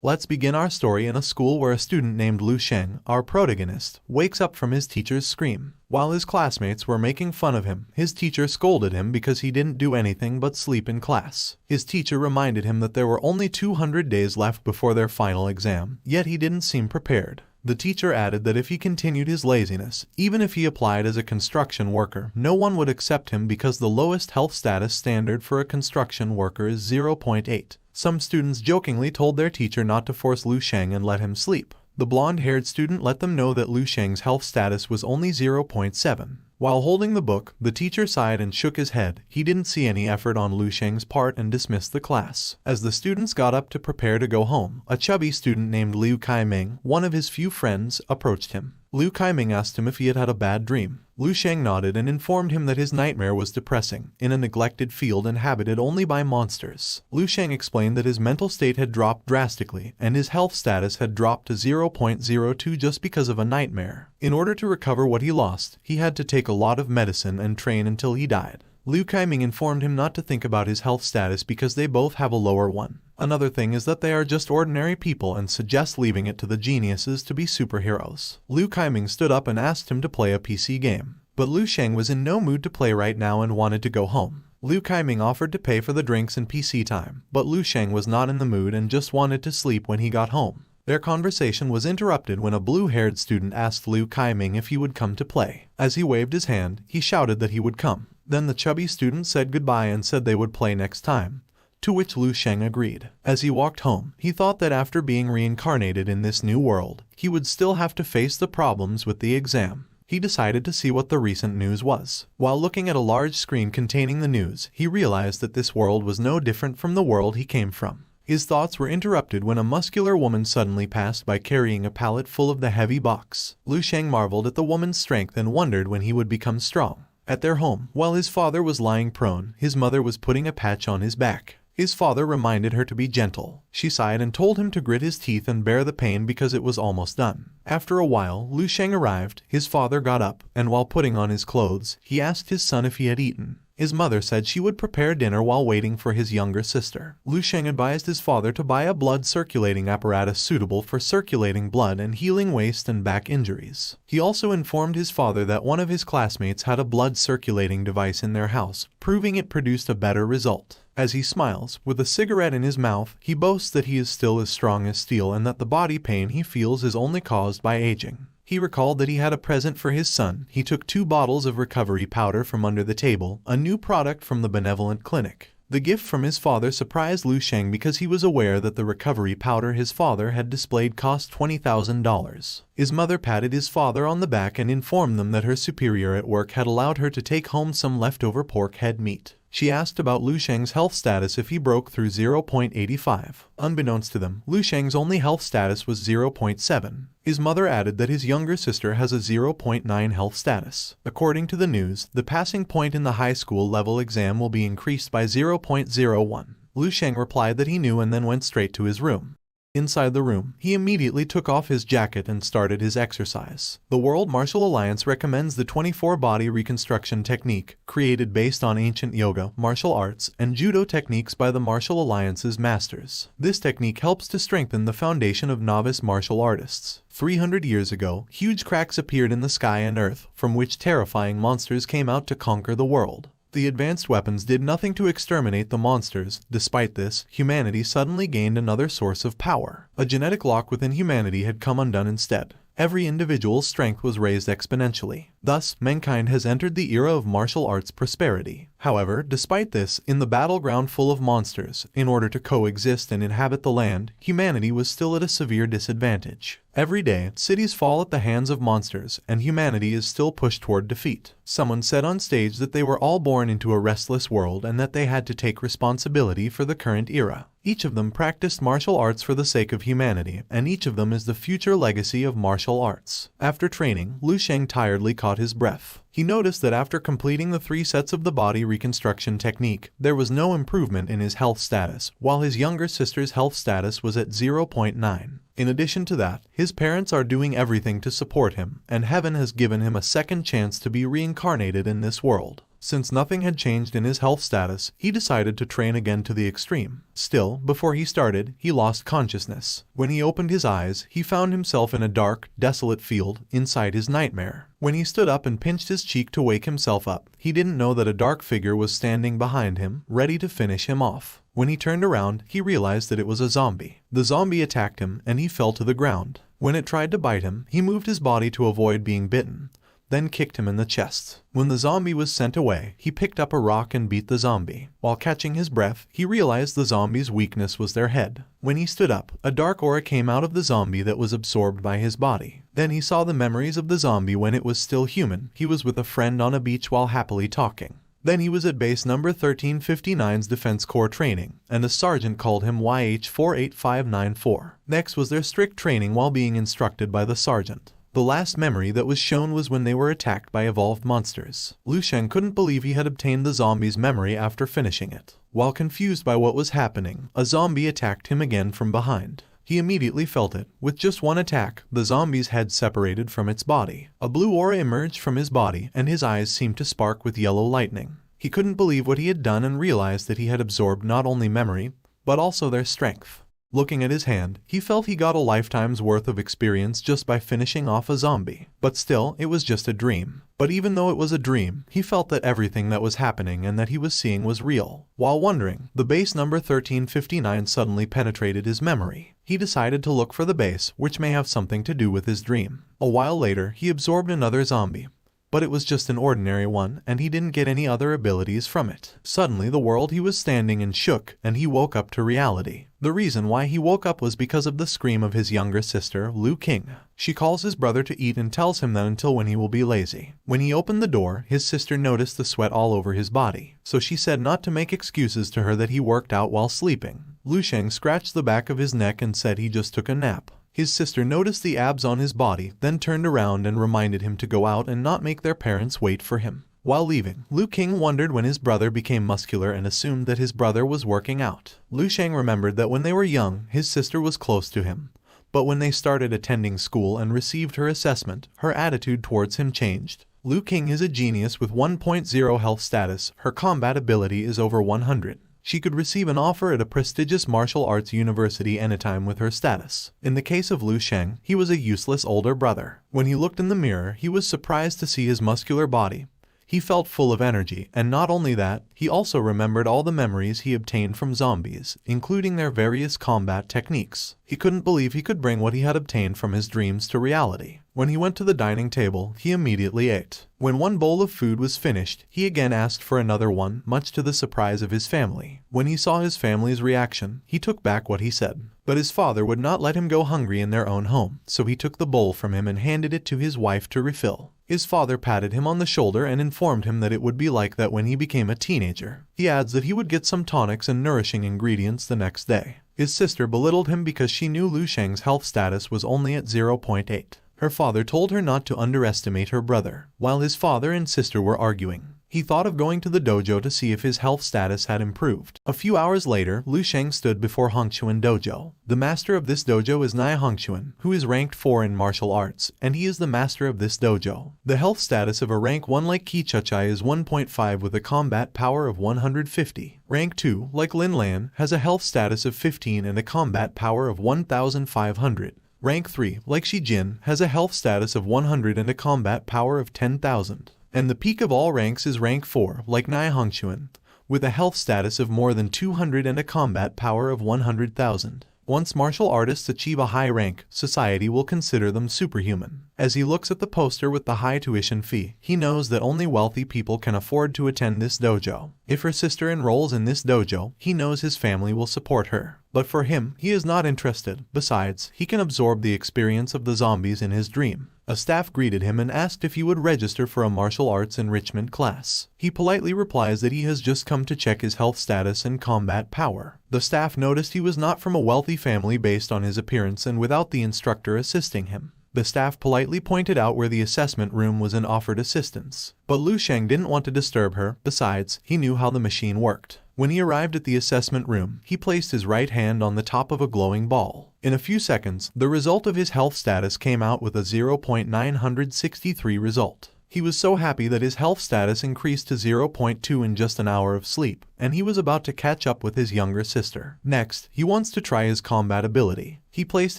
Let's begin our story in a school where a student named Lu Sheng, our protagonist, wakes up from his teacher's scream. While his classmates were making fun of him, his teacher scolded him because he didn't do anything but sleep in class. His teacher reminded him that there were only 200 days left before their final exam, yet he didn't seem prepared. The teacher added that if he continued his laziness, even if he applied as a construction worker, no one would accept him because the lowest health status standard for a construction worker is 0.8. Some students jokingly told their teacher not to force Lu Sheng and let him sleep. The blonde-haired student let them know that Lu Sheng's health status was only 0.7. While holding the book, the teacher sighed and shook his head. He didn't see any effort on Lu Sheng's part and dismissed the class. As the students got up to prepare to go home, a chubby student named Liu Kaiming, one of his few friends, approached him. Liu Kaiming asked him if he had had a bad dream. Lu Sheng nodded and informed him that his nightmare was depressing, in a neglected field inhabited only by monsters. Lu Sheng explained that his mental state had dropped drastically, and his health status had dropped to 0.02 just because of a nightmare. In order to recover what he lost, he had to take a lot of medicine and train until he died. Liu Kaiming informed him not to think about his health status because they both have a lower one. Another thing is that they are just ordinary people and suggests leaving it to the geniuses to be superheroes. Liu Kaiming stood up and asked him to play a PC game. But Lu Sheng was in no mood to play right now and wanted to go home. Liu Kaiming offered to pay for the drinks and PC time, but Lu Sheng was not in the mood and just wanted to sleep when he got home. Their conversation was interrupted when a blue-haired student asked Liu Kaiming if he would come to play. As he waved his hand, he shouted that he would come. Then the chubby student said goodbye and said they would play next time, to which Lu Sheng agreed. As he walked home, he thought that after being reincarnated in this new world, he would still have to face the problems with the exam. He decided to see what the recent news was. While looking at a large screen containing the news, he realized that this world was no different from the world he came from. His thoughts were interrupted when a muscular woman suddenly passed by carrying a pallet full of the heavy box. Lu Sheng marveled at the woman's strength and wondered when he would become strong. At their home, while his father was lying prone, his mother was putting a patch on his back. His father reminded her to be gentle. She sighed and told him to grit his teeth and bear the pain because it was almost done. After a while, Lu Sheng arrived. His father got up, and while putting on his clothes, he asked his son if he had eaten. His mother said she would prepare dinner while waiting for his younger sister. Lu Sheng advised his father to buy a blood circulating apparatus suitable for circulating blood and healing waist and back injuries. He also informed his father that one of his classmates had a blood circulating device in their house, proving it produced a better result. As he smiles, with a cigarette in his mouth, he boasts that he is still as strong as steel and that the body pain he feels is only caused by aging. He recalled that he had a present for his son. He took 2 bottles of recovery powder from under the table, a new product from the benevolent clinic. The gift from his father surprised Lu Sheng because he was aware that the recovery powder his father had displayed cost $20,000. His mother patted his father on the back and informed them that her superior at work had allowed her to take home some leftover pork head meat. She asked about Lu Sheng's health status if he broke through 0.85. Unbeknownst to them, Lu Sheng's only health status was 0.7. His mother added that his younger sister has a 0.9 health status. According to the news, the passing point in the high school level exam will be increased by 0.01. Lu Sheng replied that he knew and then went straight to his room. Inside the room, he immediately took off his jacket and started his exercise. The World Martial Alliance recommends the 24-body reconstruction technique, created based on ancient yoga, martial arts, and judo techniques by the Martial Alliance's masters. This technique helps to strengthen the foundation of novice martial artists. 300 years ago, huge cracks appeared in the sky and earth, from which terrifying monsters came out to conquer the world. The advanced weapons did nothing to exterminate the monsters. Despite this, humanity suddenly gained another source of power. A genetic lock within humanity had come undone instead. Every individual's strength was raised exponentially. Thus, mankind has entered the era of martial arts prosperity. However, despite this, in the battleground full of monsters, in order to coexist and inhabit the land, humanity was still at a severe disadvantage. Every day, cities fall at the hands of monsters, and humanity is still pushed toward defeat. Someone said on stage that they were all born into a restless world and that they had to take responsibility for the current era. Each of them practiced martial arts for the sake of humanity, and each of them is the future legacy of martial arts. After training, Lu Sheng tiredly caught his breath. He noticed that after completing the 3 sets of the body reconstruction technique, there was no improvement in his health status, while his younger sister's health status was at 0.9. In addition to that, his parents are doing everything to support him, and heaven has given him a second chance to be reincarnated in this world. Since nothing had changed in his health status, he decided to train again to the extreme. Still, before he started, he lost consciousness. When he opened his eyes, he found himself in a dark, desolate field inside his nightmare. When he stood up and pinched his cheek to wake himself up, he didn't know that a dark figure was standing behind him, ready to finish him off. When he turned around, he realized that it was a zombie. The zombie attacked him, and he fell to the ground. When it tried to bite him, he moved his body to avoid being bitten, then kicked him in the chest. When the zombie was sent away, he picked up a rock and beat the zombie. While catching his breath, he realized the zombie's weakness was their head. When he stood up, a dark aura came out of the zombie that was absorbed by his body. Then he saw the memories of the zombie when it was still human. He was with a friend on a beach while happily talking. Then he was at base number 1359's Defense Corps training, and a sergeant called him YH48594. Next was their strict training while being instructed by the sergeant. The last memory that was shown was when they were attacked by evolved monsters. Lu Sheng couldn't believe he had obtained the zombie's memory after finishing it. While confused by what was happening, a zombie attacked him again from behind. He immediately felt it. With just one attack, the zombie's head separated from its body. A blue aura emerged from his body, and his eyes seemed to spark with yellow lightning. He couldn't believe what he had done and realized that he had absorbed not only memory, but also their strength. Looking at his hand, he felt he got a lifetime's worth of experience just by finishing off a zombie. But still, it was just a dream. But even though it was a dream, he felt that everything that was happening and that he was seeing was real. While wondering, the base number 1359 suddenly penetrated his memory. He decided to look for the base, which may have something to do with his dream. A while later, he absorbed another zombie. But it was just an ordinary one, and he didn't get any other abilities from it. Suddenly, the world he was standing in shook, and he woke up to reality. The reason why he woke up was because of the scream of his younger sister, Lu King. She calls his brother to eat and tells him that until when he will be lazy. When he opened the door, his sister noticed the sweat all over his body. So she said not to make excuses to her that he worked out while sleeping. Lu Sheng scratched the back of his neck and said he just took a nap. His sister noticed the abs on his body, then turned around and reminded him to go out and not make their parents wait for him. While leaving, Lu King wondered when his brother became muscular and assumed that his brother was working out. Lu Sheng remembered that when they were young, his sister was close to him. But when they started attending school and received her assessment, her attitude towards him changed. Lu King is a genius with 1.0 health status. Her combat ability is over 100. She could receive an offer at a prestigious martial arts university anytime with her status. In the case of Lu Sheng, he was a useless older brother. When he looked in the mirror, he was surprised to see his muscular body. He felt full of energy, and not only that, he also remembered all the memories he obtained from zombies, including their various combat techniques. He couldn't believe he could bring what he had obtained from his dreams to reality. When he went to the dining table, he immediately ate. When one bowl of food was finished, he again asked for another one, much to the surprise of his family. When he saw his family's reaction, he took back what he said. But his father would not let him go hungry in their own home, so he took the bowl from him and handed it to his wife to refill. His father patted him on the shoulder and informed him that it would be like that when he became a teenager. He adds that he would get some tonics and nourishing ingredients the next day. His sister belittled him because she knew Lu Sheng's health status was only at 0.8. Her father told her not to underestimate her brother. While his father and sister were arguing, he thought of going to the dojo to see if his health status had improved. A few hours later, Lu Sheng stood before Hongquan Dojo. The master of this dojo is Nai Hongquan, who is ranked 4 in martial arts, and he is the master of this dojo. The health status of a rank 1 like Kichuchai is 1.5 with a combat power of 150. Rank 2, like Lin Lan, has a health status of 15 and a combat power of 1,500. Rank 3, like Shi Jin, has a health status of 100 and a combat power of 10,000. And the peak of all ranks is rank 4, like Nai Hongquan, with a health status of more than 200 and a combat power of 100,000. Once martial artists achieve a high rank, society will consider them superhuman. As he looks at the poster with the high tuition fee, he knows that only wealthy people can afford to attend this dojo. If her sister enrolls in this dojo, he knows his family will support her. But for him, he is not interested. Besides, he can absorb the experience of the zombies in his dream. A staff greeted him and asked if he would register for a martial arts enrichment class. He politely replies that he has just come to check his health status and combat power. The staff noticed he was not from a wealthy family based on his appearance and without the instructor assisting him. The staff politely pointed out where the assessment room was and offered assistance. But Lu Sheng didn't want to disturb her. Besides, he knew how the machine worked. When he arrived at the assessment room, he placed his right hand on the top of a glowing ball. In a few seconds, the result of his health status came out with a 0.963 result. He was so happy that his health status increased to 0.2 in just an hour of sleep, and he was about to catch up with his younger sister. Next, he wants to try his combat ability. He placed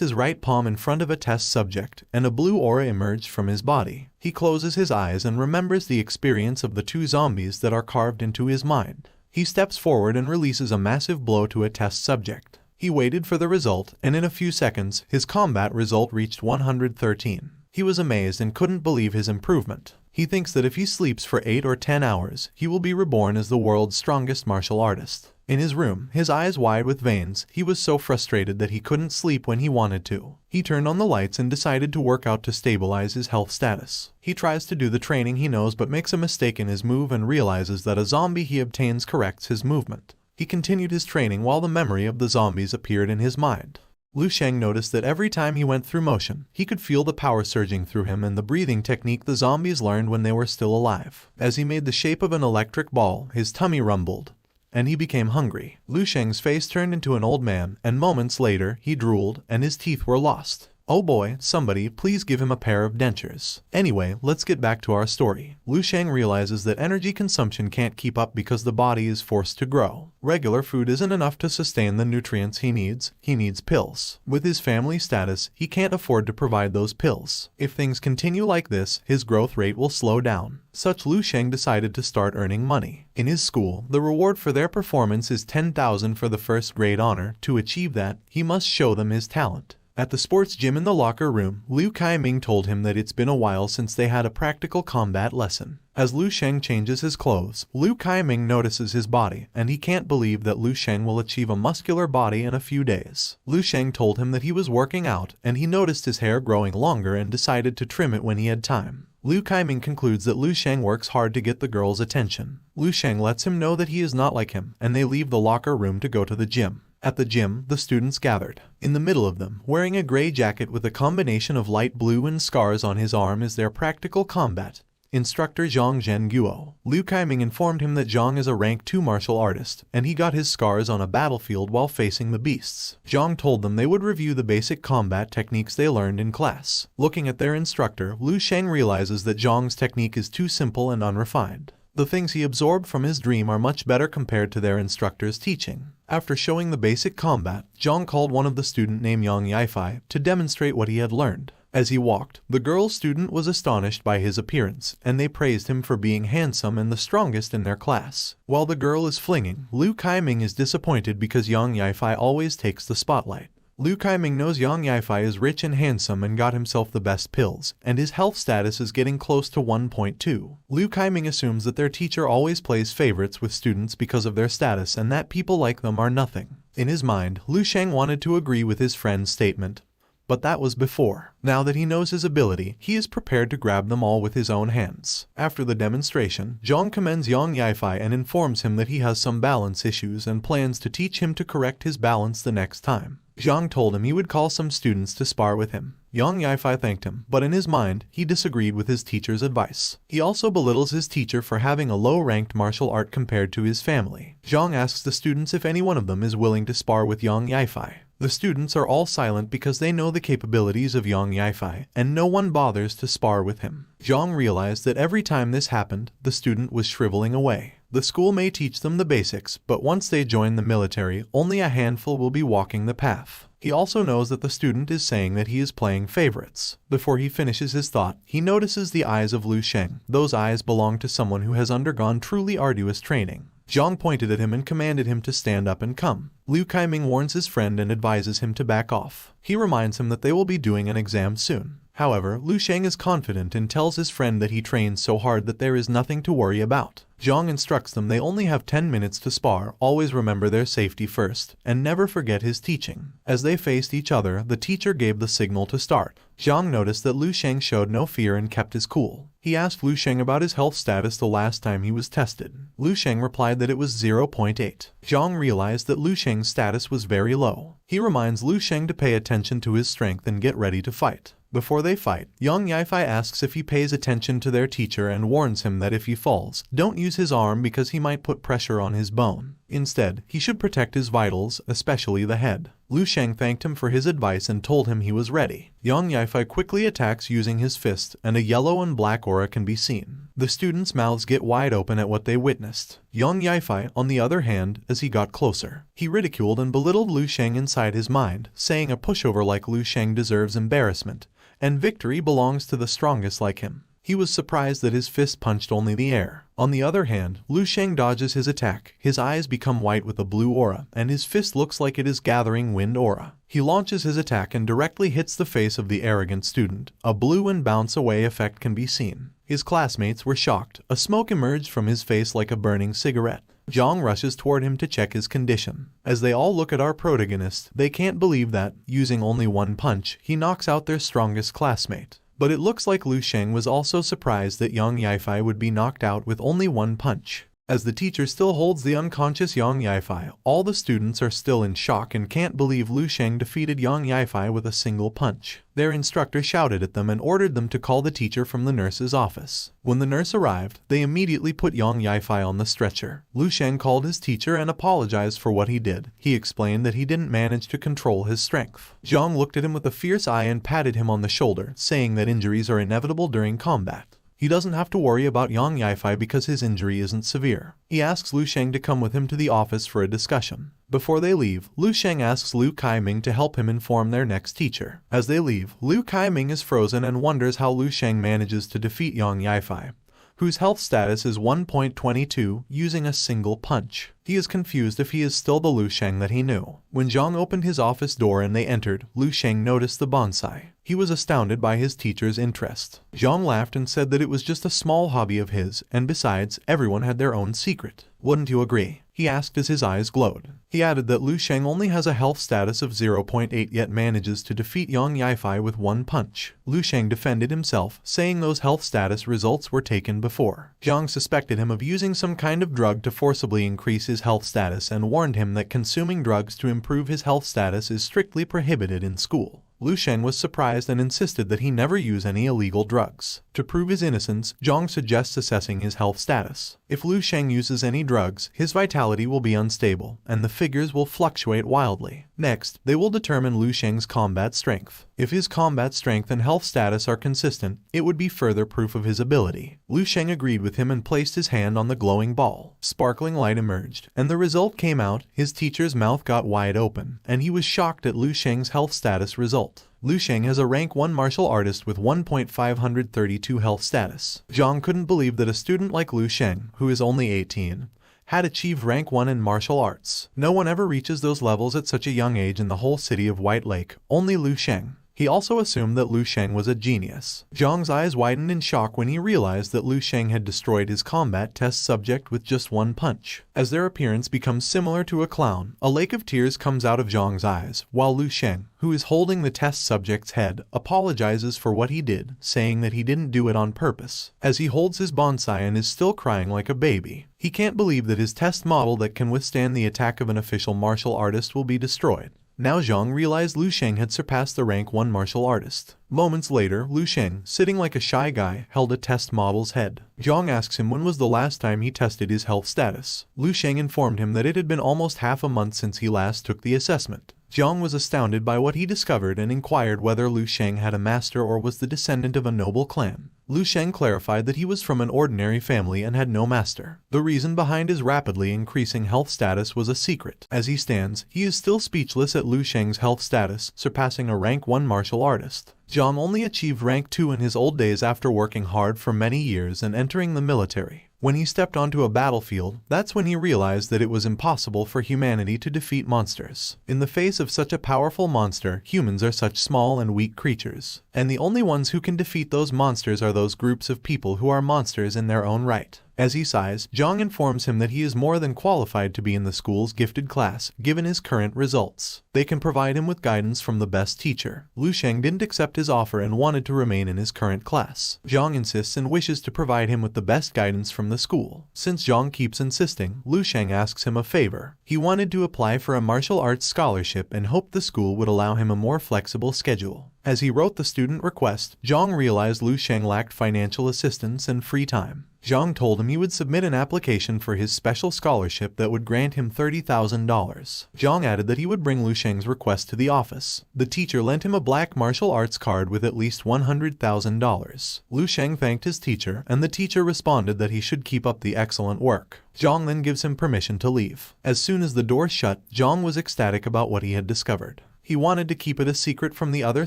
his right palm in front of a test subject, and a blue aura emerged from his body. He closes his eyes and remembers the experience of the two zombies that are carved into his mind. He steps forward and releases a massive blow to a test subject. He waited for the result, and in a few seconds, his combat result reached 113. He was amazed and couldn't believe his improvement. He thinks that if he sleeps for 8 or 10 hours, he will be reborn as the world's strongest martial artist. In his room, his eyes wide with veins, he was so frustrated that he couldn't sleep when he wanted to. He turned on the lights and decided to work out to stabilize his health status. He tries to do the training he knows but makes a mistake in his move and realizes that a zombie he obtains corrects his movement. He continued his training while the memory of the zombies appeared in his mind. Lu Sheng noticed that every time he went through motion, he could feel the power surging through him and the breathing technique the zombies learned when they were still alive. As he made the shape of an electric ball, his tummy rumbled, and he became hungry. Lu Sheng's face turned into an old man, and moments later, he drooled, and his teeth were lost. Oh boy, somebody, please give him a pair of dentures. Anyway, let's get back to our story. Lu Sheng realizes that energy consumption can't keep up because the body is forced to grow. Regular food isn't enough to sustain the nutrients he needs pills. With his family status, he can't afford to provide those pills. If things continue like this, his growth rate will slow down. Such Lu Sheng decided to start earning money. In his school, the reward for their performance is 10,000 for the first grade honor. To achieve that, he must show them his talent. At the sports gym in the locker room, Liu Kaiming told him that it's been a while since they had a practical combat lesson. As Lu Sheng changes his clothes, Liu Kaiming notices his body, and he can't believe that Lu Sheng will achieve a muscular body in a few days. Lu Sheng told him that he was working out, and he noticed his hair growing longer and decided to trim it when he had time. Liu Kaiming concludes that Lu Sheng works hard to get the girl's attention. Lu Sheng lets him know that he is not like him, and they leave the locker room to go to the gym. At the gym, the students gathered. In the middle of them, wearing a gray jacket with a combination of light blue and scars on his arm is their practical combat instructor Zhang Zhenguo. Liu Kaiming informed him that Zhang is a rank 2 martial artist, and he got his scars on a battlefield while facing the beasts. Zhang told them they would review the basic combat techniques they learned in class. Looking at their instructor, Lu Sheng realizes that Zhang's technique is too simple and unrefined. The things he absorbed from his dream are much better compared to their instructor's teaching. After showing the basic combat, Zhang called one of the student named Yang Yifei to demonstrate what he had learned. As he walked, the girl student was astonished by his appearance, and they praised him for being handsome and the strongest in their class. While the girl is flinging, Liu Kaiming is disappointed because Yang Yifei always takes the spotlight. Liu Kaiming knows Yang Yifei is rich and handsome and got himself the best pills, and his health status is getting close to 1.2. Liu Kaiming assumes that their teacher always plays favorites with students because of their status and that people like them are nothing. In his mind, Lu Sheng wanted to agree with his friend's statement, but that was before. Now that he knows his ability, he is prepared to grab them all with his own hands. After the demonstration, Zhang commends Yang Yifei and informs him that he has some balance issues and plans to teach him to correct his balance the next time. Zhang told him he would call some students to spar with him. Yang Yifei thanked him, but in his mind, he disagreed with his teacher's advice. He also belittles his teacher for having a low-ranked martial art compared to his family. Zhang asks the students if any one of them is willing to spar with Yang Yifei. The students are all silent because they know the capabilities of Yang Yifei, and no one bothers to spar with him. Zhang realized that every time this happened, the student was shriveling away. The school may teach them the basics, but once they join the military, only a handful will be walking the path. He also knows that the student is saying that he is playing favorites. Before he finishes his thought, he notices the eyes of Lu Sheng. Those eyes belong to someone who has undergone truly arduous training. Zhang pointed at him and commanded him to stand up and come. Liu Kaiming warns his friend and advises him to back off. He reminds him that they will be doing an exam soon. However, Lu Sheng is confident and tells his friend that he trains so hard that there is nothing to worry about. Zhang instructs them they only have 10 minutes to spar, always remember their safety first, and never forget his teaching. As they faced each other, the teacher gave the signal to start. Zhang noticed that Lu Sheng showed no fear and kept his cool. He asked Lu Sheng about his health status the last time he was tested. Lu Sheng replied that it was 0.8. Zhang realized that Lu Sheng's status was very low. He reminds Lu Sheng to pay attention to his strength and get ready to fight. Before they fight, Yang Yifei asks if he pays attention to their teacher and warns him that if he falls, don't use his arm because he might put pressure on his bone. Instead, he should protect his vitals, especially the head. Lu Sheng thanked him for his advice and told him he was ready. Yang Yifei quickly attacks using his fist, and a yellow and black aura can be seen. The students' mouths get wide open at what they witnessed. Yang Yifei, on the other hand, as he got closer, he ridiculed and belittled Lu Sheng inside his mind, saying a pushover like Lu Sheng deserves embarrassment, and victory belongs to the strongest like him. He was surprised that his fist punched only the air. On the other hand, Lu Sheng dodges his attack, his eyes become white with a blue aura, and his fist looks like it is gathering wind aura. He launches his attack and directly hits the face of the arrogant student. A blue and bounce away effect can be seen. His classmates were shocked. A smoke emerged from his face like a burning cigarette. Zhang rushes toward him to check his condition. As they all look at our protagonist, they can't believe that, using only one punch, he knocks out their strongest classmate. But it looks like Lu Sheng was also surprised that Yang Yifei would be knocked out with only one punch. As the teacher still holds the unconscious Yang Yifei, all the students are still in shock and can't believe Lu Sheng defeated Yang Yifei with a single punch. Their instructor shouted at them and ordered them to call the teacher from the nurse's office. When the nurse arrived, they immediately put Yang Yifei on the stretcher. Lu Sheng called his teacher and apologized for what he did. He explained that he didn't manage to control his strength. Zhang looked at him with a fierce eye and patted him on the shoulder, saying that injuries are inevitable during combat. He doesn't have to worry about Yang Yifei because his injury isn't severe. He asks Lu Sheng to come with him to the office for a discussion. Before they leave, Lu Sheng asks Lu Kaiming to help him inform their next teacher. As they leave, Lu Kaiming is frozen and wonders how Lu Sheng manages to defeat Yang Yifei, whose health status is 1.22, using a single punch. He is confused if he is still the Lu Sheng that he knew. When Zhang opened his office door and they entered, Lu Sheng noticed the bonsai. He was astounded by his teacher's interest. Zhang laughed and said that it was just a small hobby of his, and besides, everyone had their own secret. Wouldn't you agree? He asked as his eyes glowed. He added that Lu Sheng only has a health status of 0.8 yet manages to defeat Yang Yifei with one punch. Lu Sheng defended himself, saying those health status results were taken before. Zhang suspected him of using some kind of drug to forcibly increase his health status and warned him that consuming drugs to improve his health status is strictly prohibited in school. Lu Sheng was surprised and insisted that he never use any illegal drugs. To prove his innocence, Zhang suggests assessing his health status. If Lu Sheng uses any drugs, his vitality will be unstable, and the figures will fluctuate wildly. Next, they will determine Lu Sheng's combat strength. If his combat strength and health status are consistent, it would be further proof of his ability. Lu Sheng agreed with him and placed his hand on the glowing ball. Sparkling light emerged, and the result came out. His teacher's mouth got wide open, and he was shocked at Lu Sheng's health status result. Lu Sheng has a rank 1 martial artist with 1.532 health status. Zhang couldn't believe that a student like Lu Sheng, who is only 18, had achieved rank 1 in martial arts. No one ever reaches those levels at such a young age in the whole city of White Lake, only Lu Sheng. He also assumed that Lu Sheng was a genius. Zhang's eyes widened in shock when he realized that Lu Sheng had destroyed his combat test subject with just one punch. As their appearance becomes similar to a clown, a lake of tears comes out of Zhang's eyes, while Lu Sheng, who is holding the test subject's head, apologizes for what he did, saying that he didn't do it on purpose. As he holds his bonsai and is still crying like a baby, he can't believe that his test model that can withstand the attack of an official martial artist will be destroyed. Now Zhang realized Lu Sheng had surpassed the rank 1 martial artist. Moments later, Lu Sheng, sitting like a shy guy, held a test model's head. Zhang asks him when was the last time he tested his health status. Lu Sheng informed him that it had been almost half a month since he last took the assessment. Zhang was astounded by what he discovered and inquired whether Lu Sheng had a master or was the descendant of a noble clan. Lu Sheng clarified that he was from an ordinary family and had no master. The reason behind his rapidly increasing health status was a secret. As he stands, he is still speechless at Lu Sheng's health status, surpassing a rank 1 martial artist. Zhang only achieved rank 2 in his old days after working hard for many years and entering the military. When he stepped onto a battlefield, that's when he realized that it was impossible for humanity to defeat monsters. In the face of such a powerful monster, humans are such small and weak creatures, and the only ones who can defeat those monsters are those groups of people who are monsters in their own right. As he sighs, Zhang informs him that he is more than qualified to be in the school's gifted class, given his current results. They can provide him with guidance from the best teacher. Lu Sheng didn't accept his offer and wanted to remain in his current class. Zhang insists and wishes to provide him with the best guidance from the school. Since Zhang keeps insisting, Lu Sheng asks him a favor. He wanted to apply for a martial arts scholarship and hoped the school would allow him a more flexible schedule. As he wrote the student request, Zhang realized Lu Sheng lacked financial assistance and free time. Zhang told him he would submit an application for his special scholarship that would grant him $30,000. Zhang added that he would bring Lu Sheng's request to the office. The teacher lent him a black martial arts card with at least $100,000. Lu Sheng thanked his teacher, and the teacher responded that he should keep up the excellent work. Zhang then gives him permission to leave. As soon as the door shut, Zhang was ecstatic about what he had discovered. He wanted to keep it a secret from the other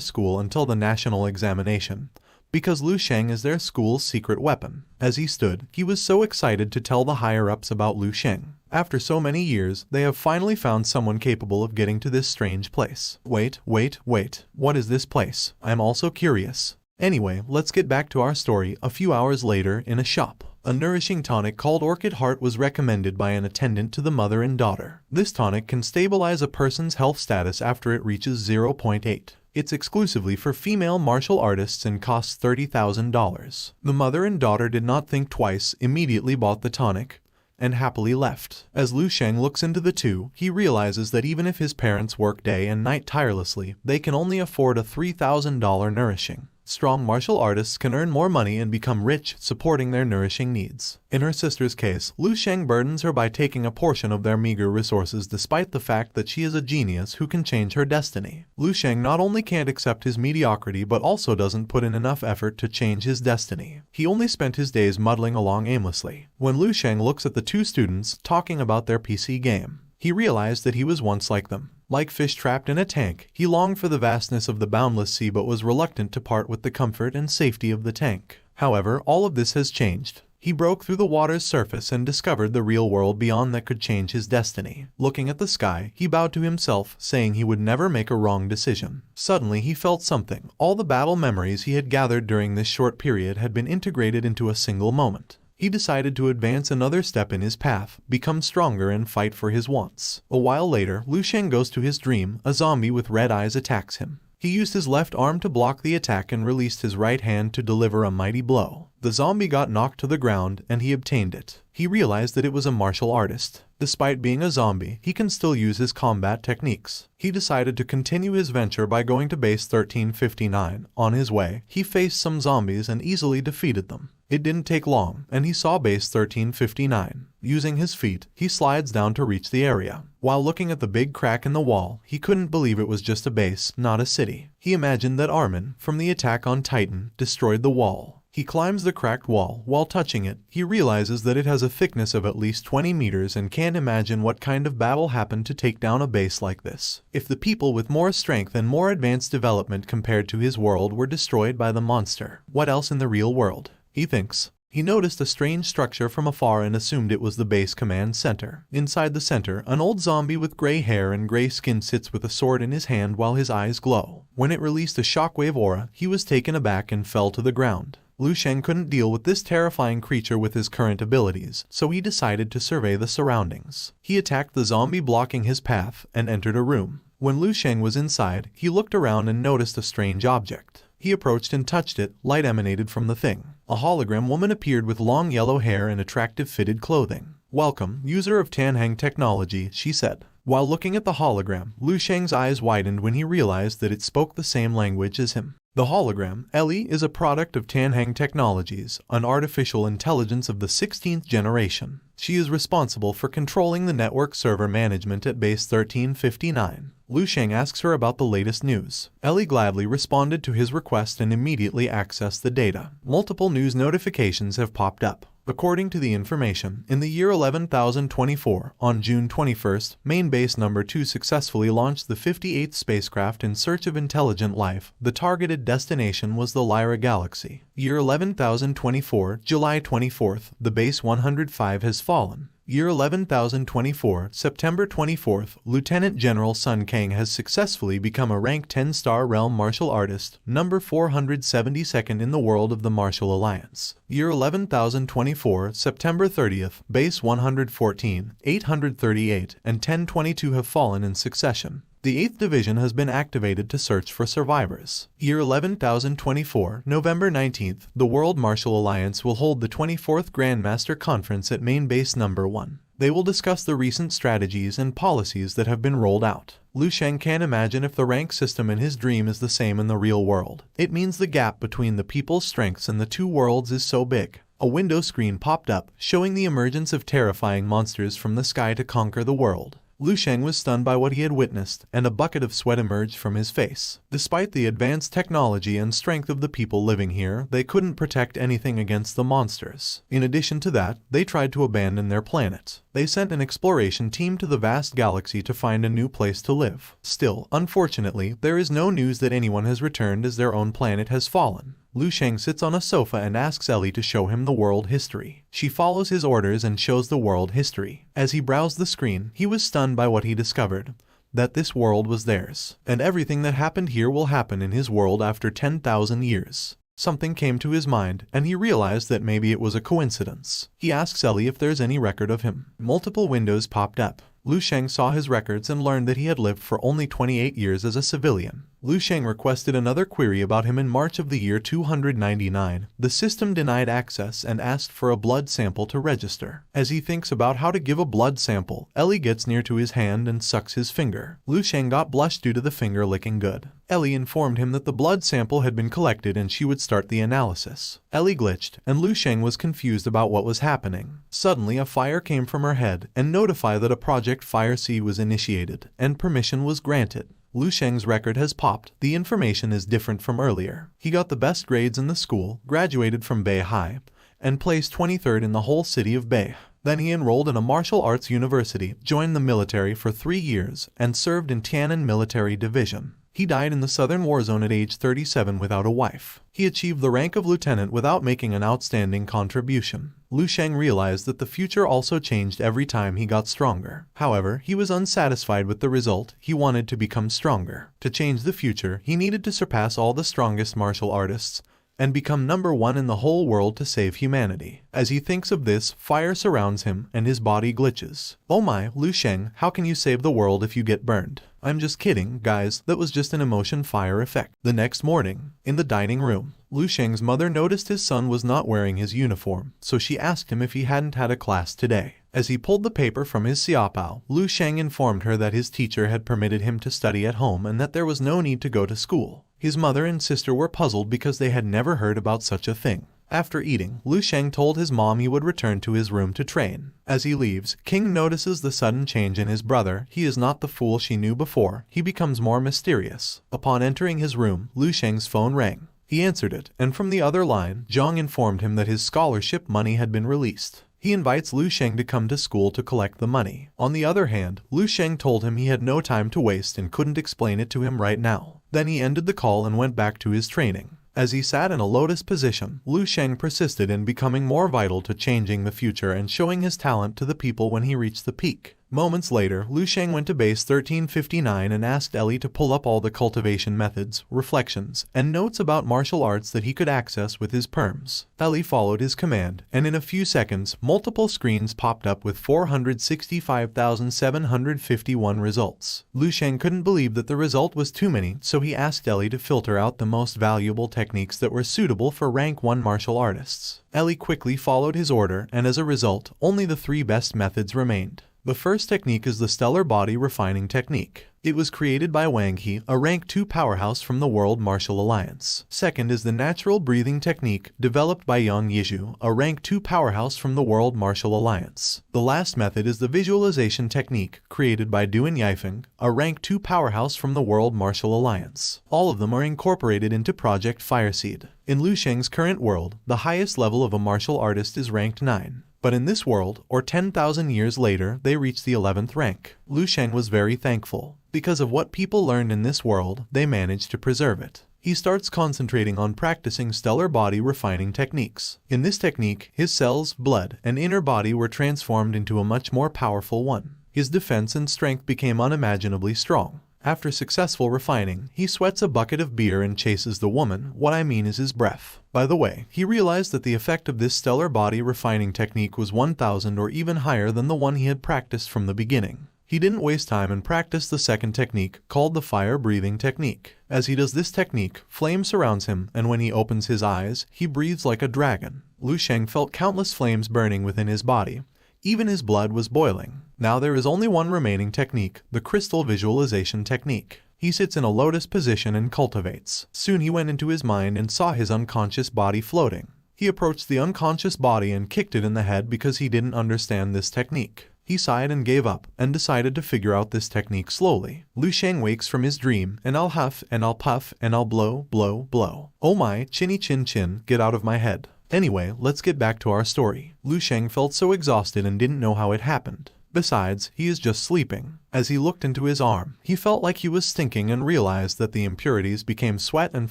school until the national examination, because Lu Sheng is their school's secret weapon. As he stood, he was so excited to tell the higher-ups about Lu Sheng. After so many years, they have finally found someone capable of getting to this strange place. Wait. What is this place? I'm also curious. Anyway, let's get back to our story. A few hours later, in a shop, a nourishing tonic called Orchid Heart was recommended by an attendant to the mother and daughter. This tonic can stabilize a person's health status after it reaches 0.8. It's exclusively for female martial artists and costs $30,000. The mother and daughter did not think twice, immediately bought the tonic, and happily left. As Lu Sheng looks into the two, he realizes that even if his parents work day and night tirelessly, they can only afford a $3,000 nourishing. Strong martial artists can earn more money and become rich, supporting their nourishing needs. In her sister's case, Lu Sheng burdens her by taking a portion of their meager resources despite the fact that she is a genius who can change her destiny. Lu Sheng not only can't accept his mediocrity but also doesn't put in enough effort to change his destiny. He only spent his days muddling along aimlessly. When Lu Sheng looks at the two students talking about their PC game, he realized that he was once like them. Like fish trapped in a tank, he longed for the vastness of the boundless sea but was reluctant to part with the comfort and safety of the tank. However, all of this has changed. He broke through the water's surface and discovered the real world beyond that could change his destiny. Looking at the sky, he bowed to himself, saying he would never make a wrong decision. Suddenly, he felt something. All the battle memories he had gathered during this short period had been integrated into a single moment. He decided to advance another step in his path, become stronger and fight for his wants. A while later, Lu Sheng goes to his dream. A zombie with red eyes attacks him. He used his left arm to block the attack and released his right hand to deliver a mighty blow. The zombie got knocked to the ground, and he obtained it. He realized that it was a martial artist. Despite being a zombie, he can still use his combat techniques. He decided to continue his venture by going to base 1359. On his way, he faced some zombies and easily defeated them. It didn't take long, and he saw base 1359. Using his feet, he slides down to reach the area. While looking at the big crack in the wall, he couldn't believe it was just a base, not a city. He imagined that Armin, from the attack on Titan, destroyed the wall. He climbs the cracked wall. While touching it, he realizes that it has a thickness of at least 20 meters and can't imagine what kind of battle happened to take down a base like this. If the people with more strength and more advanced development compared to his world were destroyed by the monster, what else in the real world? He thinks. He noticed a strange structure from afar and assumed it was the base command center. Inside the center, an old zombie with gray hair and gray skin sits with a sword in his hand while his eyes glow. When it released a shockwave aura, he was taken aback and fell to the ground. Lu Sheng couldn't deal with this terrifying creature with his current abilities, so he decided to survey the surroundings. He attacked the zombie blocking his path and entered a room. When Lu Sheng was inside, he looked around and noticed a strange object. He approached and touched it. Light emanated from the thing. A hologram woman appeared with long yellow hair and attractive fitted clothing. "Welcome, user of Tanhang technology," she said. While looking at the hologram, Lu Sheng's eyes widened when he realized that it spoke the same language as him. The hologram, Ellie, is a product of Tanhang Technologies, an artificial intelligence of the 16th generation. She is responsible for controlling the network server management at base 1359. Lu Sheng asks her about the latest news. Ellie gladly responded to his request and immediately accessed the data. Multiple news notifications have popped up. According to the information, in the year 11,024, on June 21st, main base number 2 successfully launched the 58th spacecraft in search of intelligent life. The targeted destination was the Lyra galaxy. Year 11,024, July 24th, the base 105 has fallen. Year 11,024, September 24th, Lieutenant General Sun Kang has successfully become a rank 10-star realm martial artist, number 472nd in the world of the Martial Alliance. Year 11,024, September 30th, base 114, 838, and 1022 have fallen in succession. The 8th Division has been activated to search for survivors. Year 11,024, November 19th, the World Martial Alliance will hold the 24th Grandmaster Conference at Main Base Number 1. They will discuss the recent strategies and policies that have been rolled out. Lu Sheng can't imagine if the rank system in his dream is the same in the real world. It means the gap between the people's strengths and the two worlds is so big. A window screen popped up, showing the emergence of terrifying monsters from the sky to conquer the world. Lu Sheng was stunned by what he had witnessed, and a bucket of sweat emerged from his face. Despite the advanced technology and strength of the people living here, they couldn't protect anything against the monsters. In addition to that, they tried to abandon their planet. They sent an exploration team to the vast galaxy to find a new place to live. Still, unfortunately, there is no news that anyone has returned as their own planet has fallen. Lu Sheng sits on a sofa and asks Ellie to show him the world history. She follows his orders and shows the world history. As he browsed the screen, he was stunned by what he discovered. That this world was theirs, and everything that happened here will happen in his world after 10,000 years. Something came to his mind, and he realized that maybe it was a coincidence. He asks Ellie if there's any record of him. Multiple windows popped up. Lu Sheng saw his records and learned that he had lived for only 28 years as a civilian. Lu Sheng requested another query about him in March of the year 299. The system denied access and asked for a blood sample to register. As he thinks about how to give a blood sample, Ellie gets near to his hand and sucks his finger. Lu Sheng got blushed due to the finger licking good. Ellie informed him that the blood sample had been collected and she would start the analysis. Ellie glitched, and Lu Sheng was confused about what was happening. Suddenly, a fire came from her head and notified that a Project Fire C was initiated, and permission was granted. Lu Sheng's record has popped. The information is different from earlier. He got the best grades in the school, graduated from Bei High, and placed 23rd in the whole city of Bei. Then he enrolled in a martial arts university, joined the military for 3 years, and served in Tian'an Military Division. He died in the Southern War Zone at age 37 without a wife. He achieved the rank of lieutenant without making an outstanding contribution. Lu Sheng realized that the future also changed every time he got stronger. However, he was unsatisfied with the result. He wanted to become stronger. To change the future, he needed to surpass all the strongest martial artists and become #1 in the whole world to save humanity. As he thinks of this, fire surrounds him and his body glitches. Oh my, Lu Sheng, how can you save the world if you get burned? I'm just kidding, guys, that was just an emotion fire effect. The next morning, in the dining room, Lu Sheng's mother noticed his son was not wearing his uniform, so she asked him if he hadn't had a class today. As he pulled the paper from his xiaopao, Lu Sheng informed her that his teacher had permitted him to study at home and that there was no need to go to school. His mother and sister were puzzled because they had never heard about such a thing. After eating, Lu Sheng told his mom he would return to his room to train. As he leaves, King notices the sudden change in his brother. He is not the fool she knew before. He becomes more mysterious. Upon entering his room, Lu Sheng's phone rang. He answered it, and from the other line, Zhang informed him that his scholarship money had been released. He invites Lu Sheng to come to school to collect the money. On the other hand, Lu Sheng told him he had no time to waste and couldn't explain it to him right now. Then he ended the call and went back to his training. As he sat in a lotus position, Lu Sheng persisted in becoming more vital to changing the future and showing his talent to the people when he reached the peak. Moments later, Lu Sheng went to base 1359 and asked Ellie to pull up all the cultivation methods, reflections, and notes about martial arts that he could access with his perms. Ellie followed his command, and in a few seconds, multiple screens popped up with 465,751 results. Lu Sheng couldn't believe that the result was too many, so he asked Ellie to filter out the most valuable techniques that were suitable for rank 1 martial artists. Ellie quickly followed his order, and as a result, only the 3 best methods remained. The first technique is the Stellar Body Refining Technique. It was created by Wang He, a rank 2 powerhouse from the World Martial Alliance. Second is the Natural Breathing Technique, developed by Yang Yizhu, a rank 2 powerhouse from the World Martial Alliance. The last method is the Visualization Technique, created by Duan Yifeng, a rank 2 powerhouse from the World Martial Alliance. All of them are incorporated into Project Fireseed. In Lu Sheng's current world, the highest level of a martial artist is ranked 9. But in this world, or 10,000 years later, they reached the 11th rank. Lu Sheng was very thankful. Because of what people learned in this world, they managed to preserve it. He starts concentrating on practicing stellar body refining techniques. In this technique, his cells, blood, and inner body were transformed into a much more powerful one. His defense and strength became unimaginably strong. After successful refining, he sweats a bucket of beer and chases the woman. What I mean is his breath. By the way, he realized that the effect of this stellar body refining technique was 1,000 or even higher than the one he had practiced from the beginning. He didn't waste time and practiced the second technique, called the fire breathing technique. As he does this technique, flame surrounds him, and when he opens his eyes, he breathes like a dragon. Lu Sheng felt countless flames burning within his body. Even his blood was boiling. Now there is only one remaining technique, the crystal visualization technique. He sits in a lotus position and cultivates. Soon he went into his mind and saw his unconscious body floating. He approached the unconscious body and kicked it in the head because he didn't understand this technique. He sighed and gave up, and decided to figure out this technique slowly. Lu Sheng wakes from his dream, and I'll huff, and I'll puff, and I'll blow, blow, blow. Oh my, chinny chin chin, get out of my head. Anyway, let's get back to our story. Lu Sheng felt so exhausted and didn't know how it happened. Besides, he is just sleeping. As he looked into his arm, he felt like he was stinking and realized that the impurities became sweat and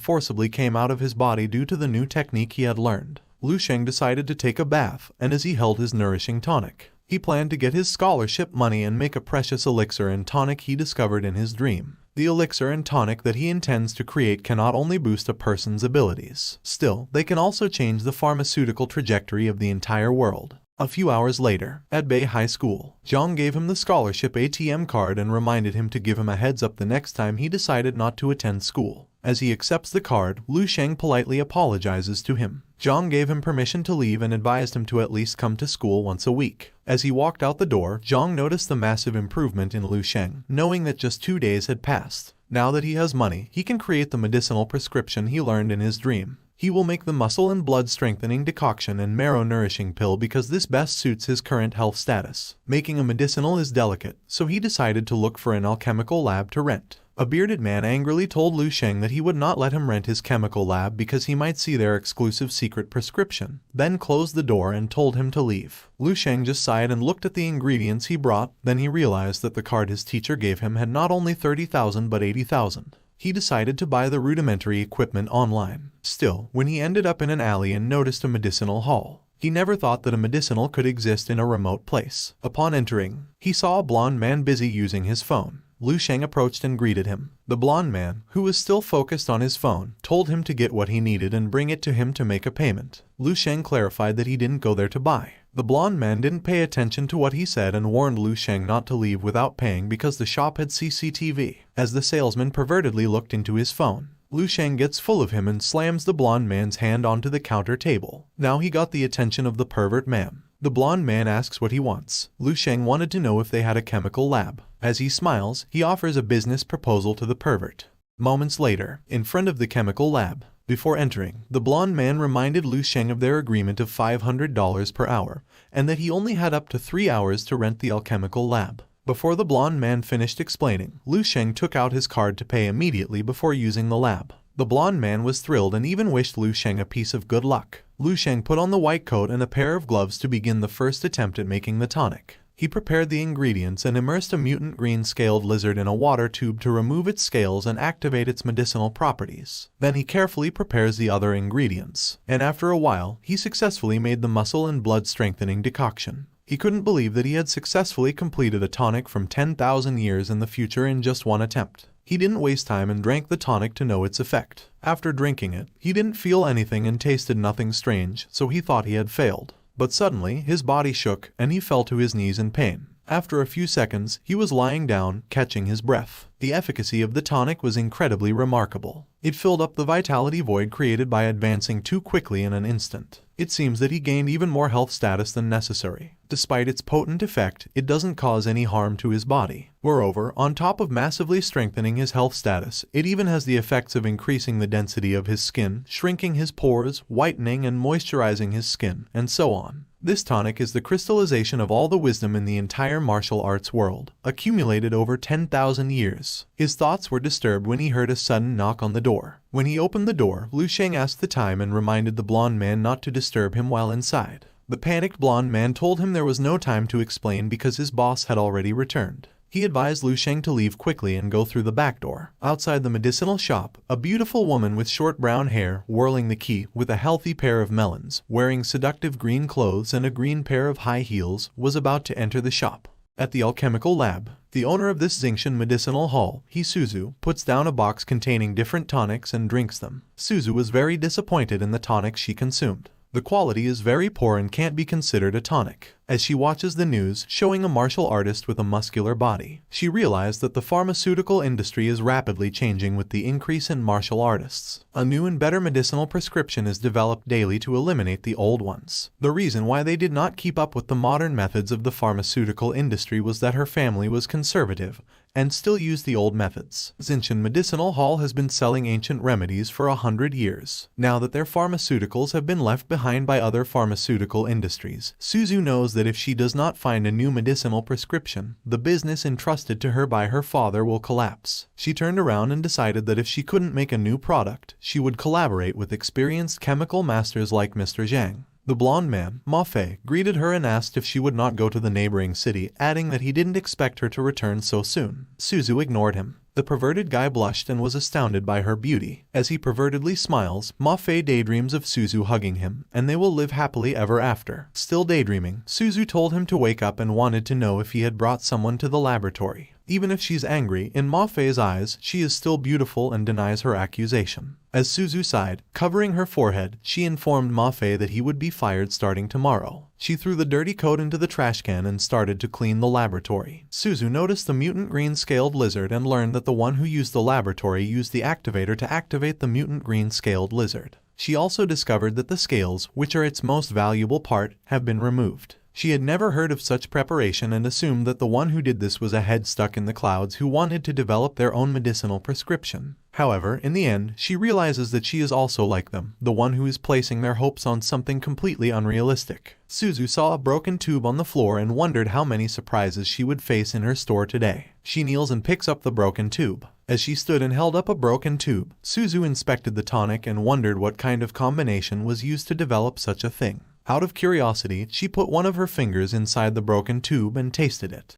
forcibly came out of his body due to the new technique he had learned. Lu Sheng decided to take a bath, and as he held his nourishing tonic, he planned to get his scholarship money and make a precious elixir and tonic he discovered in his dream. The elixir and tonic that he intends to create can not only boost a person's abilities, still, they can also change the pharmaceutical trajectory of the entire world. A few hours later, at Bay High School, Zhang gave him the scholarship ATM card and reminded him to give him a heads up the next time he decided not to attend school. As he accepts the card, Lu Sheng politely apologizes to him. Zhang gave him permission to leave and advised him to at least come to school once a week. As he walked out the door, Zhang noticed the massive improvement in Lu Sheng, knowing that just 2 days had passed. Now that he has money, he can create the medicinal prescription he learned in his dream. He will make the muscle and blood strengthening decoction and marrow nourishing pill because this best suits his current health status. Making a medicinal is delicate, so he decided to look for an alchemical lab to rent. A bearded man angrily told Lu Sheng that he would not let him rent his chemical lab because he might see their exclusive secret prescription, then closed the door and told him to leave. Lu Sheng just sighed and looked at the ingredients he brought, then he realized that the card his teacher gave him had not only 30,000 but 80,000. He decided to buy the rudimentary equipment online. Still, when he ended up in an alley and noticed a medicinal hall, he never thought that a medicinal could exist in a remote place. Upon entering, he saw a blonde man busy using his phone. Lu Sheng approached and greeted him. The blonde man, who was still focused on his phone, told him to get what he needed and bring it to him to make a payment. Lu Sheng clarified that he didn't go there to buy. The blonde man didn't pay attention to what he said and warned Lu Sheng not to leave without paying because the shop had CCTV. As the salesman pervertedly looked into his phone, Lu Sheng gets full of him and slams the blonde man's hand onto the counter table. Now he got the attention of the pervert man. The blonde man asks what he wants. Lu Sheng wanted to know if they had a chemical lab. As he smiles, he offers a business proposal to the pervert. Moments later, in front of the chemical lab, before entering, the blonde man reminded Lu Sheng of their agreement of $500 per hour, and that he only had up to 3 hours to rent the alchemical lab. Before the blonde man finished explaining, Lu Sheng took out his card to pay immediately before using the lab. The blonde man was thrilled and even wished Lu Sheng a piece of good luck. Lu Sheng put on the white coat and a pair of gloves to begin the first attempt at making the tonic. He prepared the ingredients and immersed a mutant green-scaled lizard in a water tube to remove its scales and activate its medicinal properties. Then he carefully prepares the other ingredients, and after a while, he successfully made the muscle and blood strengthening decoction. He couldn't believe that he had successfully completed a tonic from 10,000 years in the future in just one attempt. He didn't waste time and drank the tonic to know its effect. After drinking it, he didn't feel anything and tasted nothing strange, so he thought he had failed. But suddenly, his body shook, and he fell to his knees in pain. After a few seconds, he was lying down, catching his breath. The efficacy of the tonic was incredibly remarkable. It filled up the vitality void created by advancing too quickly in an instant. It seems that he gained even more health status than necessary. Despite its potent effect, it doesn't cause any harm to his body. Moreover, on top of massively strengthening his health status, it even has the effects of increasing the density of his skin, shrinking his pores, whitening and moisturizing his skin, and so on. This tonic is the crystallization of all the wisdom in the entire martial arts world, accumulated over 10,000 years. His thoughts were disturbed when he heard a sudden knock on the door. When he opened the door, Lu Sheng asked the time and reminded the blonde man not to disturb him while inside. The panicked blonde man told him there was no time to explain because his boss had already returned. He advised Lu Sheng to leave quickly and go through the back door. Outside the medicinal shop, a beautiful woman with short brown hair, whirling the key, with a healthy pair of melons, wearing seductive green clothes and a green pair of high heels, was about to enter the shop. At the alchemical lab, the owner of this Xingshan medicinal hall, Suzu, puts down a box containing different tonics and drinks them. Suzu was very disappointed in the tonics she consumed. The quality is very poor and can't be considered a tonic. As she watches the news showing a martial artist with a muscular body, she realized that the pharmaceutical industry is rapidly changing with the increase in martial artists. A new and better medicinal prescription is developed daily to eliminate the old ones. The reason why they did not keep up with the modern methods of the pharmaceutical industry was that her family was conservative and still used the old methods. Zinshan Medicinal Hall has been selling ancient remedies for 100 years. Now that their pharmaceuticals have been left behind by other pharmaceutical industries, Suzu knows that if she does not find a new medicinal prescription, the business entrusted to her by her father will collapse. She turned around and decided that if she couldn't make a new product, she would collaborate with experienced chemical masters like Mr. Zhang. The blonde man, Ma Fei, greeted her and asked if she would not go to the neighboring city, adding that he didn't expect her to return so soon. Suzu ignored him. The perverted guy blushed and was astounded by her beauty. As he pervertedly smiles, Ma Fei daydreams of Suzu hugging him, and they will live happily ever after. Still daydreaming, Suzu told him to wake up and wanted to know if he had brought someone to the laboratory. Even if she's angry, in Ma Fei's eyes, she is still beautiful and denies her accusation. As Suzu sighed, covering her forehead, she informed Ma Fei that he would be fired starting tomorrow. She threw the dirty coat into the trash can and started to clean the laboratory. Suzu noticed the mutant green-scaled lizard and learned that the one who used the laboratory used the activator to activate the mutant green-scaled lizard. She also discovered that the scales, which are its most valuable part, have been removed. She had never heard of such preparation and assumed that the one who did this was a head stuck in the clouds who wanted to develop their own medicinal prescription. However, in the end, she realizes that she is also like them, the one who is placing their hopes on something completely unrealistic. Suzu saw a broken tube on the floor and wondered how many surprises she would face in her store today. She kneels and picks up the broken tube. As she stood and held up a broken tube, Suzu inspected the tonic and wondered what kind of combination was used to develop such a thing. Out of curiosity, she put one of her fingers inside the broken tube and tasted it.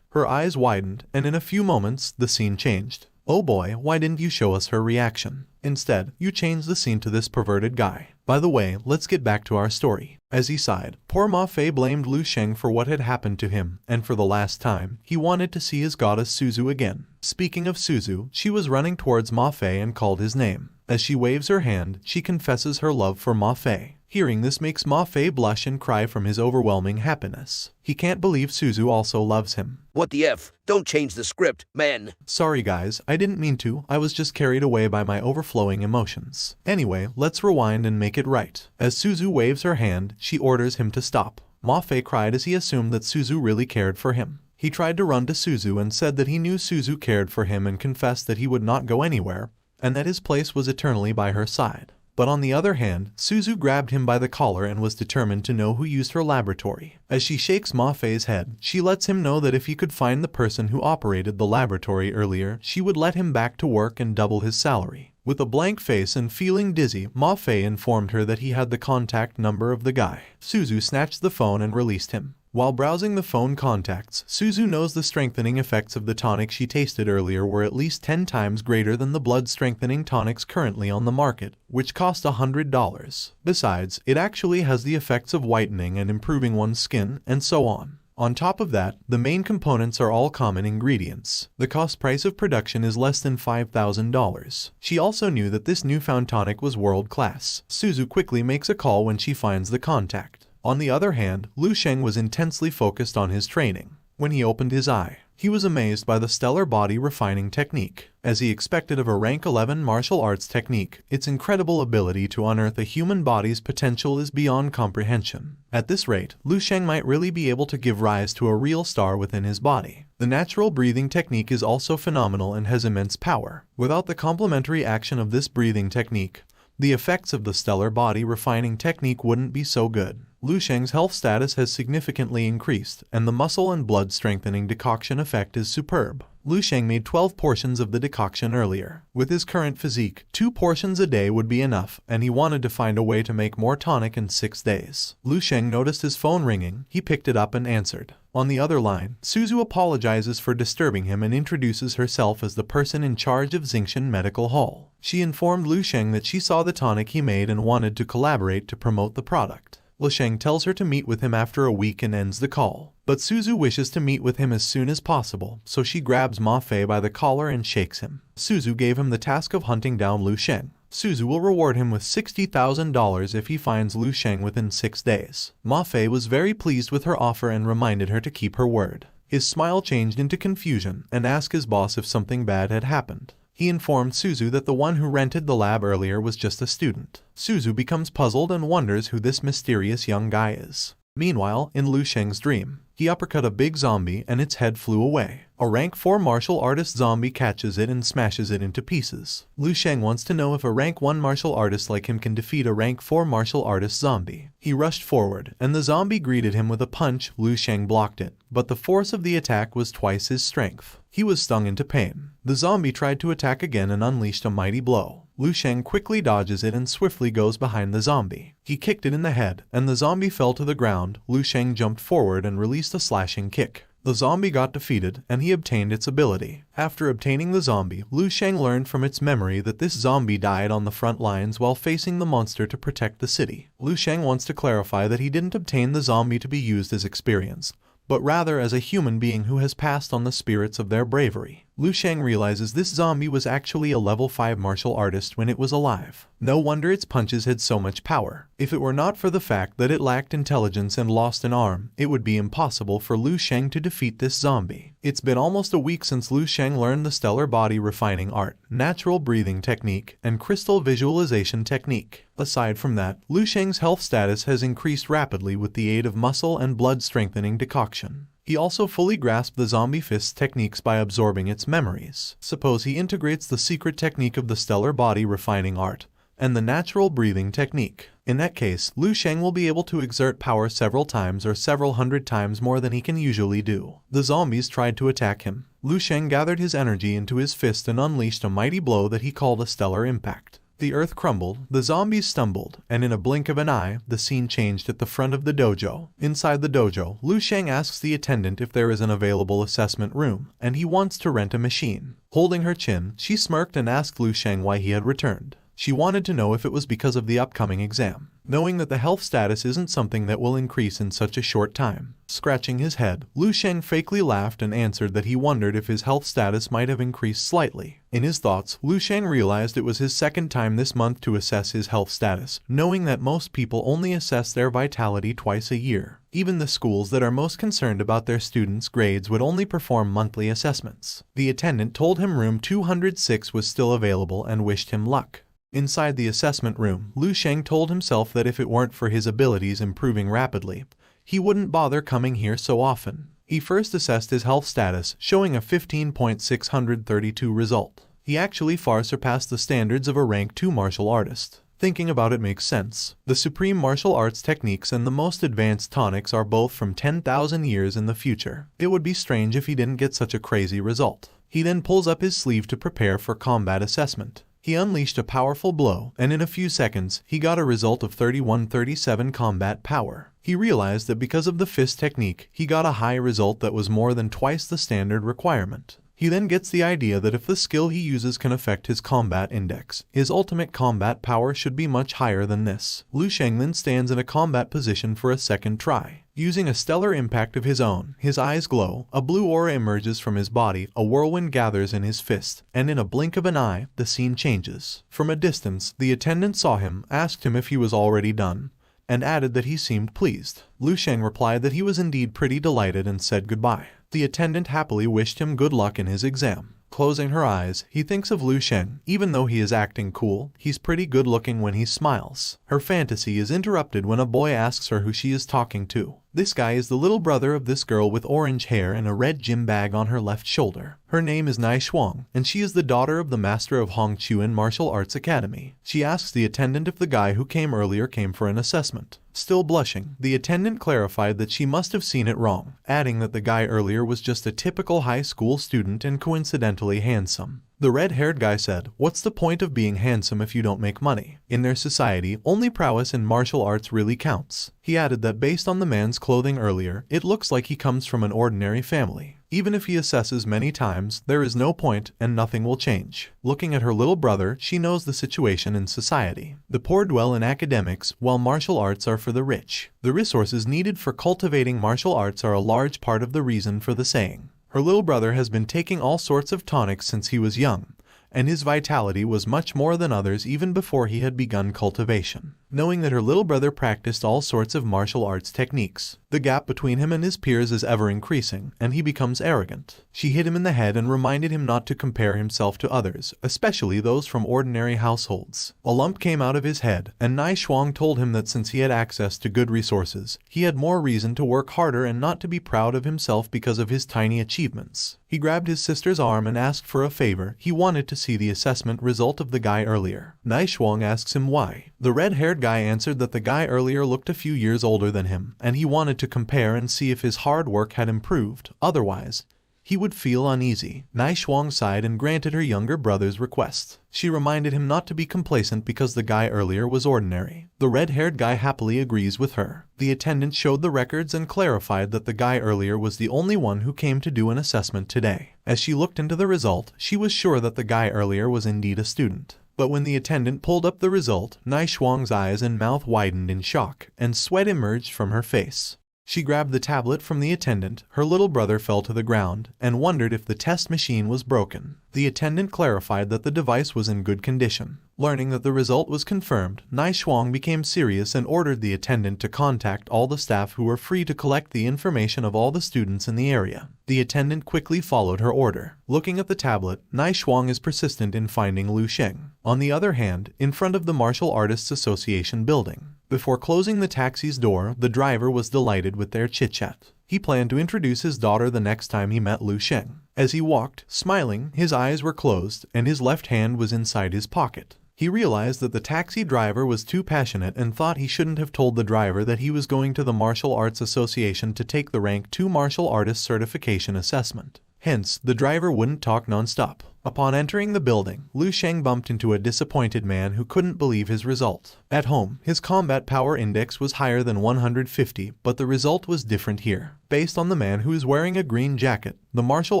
Her eyes widened, and in a few moments, the scene changed. Oh boy, why didn't you show us her reaction? Instead, you changed the scene to this perverted guy. By the way, let's get back to our story. As he sighed, poor Ma Fei blamed Lu Sheng for what had happened to him, and for the last time, he wanted to see his goddess Suzu again. Speaking of Suzu, she was running towards Ma Fei and called his name. As she waves her hand, she confesses her love for Ma Fei. Hearing this makes Ma Fei blush and cry from his overwhelming happiness. He can't believe Suzu also loves him. What the F? Don't change the script, man. Sorry guys, I didn't mean to, I was just carried away by my overflowing emotions. Anyway, let's rewind and make it right. As Suzu waves her hand, she orders him to stop. Ma Fei cried as he assumed that Suzu really cared for him. He tried to run to Suzu and said that he knew Suzu cared for him and confessed that he would not go anywhere, and that his place was eternally by her side. But on the other hand, Suzu grabbed him by the collar and was determined to know who used her laboratory. As she shakes Ma Fei's head, she lets him know that if he could find the person who operated the laboratory earlier, she would let him back to work and double his salary. With a blank face and feeling dizzy, Ma Fei informed her that he had the contact number of the guy. Suzu snatched the phone and released him. While browsing the phone contacts, Suzu knows the strengthening effects of the tonic she tasted earlier were at least 10 times greater than the blood-strengthening tonics currently on the market, which cost $100. Besides, it actually has the effects of whitening and improving one's skin, and so on. On top of that, the main components are all common ingredients. The cost price of production is less than $5,000. She also knew that this newfound tonic was world-class. Suzu quickly makes a call when she finds the contact. On the other hand, Lu Sheng was intensely focused on his training. When he opened his eye, he was amazed by the stellar body refining technique. As he expected of a rank 11 martial arts technique, its incredible ability to unearth a human body's potential is beyond comprehension. At this rate, Lu Sheng might really be able to give rise to a real star within his body. The natural breathing technique is also phenomenal and has immense power. Without the complementary action of this breathing technique, the effects of the stellar body refining technique wouldn't be so good. Lu Sheng's health status has significantly increased, and the muscle and blood strengthening decoction effect is superb. Lu Sheng made 12 portions of the decoction earlier. With his current physique, 2 portions a day would be enough, and he wanted to find a way to make more tonic in 6 days. Lu Sheng noticed his phone ringing. He picked it up and answered. On the other line, Suzu apologizes for disturbing him and introduces herself as the person in charge of Zinshan Medical Hall. She informed Lu Sheng that she saw the tonic he made and wanted to collaborate to promote the product. Lu Sheng tells her to meet with him after a week and ends the call. But Suzu wishes to meet with him as soon as possible, so she grabs Ma Fei by the collar and shakes him. Suzu gave him the task of hunting down Lu Sheng. Suzu will reward him with $60,000 if he finds Lu Sheng within 6 days. Ma Fei was very pleased with her offer and reminded her to keep her word. His smile changed into confusion and asked his boss if something bad had happened. He informed Suzu that the one who rented the lab earlier was just a student. Suzu becomes puzzled and wonders who this mysterious young guy is. Meanwhile, in Lu Sheng's dream, he uppercut a big zombie and its head flew away. A rank 4 martial artist zombie catches it and smashes it into pieces. Lu Sheng wants to know if a rank 1 martial artist like him can defeat a rank 4 martial artist zombie. He rushed forward, and the zombie greeted him with a punch. Lu Sheng blocked it, but the force of the attack was twice his strength. He was stung into pain. The zombie tried to attack again and unleashed a mighty blow. Lu Sheng quickly dodges it and swiftly goes behind the zombie. He kicked it in the head, and the zombie fell to the ground. Lu Sheng jumped forward and released a slashing kick. The zombie got defeated, and he obtained its ability. After obtaining the zombie, Lu Sheng learned from its memory that this zombie died on the front lines while facing the monster to protect the city. Lu Sheng wants to clarify that he didn't obtain the zombie to be used as experience, but rather as a human being who has passed on the spirits of their bravery. Lu Sheng realizes this zombie was actually a level 5 martial artist when it was alive. No wonder its punches had so much power. If it were not for the fact that it lacked intelligence and lost an arm, it would be impossible for Lu Sheng to defeat this zombie. It's been almost a week since Lu Sheng learned the stellar body refining art, natural breathing technique, and crystal visualization technique. Aside from that, Lu Sheng's health status has increased rapidly with the aid of muscle and blood strengthening decoction. He also fully grasped the zombie fist's techniques by absorbing its memories. Suppose he integrates the secret technique of the stellar body refining art and the natural breathing technique. In that case, Lu Sheng will be able to exert power several times or several hundred times more than he can usually do. The zombies tried to attack him. Lu Sheng gathered his energy into his fist and unleashed a mighty blow that he called a stellar impact. The earth crumbled, the zombies stumbled, and in a blink of an eye, the scene changed at the front of the dojo. Inside the dojo, Lu Sheng asks the attendant if there is an available assessment room, and he wants to rent a machine. Holding her chin, she smirked and asked Lu Sheng why he had returned. She wanted to know if it was because of the upcoming exam, knowing that the health status isn't something that will increase in such a short time. Scratching his head, Lu Sheng fakely laughed and answered that he wondered if his health status might have increased slightly. In his thoughts, Lu Sheng realized it was his second time this month to assess his health status, knowing that most people only assess their vitality twice a year. Even the schools that are most concerned about their students' grades would only perform monthly assessments. The attendant told him room 206 was still available and wished him luck. Inside the assessment room, Lu Sheng told himself that if it weren't for his abilities improving rapidly, he wouldn't bother coming here so often. He first assessed his health status, showing a 15.632 result. He actually far surpassed the standards of a rank 2 martial artist. Thinking about it makes sense. The supreme martial arts techniques and the most advanced tonics are both from 10,000 years in the future. It would be strange if he didn't get such a crazy result. He then pulls up his sleeve to prepare for combat assessment. He unleashed a powerful blow, and in a few seconds, he got a result of 3137 combat power. He realized that because of the fist technique, he got a high result that was more than twice the standard requirement. He then gets the idea that if the skill he uses can affect his combat index, his ultimate combat power should be much higher than this. Lu Sheng then stands in a combat position for a second try. Using a stellar impact of his own, his eyes glow, a blue aura emerges from his body, a whirlwind gathers in his fist, and in a blink of an eye, the scene changes. From a distance, the attendant saw him, asked him if he was already done, and added that he seemed pleased. Lu Sheng replied that he was indeed pretty delighted and said goodbye. The attendant happily wished him good luck in his exam. Closing her eyes, he thinks of Lu Sheng. Even though he is acting cool, he's pretty good looking when he smiles. Her fantasy is interrupted when a boy asks her who she is talking to. This guy is the little brother of this girl with orange hair and a red gym bag on her left shoulder. Her name is Nai Shuang, and she is the daughter of the master of Hongchuan Martial Arts Academy. She asks the attendant if the guy who came earlier came for an assessment. Still blushing, the attendant clarified that she must have seen it wrong, adding that the guy earlier was just a typical high school student and coincidentally handsome. The red-haired guy said, "What's the point of being handsome if you don't make money? In their society, only prowess in martial arts really counts." He added that based on the man's clothing earlier, it looks like he comes from an ordinary family. Even if he assesses many times, there is no point and nothing will change. Looking at her little brother, she knows the situation in society. The poor dwell in academics, while martial arts are for the rich. The resources needed for cultivating martial arts are a large part of the reason for the saying. Her little brother has been taking all sorts of tonics since he was young, and his vitality was much more than others even before he had begun cultivation. Knowing that her little brother practiced all sorts of martial arts techniques, the gap between him and his peers is ever increasing, and he becomes arrogant. She hit him in the head and reminded him not to compare himself to others, especially those from ordinary households. A lump came out of his head, and Nai Shuang told him that since he had access to good resources, he had more reason to work harder and not to be proud of himself because of his tiny achievements. He grabbed his sister's arm and asked for a favor. He wanted to see the assessment result of the guy earlier. Nai Shuang asks him why. The red-haired guy answered that the guy earlier looked a few years older than him, and he wanted to compare and see if his hard work had improved. Otherwise, he would feel uneasy. Nai Shuang sighed and granted her younger brother's request. She reminded him not to be complacent because the guy earlier was ordinary. The red-haired guy happily agrees with her. The attendant showed the records and clarified that the guy earlier was the only one who came to do an assessment today. As she looked into the result, she was sure that the guy earlier was indeed a student. But when the attendant pulled up the result, Nai Shuang's eyes and mouth widened in shock, and sweat emerged from her face. She grabbed the tablet from the attendant. Her little brother fell to the ground and wondered if the test machine was broken. The attendant clarified that the device was in good condition. Learning that the result was confirmed, Nai Shuang became serious and ordered the attendant to contact all the staff who were free to collect the information of all the students in the area. The attendant quickly followed her order. Looking at the tablet, Nai Shuang is persistent in finding Lu Sheng. On the other hand, in front of the Martial Artists Association building, before closing the taxi's door, the driver was delighted with their chit-chat. He planned to introduce his daughter the next time he met Lu Sheng. As he walked, smiling, his eyes were closed and his left hand was inside his pocket. He realized that the taxi driver was too passionate and thought he shouldn't have told the driver that he was going to the Martial Arts Association to take the Rank 2 Martial Artist Certification Assessment. Hence, the driver wouldn't talk non-stop. Upon entering the building, Lu Sheng bumped into a disappointed man who couldn't believe his result. At home, his combat power index was higher than 150, but the result was different here. Based on the man who is wearing a green jacket, the Martial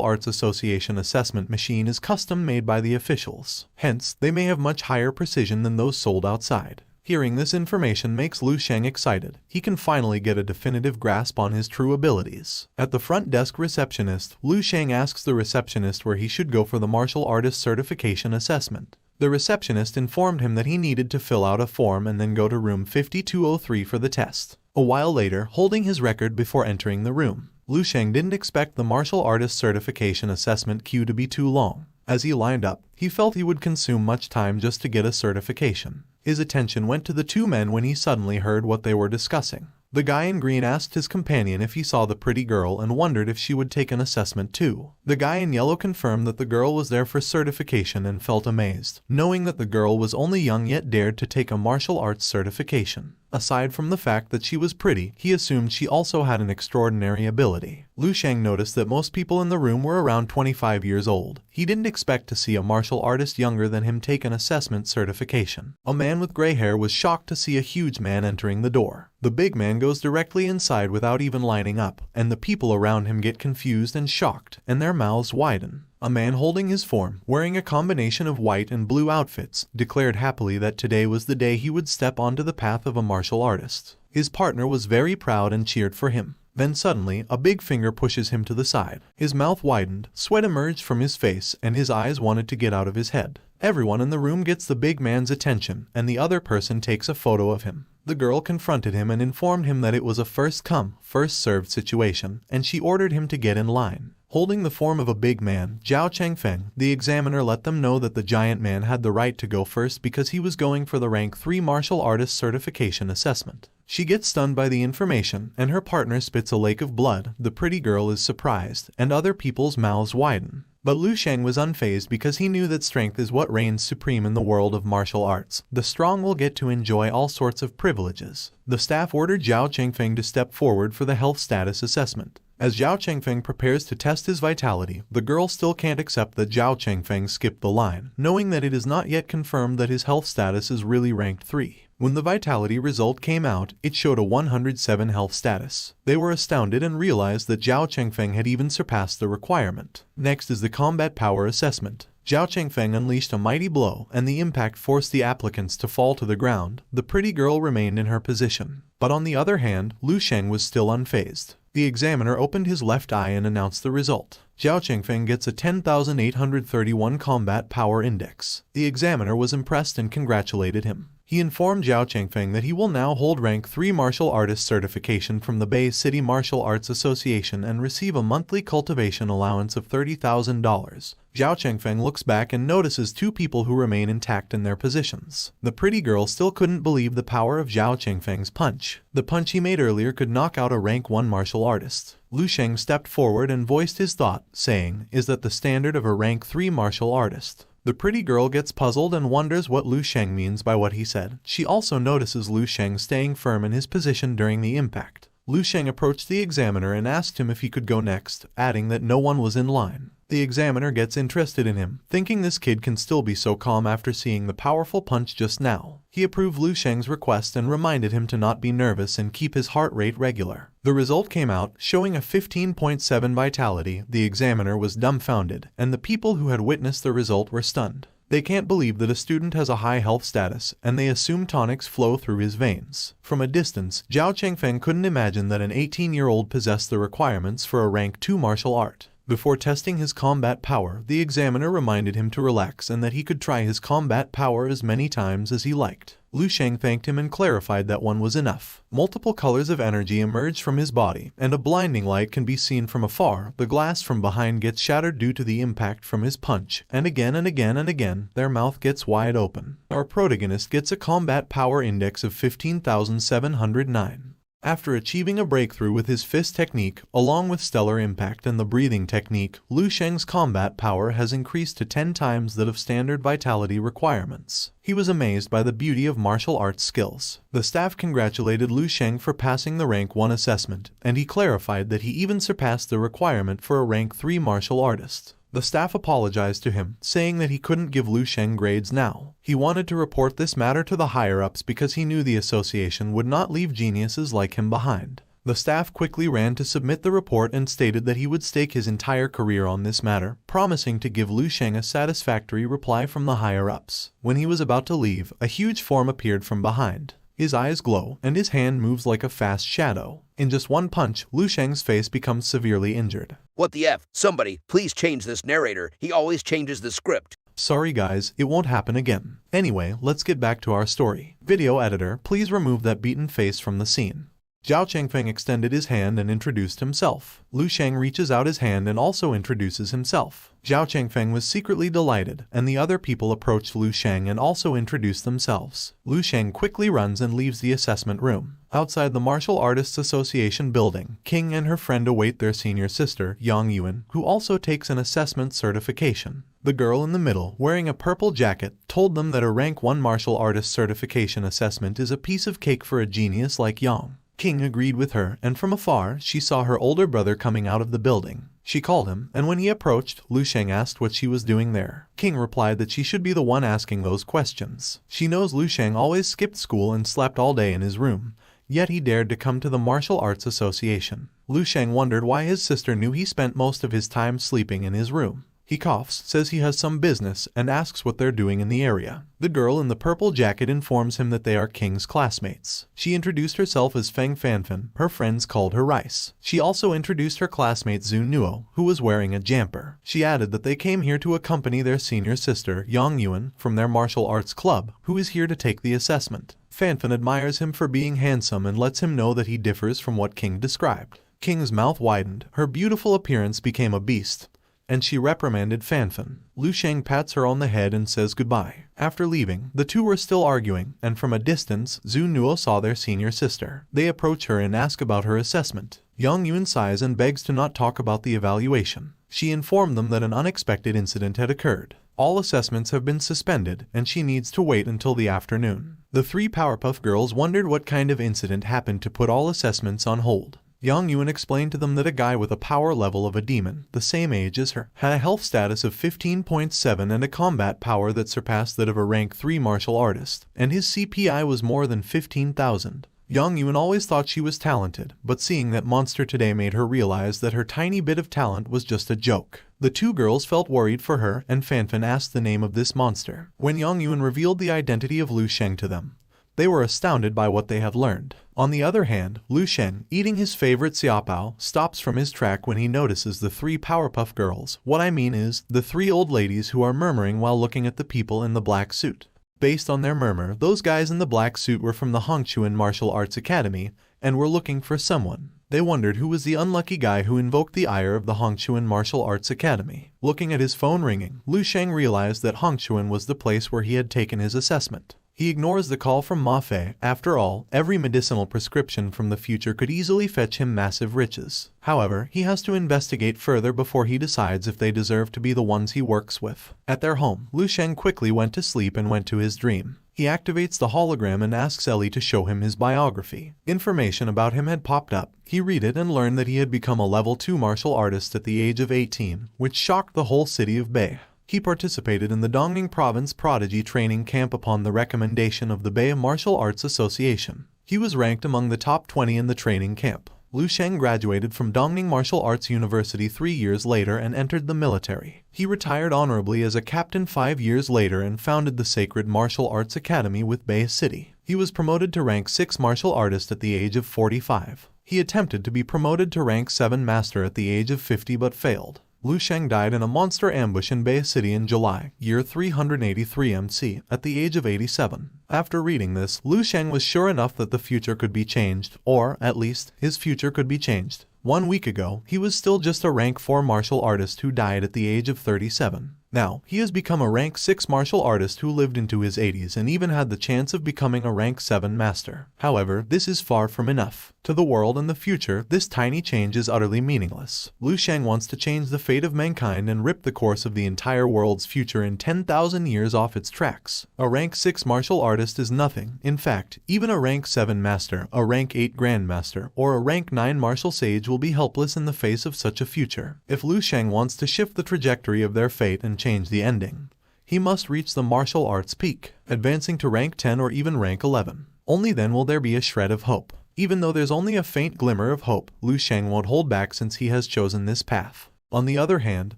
Arts Association assessment machine is custom made by the officials. Hence, they may have much higher precision than those sold outside. Hearing this information makes Lu Sheng excited. He can finally get a definitive grasp on his true abilities. At the front desk receptionist, Lu Sheng asks the receptionist where he should go for the martial artist certification assessment. The receptionist informed him that he needed to fill out a form and then go to room 5203 for the test. A while later, holding his record before entering the room, Lu Sheng didn't expect the martial artist certification assessment queue to be too long. As he lined up, he felt he would consume much time just to get a certification. His attention went to the two men when he suddenly heard what they were discussing. The guy in green asked his companion if he saw the pretty girl and wondered if she would take an assessment too. The guy in yellow confirmed that the girl was there for certification and felt amazed, knowing that the girl was only young yet dared to take a martial arts certification. Aside from the fact that she was pretty, he assumed she also had an extraordinary ability. Lu Sheng noticed that most people in the room were around 25 years old. He didn't expect to see a martial artist younger than him take an assessment certification. A man with gray hair was shocked to see a huge man entering the door. The big man goes directly inside without even lining up, and the people around him get confused and shocked, and their mouths widen. A man holding his form, wearing a combination of white and blue outfits, declared happily that today was the day he would step onto the path of a martial artist. His partner was very proud and cheered for him. Then suddenly, a big finger pushes him to the side. His mouth widened, sweat emerged from his face, and his eyes wanted to get out of his head. Everyone in the room gets the big man's attention, and the other person takes a photo of him. The girl confronted him and informed him that it was a first-come, first-served situation, and she ordered him to get in line. Holding the form of a big man, Zhao Chengfeng, the examiner let them know that the giant man had the right to go first because he was going for the Rank 3 Martial Artist Certification Assessment. She gets stunned by the information, and her partner spits a lake of blood. The pretty girl is surprised, and other people's mouths widen. But Lu Sheng was unfazed because he knew that strength is what reigns supreme in the world of martial arts. The strong will get to enjoy all sorts of privileges. The staff ordered Zhao Chengfeng to step forward for the health status assessment. As Zhao Chengfeng prepares to test his vitality, the girl still can't accept that Zhao Chengfeng skipped the line, knowing that it is not yet confirmed that his health status is really ranked 3. When the vitality result came out, it showed a 107 health status. They were astounded and realized that Zhao Chengfeng had even surpassed the requirement. Next is the combat power assessment. Zhao Chengfeng unleashed a mighty blow, and the impact forced the applicants to fall to the ground. The pretty girl remained in her position. But on the other hand, Lu Sheng was still unfazed. The examiner opened his left eye and announced the result. Zhao Chengfeng gets a 10,831 combat power index. The examiner was impressed and congratulated him. He informed Zhao Chengfeng that he will now hold rank 3 martial artist certification from the Bay City Martial Arts Association and receive a monthly cultivation allowance of $30,000. Zhao Chengfeng looks back and notices 2 people who remain intact in their positions. The pretty girl still couldn't believe the power of Zhao Chengfeng's punch. The punch he made earlier could knock out a rank 1 martial artist. Lu Sheng stepped forward and voiced his thought, saying, "Is that the standard of a rank 3 martial artist?" The pretty girl gets puzzled and wonders what Lu Sheng means by what he said. She also notices Lu Sheng staying firm in his position during the impact. Lu Sheng approached the examiner and asked him if he could go next, adding that no one was in line. The examiner gets interested in him, thinking this kid can still be so calm after seeing the powerful punch just now. He approved Lu Sheng's request and reminded him to not be nervous and keep his heart rate regular. The result came out, showing a 15.7 vitality. The examiner was dumbfounded, and the people who had witnessed the result were stunned. They can't believe that a student has a high health status, and they assume tonics flow through his veins. From a distance, Zhao Chengfeng couldn't imagine that an 18-year-old possessed the requirements for a rank 2 martial art. Before testing his combat power, the examiner reminded him to relax and that he could try his combat power as many times as he liked. Lu Sheng thanked him and clarified that one was enough. Multiple colors of energy emerge from his body, and a blinding light can be seen from afar. The glass from behind gets shattered due to the impact from his punch, and again and again and again, their mouth gets wide open. Our protagonist gets a combat power index of 15,709. After achieving a breakthrough with his fist technique, along with stellar impact and the breathing technique, Lu Sheng's combat power has increased to 10 times that of standard vitality requirements. He was amazed by the beauty of martial arts skills. The staff congratulated Lu Sheng for passing the rank 1 assessment, and he clarified that he even surpassed the requirement for a rank 3 martial artist. The staff apologized to him, saying that he couldn't give Lu Sheng grades now. He wanted to report this matter to the higher-ups because he knew the association would not leave geniuses like him behind. The staff quickly ran to submit the report and stated that he would stake his entire career on this matter, promising to give Lu Sheng a satisfactory reply from the higher-ups. When he was about to leave, a huge form appeared from behind. His eyes glow, and his hand moves like a fast shadow. In just one punch, Lu Sheng's face becomes severely injured. What the F? Somebody, please change this narrator. He always changes the script. Sorry guys, it won't happen again. Anyway, let's get back to our story. Video editor, please remove that beaten face from the scene. Zhao Chengfeng extended his hand and introduced himself. Lu Sheng reaches out his hand and also introduces himself. Zhao Chengfeng was secretly delighted, and the other people approached Lu Sheng and also introduced themselves. Lu Sheng quickly runs and leaves the assessment room. Outside the Martial Artists Association building, King and her friend await their senior sister, Yang Yuan, who also takes an assessment certification. The girl in the middle, wearing a purple jacket, told them that a rank 1 martial artist certification assessment is a piece of cake for a genius like Yang. King agreed with her, and from afar, she saw her older brother coming out of the building. She called him, and when he approached, Lu Sheng asked what she was doing there. King replied that she should be the one asking those questions. She knows Lu Sheng always skipped school and slept all day in his room, yet he dared to come to the Martial Arts Association. Lu Sheng wondered why his sister knew he spent most of his time sleeping in his room. He coughs, says he has some business, and asks what they're doing in the area. The girl in the purple jacket informs him that they are King's classmates. She introduced herself as Feng Fanfan. Her friends called her Rice. She also introduced her classmate Zhu Nuo, who was wearing a jumper. She added that they came here to accompany their senior sister, Yang Yuan, from their martial arts club, who is here to take the assessment. Fanfan admires him for being handsome and lets him know that he differs from what King described. King's mouth widened. Her beautiful appearance became a beast, and she reprimanded Fanfan. Lu Sheng pats her on the head and says goodbye. After leaving, the two were still arguing, and from a distance, Zhu Nuo saw their senior sister. They approach her and ask about her assessment. Yang Yuan sighs and begs to not talk about the evaluation. She informed them that an unexpected incident had occurred. All assessments have been suspended, and she needs to wait until the afternoon. The 3 Powerpuff Girls wondered what kind of incident happened to put all assessments on hold. Yang Yuan explained to them that a guy with a power level of a demon, the same age as her, had a health status of 15.7 and a combat power that surpassed that of a rank 3 martial artist, and his CPI was more than 15,000. Yang Yuan always thought she was talented, but seeing that monster today made her realize that her tiny bit of talent was just a joke. The 2 girls felt worried for her, and Fanfan asked the name of this monster. When Yang Yuan revealed the identity of Lu Sheng to them, They were astounded by what they have learned. On the other hand, Lu Sheng, eating his favorite xiaopao, stops from his track when he notices the 3 Powerpuff Girls. What I mean is, the 3 old ladies who are murmuring while looking at the people in the black suit. Based on their murmur, those guys in the black suit were from the Hongchuan Martial Arts Academy and were looking for someone. They wondered who was the unlucky guy who invoked the ire of the Hongchuan Martial Arts Academy. Looking at his phone ringing, Lu Sheng realized that Hongchuan was the place where he had taken his assessment. He ignores the call from Ma Fei. After all, every medicinal prescription from the future could easily fetch him massive riches. However, he has to investigate further before he decides if they deserve to be the ones he works with. At their home, Lu Sheng quickly went to sleep and went to his dream. He activates the hologram and asks Ellie to show him his biography. Information about him had popped up. He read it and learned that he had become a level 2 martial artist at the age of 18, which shocked the whole city of Bei. He participated in the Dongning Province Prodigy Training Camp upon the recommendation of the Bei Martial Arts Association. He was ranked among the top 20 in the training camp. Lu Sheng graduated from Dongning Martial Arts University 3 years later and entered the military. He retired honorably as a captain 5 years later and founded the Sacred Martial Arts Academy with Bei City. He was promoted to rank 6 martial artist at the age of 45. He attempted to be promoted to rank 7 master at the age of 50 but failed. Lu Sheng died in a monster ambush in Bei City in July, year 383 MC, at the age of 87. After reading this, Lu Sheng was sure enough that the future could be changed, or, at least, his future could be changed. 1 week ago, he was still just a rank 4 martial artist who died at the age of 37. Now, he has become a rank 6 martial artist who lived into his 80s and even had the chance of becoming a rank 7 master. However, this is far from enough. To the world and the future, this tiny change is utterly meaningless. Lu Sheng wants to change the fate of mankind and rip the course of the entire world's future in 10,000 years off its tracks. A rank 6 martial artist is nothing. In fact, even a rank 7 master, a rank 8 grandmaster, or a rank 9 martial sage will be helpless in the face of such a future. If Lu Sheng wants to shift the trajectory of their fate and change the ending, he must reach the martial arts peak, advancing to rank 10 or even rank 11. Only then will there be a shred of hope. Even though there's only a faint glimmer of hope, Lu Sheng won't hold back since he has chosen this path. On the other hand,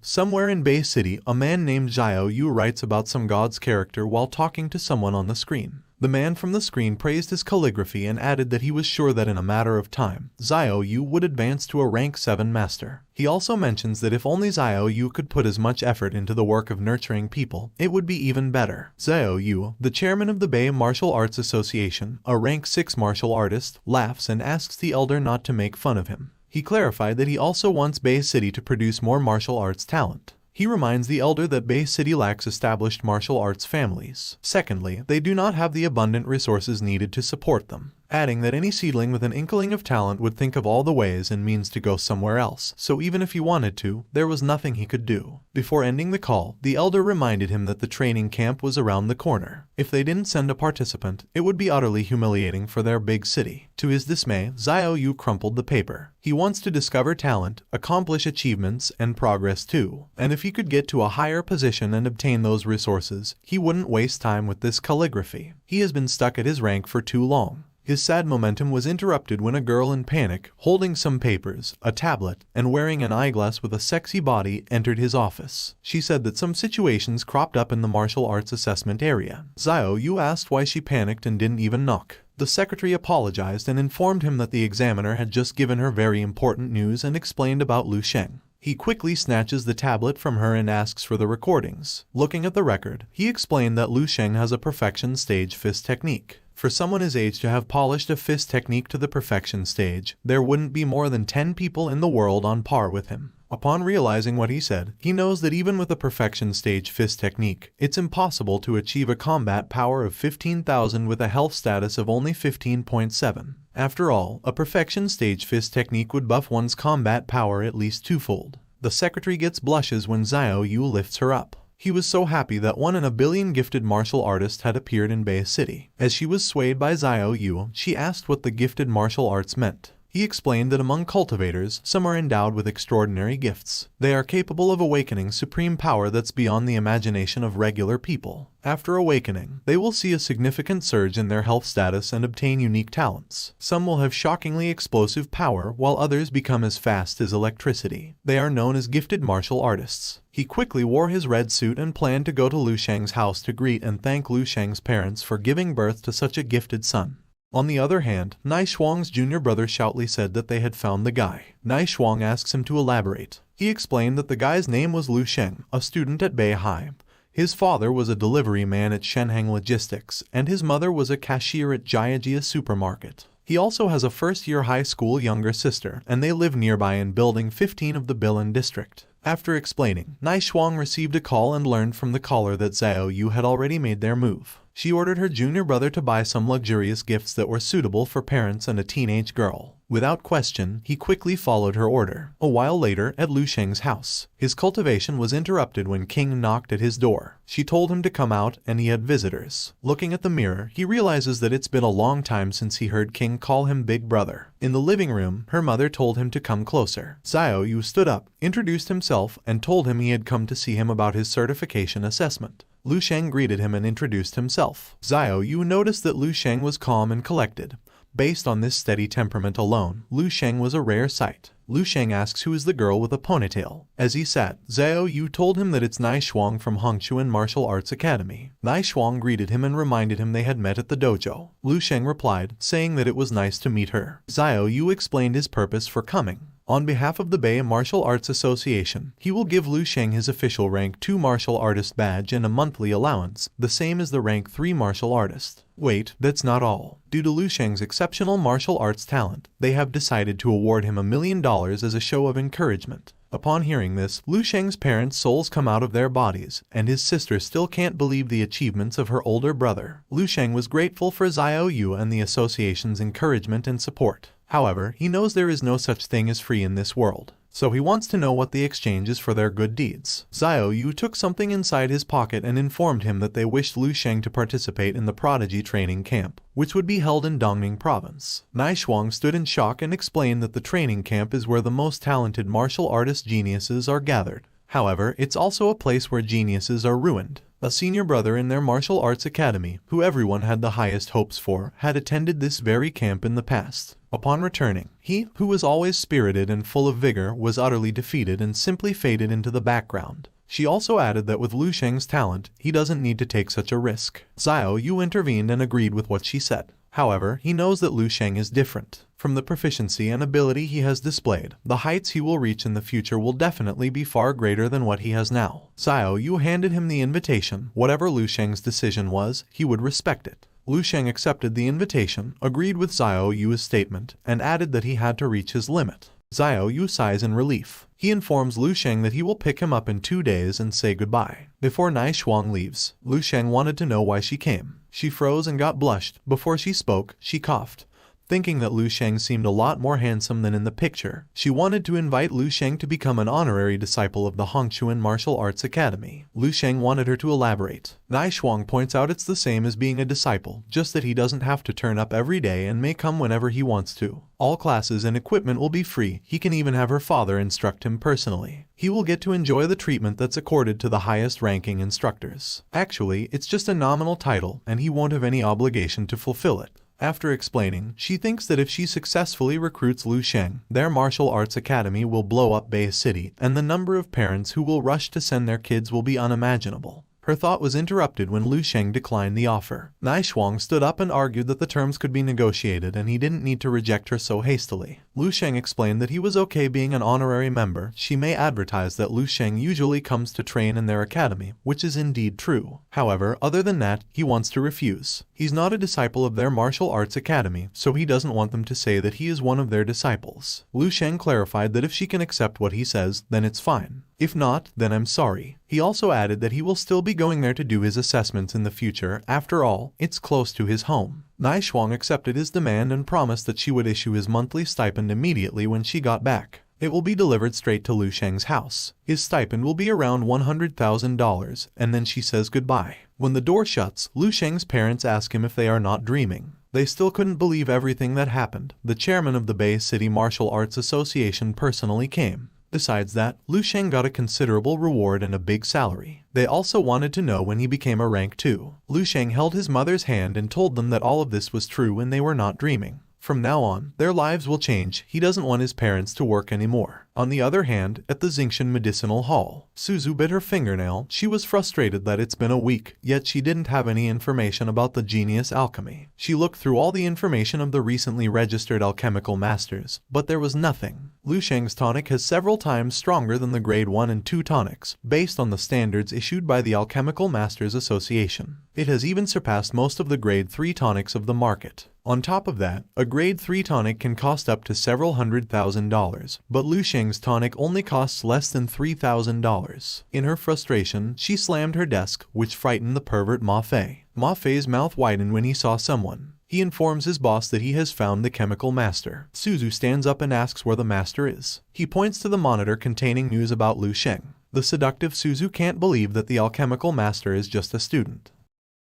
somewhere in Bei City, a man named Xiao Yu writes about some god's character while talking to someone on the screen. The man from the screen praised his calligraphy and added that he was sure that in a matter of time, Xiao Yu would advance to a rank 7 master. He also mentions that if only Xiao Yu could put as much effort into the work of nurturing people, it would be even better. Xiao Yu, the chairman of the Bei Martial Arts Association, a rank 6 martial artist, laughs and asks the elder not to make fun of him. He clarified that he also wants Bei City to produce more martial arts talent. He reminds the elder that Bei City lacks established martial arts families. Secondly, they do not have the abundant resources needed to support them, adding that any seedling with an inkling of talent would think of all the ways and means to go somewhere else, so even if he wanted to, there was nothing he could do. Before ending the call, the elder reminded him that the training camp was around the corner. If they didn't send a participant, it would be utterly humiliating for their big city. To his dismay, Xiao Yu crumpled the paper. He wants to discover talent, accomplish achievements, and progress too. And if he could get to a higher position and obtain those resources, he wouldn't waste time with this calligraphy. He has been stuck at his rank for too long. His sad momentum was interrupted when a girl in panic, holding some papers, a tablet, and wearing an eyeglass with a sexy body, entered his office. She said that some situations cropped up in the martial arts assessment area. Xiao Yu asked why she panicked and didn't even knock. The secretary apologized and informed him that the examiner had just given her very important news and explained about Lu Sheng. He quickly snatches the tablet from her and asks for the recordings. Looking at the record, he explained that Lu Sheng has a perfection stage fist technique. For someone his age to have polished a fist technique to the perfection stage, there wouldn't be more than 10 people in the world on par with him. Upon realizing what he said, he knows that even with a perfection stage fist technique, it's impossible to achieve a combat power of 15,000 with a health status of only 15.7. After all, a perfection stage fist technique would buff one's combat power at least twofold. The secretary gets blushes when Xiao Yu lifts her up. He was so happy that 1 in a billion gifted martial artist had appeared in Bei City. As she was swayed by Xiao Yu, she asked what the gifted martial arts meant. He explained that among cultivators, some are endowed with extraordinary gifts. They are capable of awakening supreme power that's beyond the imagination of regular people. After awakening, they will see a significant surge in their health status and obtain unique talents. Some will have shockingly explosive power, while others become as fast as electricity. They are known as gifted martial artists. He quickly wore his red suit and planned to go to Lu Sheng's house to greet and thank Lu Sheng's parents for giving birth to such a gifted son. On the other hand, Nai Shuang's junior brother Shoutli said that they had found the guy. Nai Shuang asks him to elaborate. He explained that the guy's name was Lu Sheng, a student at Beihai. His father was a delivery man at Shenheng Logistics, and his mother was a cashier at Jiajia Supermarket. He also has a first-year high school younger sister, and they live nearby in Building 15 of the Bilan district. After explaining, Nai Shuang received a call and learned from the caller that Xiao Yu had already made their move. She ordered her junior brother to buy some luxurious gifts that were suitable for parents and a teenage girl. Without question, he quickly followed her order. A while later, at Lu Sheng's house, his cultivation was interrupted when King knocked at his door. She told him to come out, and he had visitors. Looking at the mirror, he realizes that it's been a long time since he heard King call him Big Brother. In the living room, her mother told him to come closer. Xiao Yu stood up, introduced himself, and told him he had come to see him about his certification assessment. Lu Sheng greeted him and introduced himself. Xiao Yu noticed that Lu Sheng was calm and collected. Based on this steady temperament alone, Lu Sheng was a rare sight. Lu Sheng asks who is the girl with a ponytail. As he sat, Xiao Yu told him that it's Nai Shuang from Hongchuan Martial Arts Academy. Nai Shuang greeted him and reminded him they had met at the dojo. Lu Sheng replied, saying that it was nice to meet her. Xiao Yu explained his purpose for coming. On behalf of the Bay Martial Arts Association, he will give Lu Sheng his official Rank 2 Martial Artist badge and a monthly allowance, the same as the Rank 3 Martial Artist. Wait, that's not all. Due to Lu Sheng's exceptional martial arts talent, they have decided to award him $1 million as a show of encouragement. Upon hearing this, Lu Sheng's parents' souls come out of their bodies, and his sister still can't believe the achievements of her older brother. Lu Sheng was grateful for Xiao Yu and the association's encouragement and support. However, he knows there is no such thing as free in this world, so he wants to know what the exchange is for their good deeds. Xiao Yu took something inside his pocket and informed him that they wished Lu Sheng to participate in the Prodigy training camp, which would be held in Dongning Province. Nai Shuang stood in shock and explained that the training camp is where the most talented martial artist geniuses are gathered. However, it's also a place where geniuses are ruined. A senior brother in their martial arts academy, who everyone had the highest hopes for, had attended this very camp in the past. Upon returning, he, who was always spirited and full of vigor, was utterly defeated and simply faded into the background. She also added that with Lu Sheng's talent, he doesn't need to take such a risk. Xiao Yu intervened and agreed with what she said. However, he knows that Lu Sheng is different. From the proficiency and ability he has displayed, the heights he will reach in the future will definitely be far greater than what he has now. Xiao Yu handed him the invitation. Whatever Lu Sheng's decision was, he would respect it. Lu Sheng accepted the invitation, agreed with Xiao Yu's statement, and added that he had to reach his limit. Xiao Yu sighs in relief. He informs Lu Sheng that he will pick him up in 2 days and say goodbye. Before Nai Shuang leaves, Lu Sheng wanted to know why she came. She froze and got blushed. Before she spoke, she coughed. Thinking that Lu Sheng seemed a lot more handsome than in the picture, she wanted to invite Lu Sheng to become an honorary disciple of the Hongchuan Martial Arts Academy. Lu Sheng wanted her to elaborate. Nai Shuang points out it's the same as being a disciple, just that he doesn't have to turn up every day and may come whenever he wants to. All classes and equipment will be free. He can even have her father instruct him personally. He will get to enjoy the treatment that's accorded to the highest ranking instructors. Actually, it's just a nominal title, and he won't have any obligation to fulfill it. After explaining, she thinks that if she successfully recruits Lu Sheng, their martial arts academy will blow up Bay City, and the number of parents who will rush to send their kids will be unimaginable. Her thought was interrupted when Lu Sheng declined the offer. Nai Shuang stood up and argued that the terms could be negotiated and he didn't need to reject her so hastily. Lu Sheng explained that he was okay being an honorary member. She may advertise that Lu Sheng usually comes to train in their academy, which is indeed true. However, other than that, he wants to refuse. He's not a disciple of their martial arts academy, so he doesn't want them to say that he is one of their disciples. Lu Sheng clarified that if she can accept what he says, then it's fine. If not, then I'm sorry. He also added that he will still be going there to do his assessments in the future. After all, it's close to his home. Nai Shuang accepted his demand and promised that she would issue his monthly stipend immediately when she got back. It will be delivered straight to Lu Sheng's house. His stipend will be around $100,000, and then she says goodbye. When the door shuts, Lu Sheng's parents ask him if they are not dreaming. They still couldn't believe everything that happened. The chairman of the Bay City Martial Arts Association personally came. Besides that, Lu Sheng got a considerable reward and a big salary. They also wanted to know when he became a rank 2. Lu Sheng held his mother's hand and told them that all of this was true and they were not dreaming. From now on, their lives will change. He doesn't want his parents to work anymore. On the other hand, at the Xingshan Medicinal Hall, Suzu bit her fingernail. She was frustrated that it's been a week, yet she didn't have any information about the genius alchemy. She looked through all the information of the recently registered alchemical masters, but there was nothing. Lu Sheng's tonic has several times stronger than the grade 1 and 2 tonics, based on the standards issued by the Alchemical Masters Association. It has even surpassed most of the grade 3 tonics of the market. On top of that, a grade 3 tonic can cost up to several $100,000, but Lu Sheng's tonic only costs less than $3,000. In her frustration, she slammed her desk, which frightened the pervert Ma Fei. Ma Fei's mouth widened when he saw someone. He informs his boss that he has found the chemical master. Suzu stands up and asks where the master is. He points to the monitor containing news about Lu Sheng. The seductive Suzu can't believe that the alchemical master is just a student.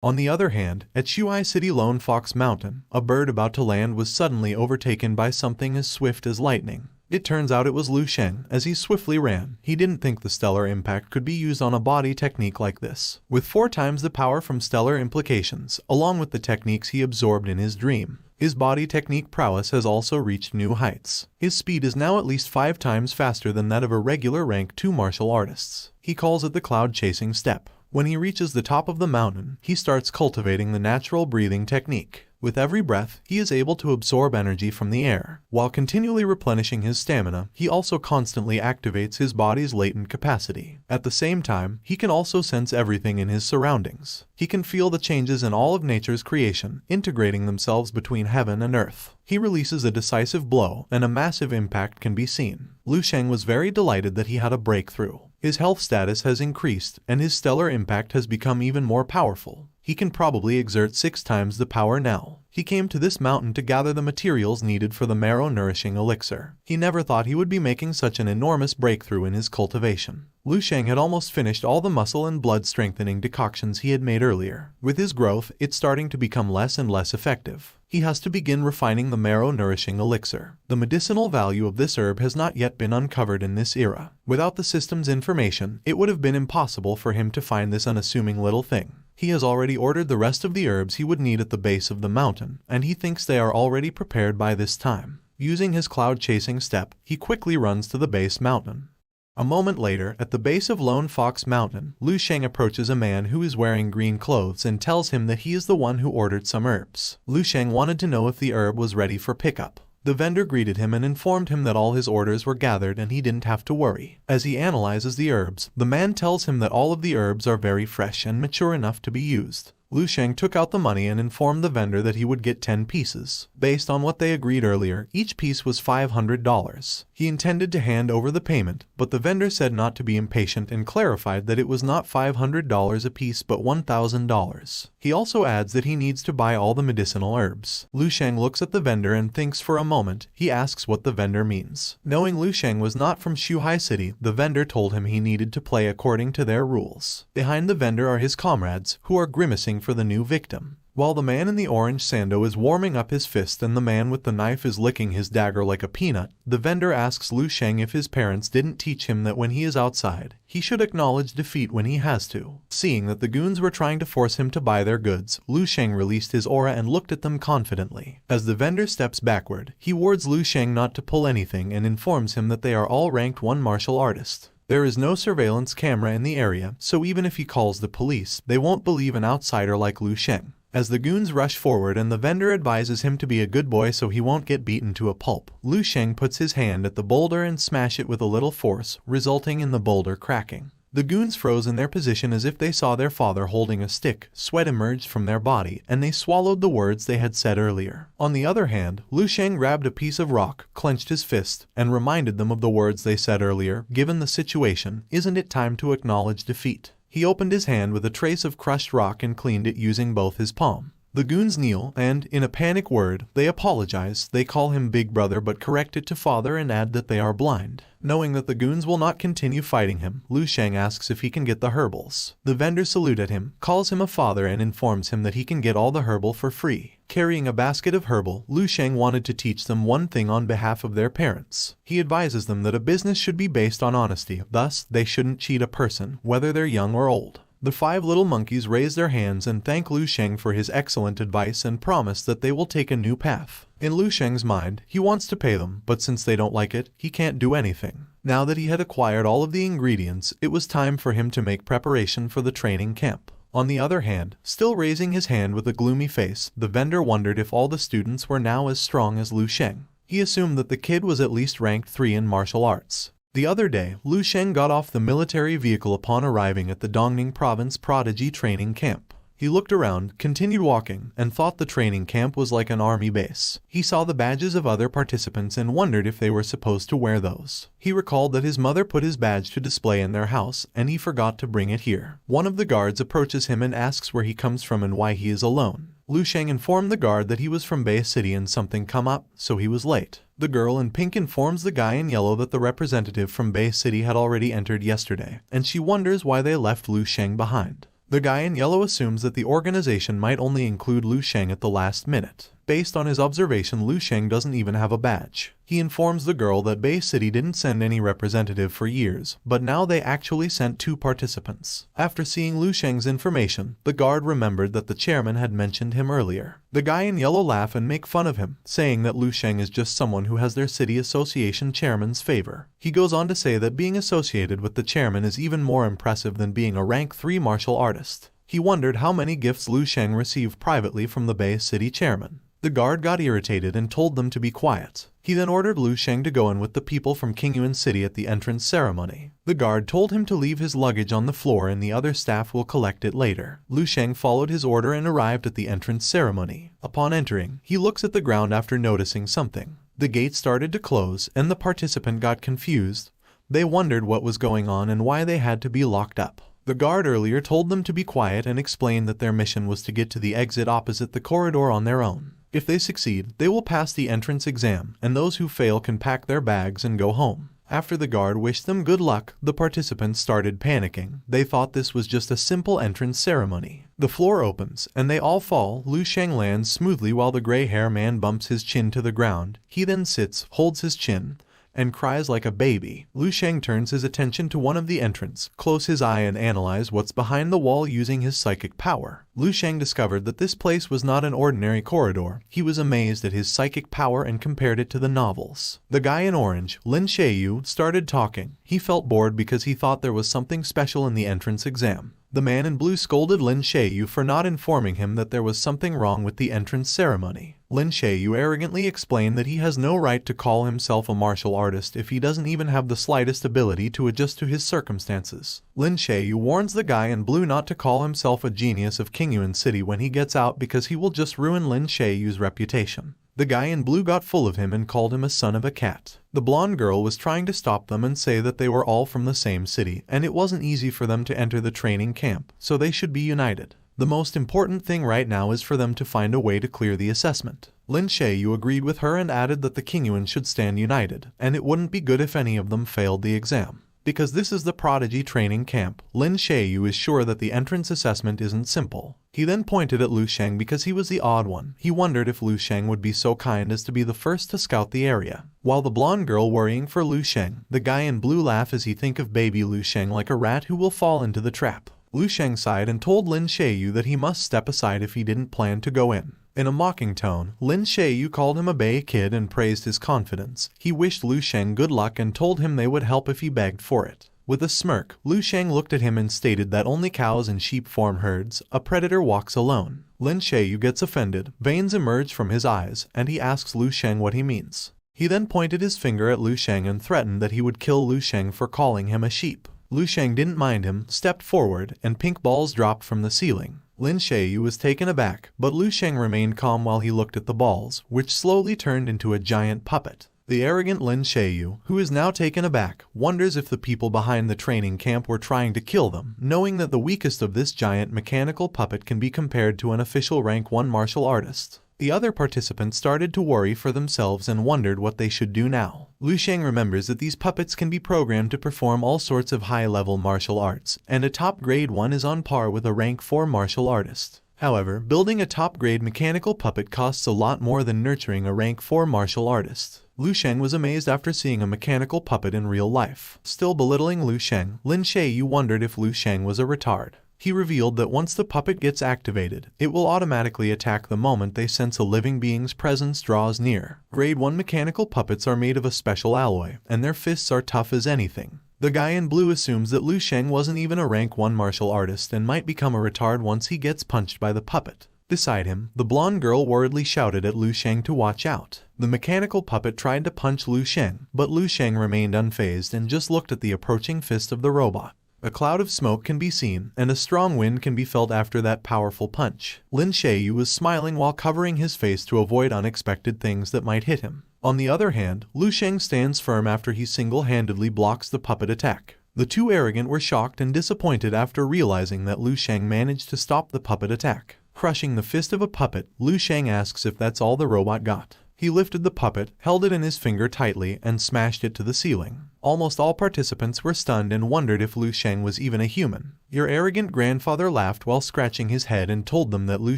On the other hand, at Shuai City Lone Fox Mountain, a bird about to land was suddenly overtaken by something as swift as lightning. It turns out it was Lu Sheng. As he swiftly ran, he didn't think the stellar impact could be used on a body technique like this. With 4 times the power from stellar implications, along with the techniques he absorbed in his dream, his body technique prowess has also reached new heights. His speed is now at least 5 times faster than that of a regular rank 2 martial artists. He calls it the cloud-chasing step. When he reaches the top of the mountain, he starts cultivating the natural breathing technique. With every breath, he is able to absorb energy from the air. While continually replenishing his stamina, he also constantly activates his body's latent capacity. At the same time, he can also sense everything in his surroundings. He can feel the changes in all of nature's creation, integrating themselves between heaven and earth. He releases a decisive blow, and a massive impact can be seen. Lu Sheng was very delighted that he had a breakthrough. His health status has increased, and his stellar impact has become even more powerful. He can probably exert 6 times the power now. He came to this mountain to gather the materials needed for the marrow-nourishing elixir. He never thought he would be making such an enormous breakthrough in his cultivation. Lu Sheng had almost finished all the muscle and blood-strengthening decoctions he had made earlier. With his growth, it's starting to become less and less effective. He has to begin refining the marrow-nourishing elixir. The medicinal value of this herb has not yet been uncovered in this era. Without the system's information, it would have been impossible for him to find this unassuming little thing. He has already ordered the rest of the herbs he would need at the base of the mountain, and he thinks they are already prepared by this time. Using his cloud-chasing step, he quickly runs to the base mountain. A moment later, at the base of Lone Fox Mountain, Lu Sheng approaches a man who is wearing green clothes and tells him that he is the one who ordered some herbs. Lu Sheng wanted to know if the herb was ready for pickup. The vendor greeted him and informed him that all his orders were gathered and he didn't have to worry. As he analyzes the herbs, the man tells him that all of the herbs are very fresh and mature enough to be used. Lu Sheng took out the money and informed the vendor that he would get 10 pieces. Based on what they agreed earlier, each piece was $500. He intended to hand over the payment, but the vendor said not to be impatient and clarified that it was not $500 a piece but $1,000. He also adds that he needs to buy all the medicinal herbs. Lu Sheng looks at the vendor and thinks for a moment. He asks what the vendor means. Knowing Lu Sheng was not from Shuhai City, the vendor told him he needed to play according to their rules. Behind the vendor are his comrades, who are grimacing for the new victim. While the man in the orange sando is warming up his fist and the man with the knife is licking his dagger like a peanut, the vendor asks Lu Sheng if his parents didn't teach him that when he is outside, he should acknowledge defeat when he has to. Seeing that the goons were trying to force him to buy their goods, Lu Sheng released his aura and looked at them confidently. As the vendor steps backward, he warns Lu Sheng not to pull anything and informs him that they are all ranked 1 martial artist. There is no surveillance camera in the area, so even if he calls the police, they won't believe an outsider like Lu Sheng. As the goons rush forward and the vendor advises him to be a good boy so he won't get beaten to a pulp, Lu Sheng puts his hand at the boulder and smash it with a little force, resulting in the boulder cracking. The goons froze in their position as if they saw their father holding a stick. Sweat emerged from their body, and they swallowed the words they had said earlier. On the other hand, Lu Sheng grabbed a piece of rock, clenched his fist, and reminded them of the words they said earlier. Given the situation, isn't it time to acknowledge defeat? He opened his hand with a trace of crushed rock and cleaned it using both his palm. The goons kneel and, in a panic word, they apologize. They call him Big Brother but correct it to Father and add that they are blind. Knowing that the goons will not continue fighting him, Lu Sheng asks if he can get the herbals. The vendor salutes at him, calls him a father and informs him that he can get all the herbal for free. Carrying a basket of herbal, Lu Sheng wanted to teach them one thing on behalf of their parents. He advises them that a business should be based on honesty, thus, they shouldn't cheat a person, whether they're young or old. The 5 little monkeys raise their hands and thank Lu Sheng for his excellent advice and promise that they will take a new path. In Lu Sheng's mind, he wants to pay them, but since they don't like it, he can't do anything. Now that he had acquired all of the ingredients, it was time for him to make preparation for the training camp. On the other hand, still raising his hand with a gloomy face, the vendor wondered if all the students were now as strong as Lu Sheng. He assumed that the kid was at least ranked 3 in martial arts. The other day, Lu Sheng got off the military vehicle upon arriving at the Dongning Province Prodigy Training Camp. He looked around, continued walking, and thought the training camp was like an army base. He saw the badges of other participants and wondered if they were supposed to wear those. He recalled that his mother put his badge to display in their house, and he forgot to bring it here. One of the guards approaches him and asks where he comes from and why he is alone. Lu Sheng informed the guard that he was from Bay City and something come up, so he was late. The girl in pink informs the guy in yellow that the representative from Bay City had already entered yesterday, and she wonders why they left Lu Sheng behind. The guy in yellow assumes that the organization might only include Lu Sheng at the last minute. Based on his observation, Lu Sheng doesn't even have a badge. He informs the girl that Bay City didn't send any representative for years, but now they actually sent 2 participants. After seeing Lu Sheng's information, the guard remembered that the chairman had mentioned him earlier. The guy in yellow laugh and make fun of him, saying that Lu Sheng is just someone who has their city association chairman's favor. He goes on to say that being associated with the chairman is even more impressive than being a rank 3 martial artist. He wondered how many gifts Lu Sheng received privately from the Bay City chairman. The guard got irritated and told them to be quiet. He then ordered Lu Sheng to go in with the people from Qingyuan City at the entrance ceremony. The guard told him to leave his luggage on the floor and the other staff will collect it later. Lu Sheng followed his order and arrived at the entrance ceremony. Upon entering, he looks at the ground after noticing something. The gate started to close and the participant got confused. They wondered what was going on and why they had to be locked up. The guard earlier told them to be quiet and explained that their mission was to get to the exit opposite the corridor on their own. If they succeed, they will pass the entrance exam, and those who fail can pack their bags and go home. After the guard wished them good luck, the participants started panicking. They thought this was just a simple entrance ceremony. The floor opens, and they all fall. Lu Sheng lands smoothly while the gray-hair man bumps his chin to the ground. He then sits, holds his chin, and cries like a baby. Lu Sheng turns his attention to one of the entrants, close his eye and analyze what's behind the wall using his psychic power. Lu Sheng discovered that this place was not an ordinary corridor. He was amazed at his psychic power and compared it to the novels. The guy in orange, Lin Shayu, started talking. He felt bored because he thought there was something special in the entrance exam. The man in blue scolded Lin Shayu for not informing him that there was something wrong with the entrance ceremony. Lin Shayu arrogantly explained that he has no right to call himself a martial artist if he doesn't even have the slightest ability to adjust to his circumstances. Lin Shayu warns the guy in blue not to call himself a genius of Qingyuan City when he gets out because he will just ruin Lin Shayu's reputation. The guy in blue got full of him and called him a son of a cat. The blonde girl was trying to stop them and say that they were all from the same city, and it wasn't easy for them to enter the training camp, so they should be united. The most important thing right now is for them to find a way to clear the assessment. Lin Shayu agreed with her and added that the Qingyuan should stand united, and it wouldn't be good if any of them failed the exam. Because this is the Prodigy training camp, Lin Shayu is sure that the entrance assessment isn't simple. He then pointed at Lu Sheng because he was the odd one. He wondered if Lu Sheng would be so kind as to be the first to scout the area. While the blonde girl worrying for Lu Sheng, the guy in blue laugh as he think of baby Lu Sheng like a rat who will fall into the trap. Lu Sheng sighed and told Lin Shayu that he must step aside if he didn't plan to go in. In a mocking tone, Lin Shayu called him a bay kid and praised his confidence. He wished Lu Sheng good luck and told him they would help if he begged for it. With a smirk, Lu Sheng looked at him and stated that only cows and sheep form herds. A predator walks alone. Lin Shayu gets offended. Veins emerge from his eyes, and he asks Lu Sheng what he means. He then pointed his finger at Lu Sheng and threatened that he would kill Lu Sheng for calling him a sheep. Lu Sheng didn't mind him, stepped forward, and pink balls dropped from the ceiling. Lin Shayu was taken aback, but Lu Sheng remained calm while he looked at the balls, which slowly turned into a giant puppet. The arrogant Lin Shayu, who is now taken aback, wonders if the people behind the training camp were trying to kill them, knowing that the weakest of this giant mechanical puppet can be compared to an official rank 1 martial artist. The other participants started to worry for themselves and wondered what they should do now. Lu Sheng remembers that these puppets can be programmed to perform all sorts of high-level martial arts, and a top grade one is on par with a rank 4 martial artist. However, building a top-grade mechanical puppet costs a lot more than nurturing a rank 4 martial artist. Lu Sheng was amazed after seeing a mechanical puppet in real life. Still belittling Lu Sheng, Lin Shayu wondered if Lu Sheng was a retard. He revealed that once the puppet gets activated, it will automatically attack the moment they sense a living being's presence draws near. Grade 1 mechanical puppets are made of a special alloy, and their fists are tough as anything. The guy in blue assumes that Lu Sheng wasn't even a rank 1 martial artist and might become a retard once he gets punched by the puppet. Beside him, the blonde girl worriedly shouted at Lu Sheng to watch out. The mechanical puppet tried to punch Lu Sheng, but Lu Sheng remained unfazed and just looked at the approaching fist of the robot. A cloud of smoke can be seen, and a strong wind can be felt after that powerful punch. Lin Shayu was smiling while covering his face to avoid unexpected things that might hit him. On the other hand, Lu Sheng stands firm after he single-handedly blocks the puppet attack. The two arrogant were shocked and disappointed after realizing that Lu Sheng managed to stop the puppet attack. Crushing the fist of a puppet, Lu Sheng asks if that's all the robot got. He lifted the puppet, held it in his finger tightly, and smashed it to the ceiling. Almost all participants were stunned and wondered if Lu Sheng was even a human. Your arrogant grandfather laughed while scratching his head and told them that Lu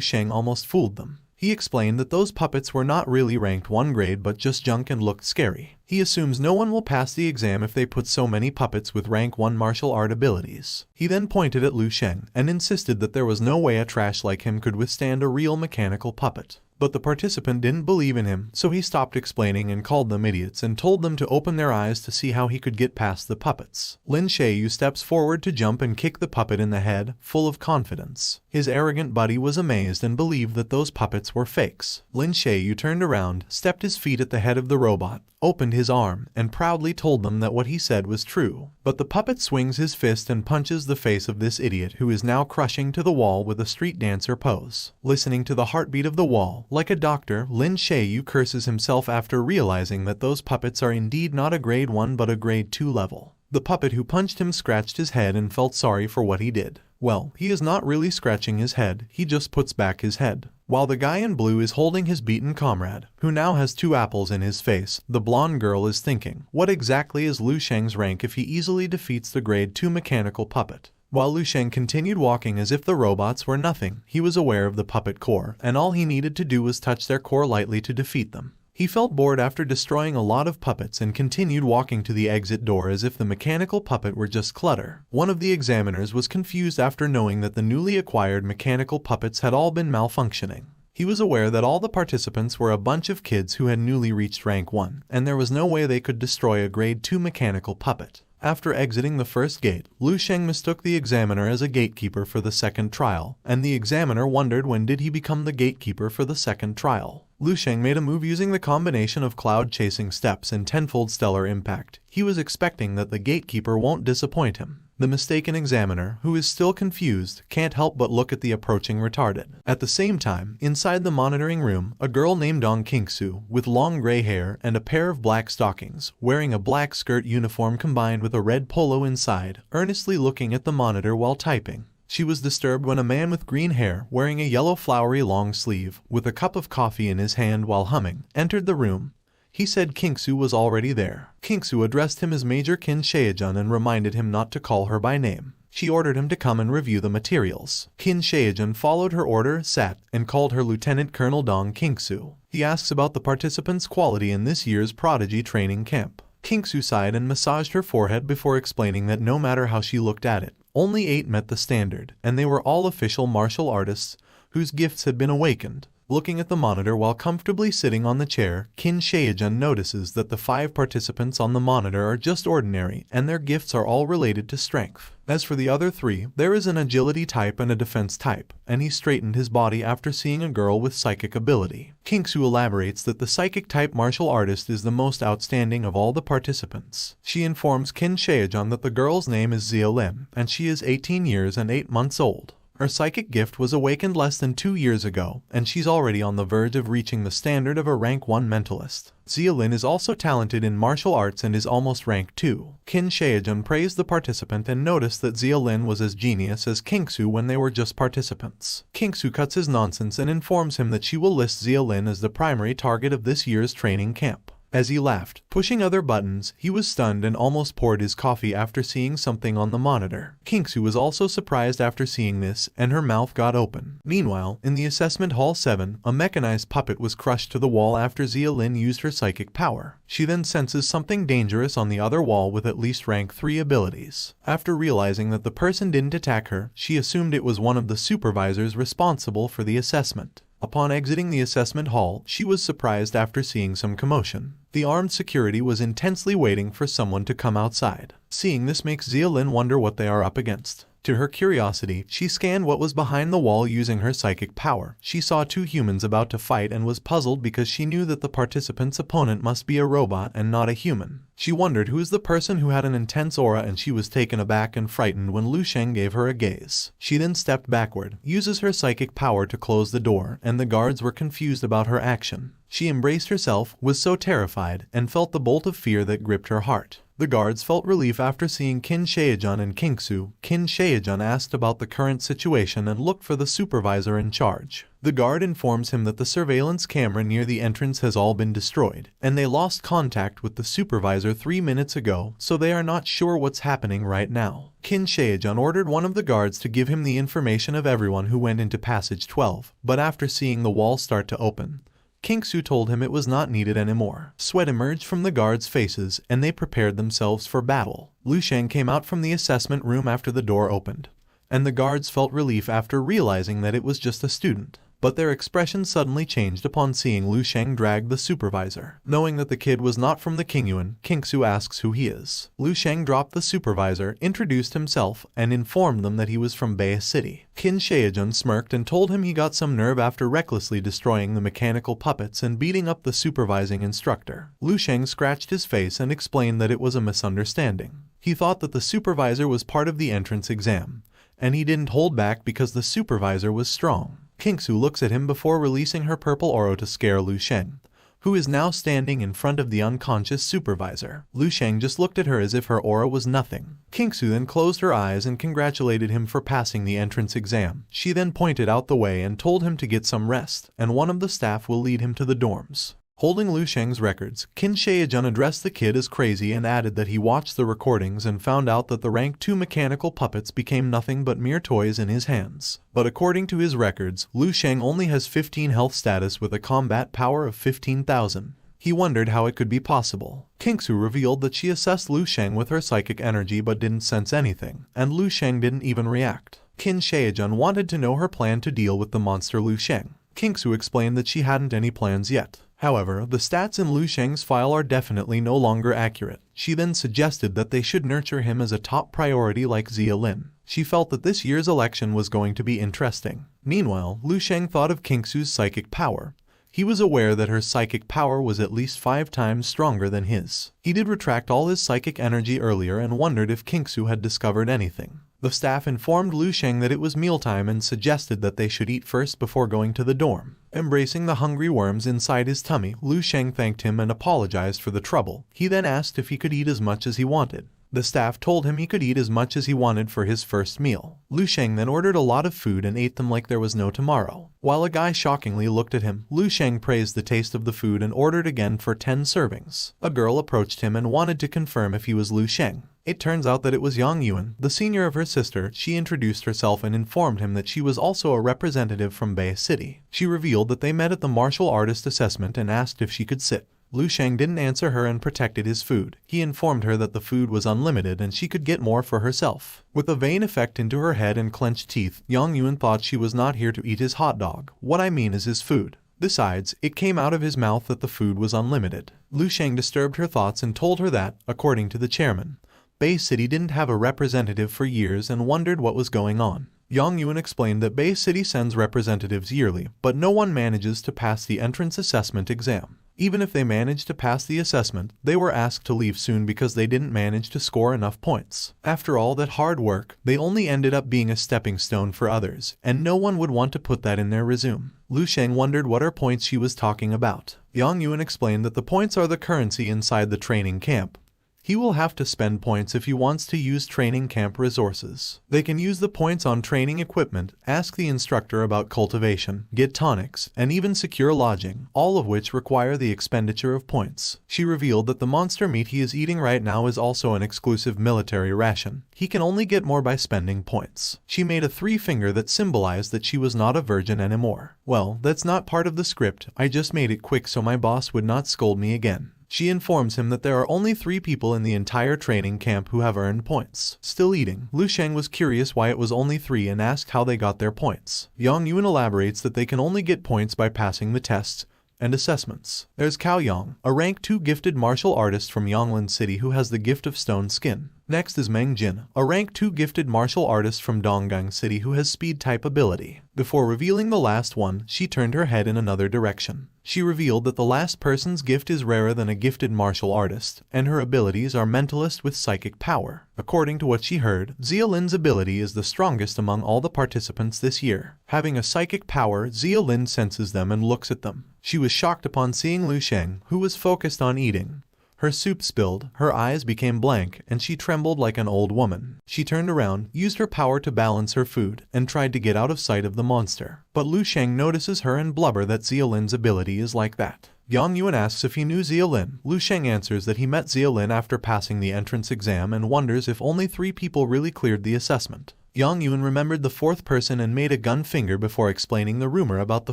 Sheng almost fooled them. He explained that those puppets were not really ranked 1 grade but just junk and looked scary. He assumes no one will pass the exam if they put so many puppets with rank 1 martial art abilities. He then pointed at Lu Sheng and insisted that there was no way a trash like him could withstand a real mechanical puppet. But the participant didn't believe in him, so he stopped explaining and called them idiots and told them to open their eyes to see how he could get past the puppets. Lin Shayu steps forward to jump and kick the puppet in the head, full of confidence. His arrogant buddy was amazed and believed that those puppets were fakes. Lin Shayu turned around, stepped his feet at the head of the robot, opened his arm, and proudly told them that what he said was true. But the puppet swings his fist and punches the face of this idiot who is now crushing to the wall with a street dancer pose. Listening to the heartbeat of the wall, like a doctor, Lin Shayu curses himself after realizing that those puppets are indeed not a grade 1 but a grade 2 level. The puppet who punched him scratched his head and felt sorry for what he did. Well, he is not really scratching his head, he just puts back his head. While the guy in blue is holding his beaten comrade, who now has 2 apples in his face, the blonde girl is thinking, what exactly is Lu Sheng's rank if he easily defeats the grade 2 mechanical puppet? While Lu Sheng continued walking as if the robots were nothing, he was aware of the puppet core, and all he needed to do was touch their core lightly to defeat them. He felt bored after destroying a lot of puppets and continued walking to the exit door as if the mechanical puppet were just clutter. One of the examiners was confused after knowing that the newly acquired mechanical puppets had all been malfunctioning. He was aware that all the participants were a bunch of kids who had newly reached rank 1, and there was no way they could destroy a grade 2 mechanical puppet. After exiting the first gate, Lu Sheng mistook the examiner as a gatekeeper for the second trial, and the examiner wondered when did he become the gatekeeper for the second trial. Lu Sheng made a move using the combination of cloud-chasing steps and tenfold stellar impact. He was expecting that the gatekeeper won't disappoint him. The mistaken examiner, who is still confused, can't help but look at the approaching retarded. At the same time, inside the monitoring room, a girl named Dong Kingsu, with long gray hair and a pair of black stockings, wearing a black skirt uniform combined with a red polo inside, earnestly looking at the monitor while typing. She was disturbed when a man with green hair, wearing a yellow flowery long sleeve, with a cup of coffee in his hand while humming, entered the room. He said Kingsu was already there. Kingsu addressed him as Major Qin Shaejun and reminded him not to call her by name. She ordered him to come and review the materials. Qin Shaejun followed her order, sat, and called her Lieutenant Colonel Dong Kingsu. He asks about the participants' quality in this year's Prodigy training camp. Kingsu sighed and massaged her forehead before explaining that no matter how she looked at it, only 8 met the standard, and they were all official martial artists whose gifts had been awakened. Looking at the monitor while comfortably sitting on the chair, Qin Shaejun notices that the 5 participants on the monitor are just ordinary, and their gifts are all related to strength. As for the other 3, there is an agility type and a defense type, and he straightened his body after seeing a girl with psychic ability. Kingsu elaborates that the psychic type martial artist is the most outstanding of all the participants. She informs Qin Shaejun that the girl's name is Zia Lim, and she is 18 years and 8 months old. Her psychic gift was awakened less than 2 years ago, and she's already on the verge of reaching the standard of a rank 1 mentalist. Zialin is also talented in martial arts and is almost rank 2. Qin Shaojun praised the participant and noticed that Zialin was as genius as Kingsu when they were just participants. Kingsu cuts his nonsense and informs him that she will list Zialin as the primary target of this year's training camp. As he laughed, pushing other buttons, he was stunned and almost poured his coffee after seeing something on the monitor. Kingsu was also surprised after seeing this, and her mouth got open. Meanwhile, in the assessment hall 7, a mechanized puppet was crushed to the wall after Zialin used her psychic power. She then senses something dangerous on the other wall with at least rank 3 abilities. After realizing that the person didn't attack her, she assumed it was one of the supervisors responsible for the assessment. Upon exiting the assessment hall, she was surprised after seeing some commotion. The armed security was intensely waiting for someone to come outside. Seeing this makes Zialin wonder what they are up against. To her curiosity, she scanned what was behind the wall using her psychic power. She saw 2 humans about to fight and was puzzled because she knew that the participant's opponent must be a robot and not a human. She wondered who is the person who had an intense aura, and she was taken aback and frightened when Lu Sheng gave her a gaze. She then stepped backward, uses her psychic power to close the door, and the guards were confused about her action. She embraced herself, was so terrified, and felt the bolt of fear that gripped her heart. The guards felt relief after seeing Qin Shaojun and Kingsu. Qin Shaojun asked about the current situation and looked for the supervisor in charge. The guard informs him that the surveillance camera near the entrance has all been destroyed, and they lost contact with the supervisor 3 minutes ago, so they are not sure what's happening right now. Qin Shaojun ordered one of the guards to give him the information of everyone who went into passage 12, but after seeing the wall start to open, Kingsu told him it was not needed anymore. Sweat emerged from the guards' faces, and they prepared themselves for battle. Lu Sheng came out from the assessment room after the door opened, and the guards felt relief after realizing that it was just a student. But their expression suddenly changed upon seeing Lu Sheng drag the supervisor. Knowing that the kid was not from the Qingyuan, Kingsu asks who he is. Lu Sheng dropped the supervisor, introduced himself, and informed them that he was from Bay City. Qin Shaojun smirked and told him he got some nerve after recklessly destroying the mechanical puppets and beating up the supervising instructor. Lu Sheng scratched his face and explained that it was a misunderstanding. He thought that the supervisor was part of the entrance exam, and he didn't hold back because the supervisor was strong. Kingsu looks at him before releasing her purple aura to scare Lu Sheng, who is now standing in front of the unconscious supervisor. Lu Sheng just looked at her as if her aura was nothing. Kingsu then closed her eyes and congratulated him for passing the entrance exam. She then pointed out the way and told him to get some rest, and one of the staff will lead him to the dorms. Holding Lu Sheng's records, Qin Shaojun addressed the kid as crazy and added that he watched the recordings and found out that the rank 2 mechanical puppets became nothing but mere toys in his hands. But according to his records, Lu Sheng only has 15 health status with a combat power of 15,000. He wondered how it could be possible. Kingsu revealed that she assessed Lu Sheng with her psychic energy but didn't sense anything, and Lu Sheng didn't even react. Qin Shaojun wanted to know her plan to deal with the monster Lu Sheng. Kingsu explained that she hadn't any plans yet. However, the stats in Lu Sheng's file are definitely no longer accurate. She then suggested that they should nurture him as a top priority like Zialin. She felt that this year's election was going to be interesting. Meanwhile, Lu Sheng thought of Kingsu's psychic power. He was aware that her psychic power was at least 5 times stronger than his. He did retract all his psychic energy earlier and wondered if Kingsu had discovered anything. The staff informed Lu Sheng that it was mealtime and suggested that they should eat first before going to the dorm. Embracing the hungry worms inside his tummy, Lu Sheng thanked him and apologized for the trouble. He then asked if he could eat as much as he wanted. The staff told him he could eat as much as he wanted for his first meal. Lu Sheng then ordered a lot of food and ate them like there was no tomorrow. While a guy shockingly looked at him, Lu Sheng praised the taste of the food and ordered again for 10 servings. A girl approached him and wanted to confirm if he was Lu Sheng. It turns out that it was Yang Yuan, the senior of her sister. She introduced herself and informed him that she was also a representative from Bay City. She revealed that they met at the martial artist assessment and asked if she could sit. Lu Sheng didn't answer her and protected his food. He informed her that the food was unlimited and she could get more for herself. With a vain effect into her head and clenched teeth, Yang Yuan thought she was not here to eat his hot dog. What I mean is his food. Besides, it came out of his mouth that the food was unlimited. Lu Sheng disturbed her thoughts and told her that, according to the chairman, Bay City didn't have a representative for years and wondered what was going on. Yang Yuan explained that Bay City sends representatives yearly, but no one manages to pass the entrance assessment exam. Even if they managed to pass the assessment, they were asked to leave soon because they didn't manage to score enough points. After all that hard work, they only ended up being a stepping stone for others, and no one would want to put that in their resume. Lu Sheng wondered what points she was talking about. Yang Yuan explained that the points are the currency inside the training camp. He will have to spend points if he wants to use training camp resources. They can use the points on training equipment, ask the instructor about cultivation, get tonics, and even secure lodging, all of which require the expenditure of points. She revealed that the monster meat he is eating right now is also an exclusive military ration. He can only get more by spending points. She made a 3-finger that symbolized that she was not a virgin anymore. Well, that's not part of the script, I just made it quick so my boss would not scold me again. She informs him that there are only 3 people in the entire training camp who have earned points. Still eating, Lu Sheng was curious why it was only 3 and asked how they got their points. Yang Yuan elaborates that they can only get points by passing the tests and assessments. There's Cao Yang, a rank 2 gifted martial artist from Yonglin City who has the gift of stone skin. Next is Meng Jin, a rank 2 gifted martial artist from Donggang City who has speed type ability. Before revealing the last one, she turned her head in another direction. She revealed that the last person's gift is rarer than a gifted martial artist, and her abilities are mentalist with psychic power. According to what she heard, Xia Lin's ability is the strongest among all the participants this year. Having a psychic power, Xia Lin senses them and looks at them. She was shocked upon seeing Lu Sheng, who was focused on eating. Her soup spilled, her eyes became blank, and she trembled like an old woman. She turned around, used her power to balance her food, and tried to get out of sight of the monster. But Lu Sheng notices her and blubber that Xia Lin's ability is like that. Yang Yuan asks if he knew Xia Lin. Lu Sheng answers that he met Xia Lin after passing the entrance exam and wonders if only 3 people really cleared the assessment. Yang Yuan remembered the 4th person and made a gun finger before explaining the rumor about the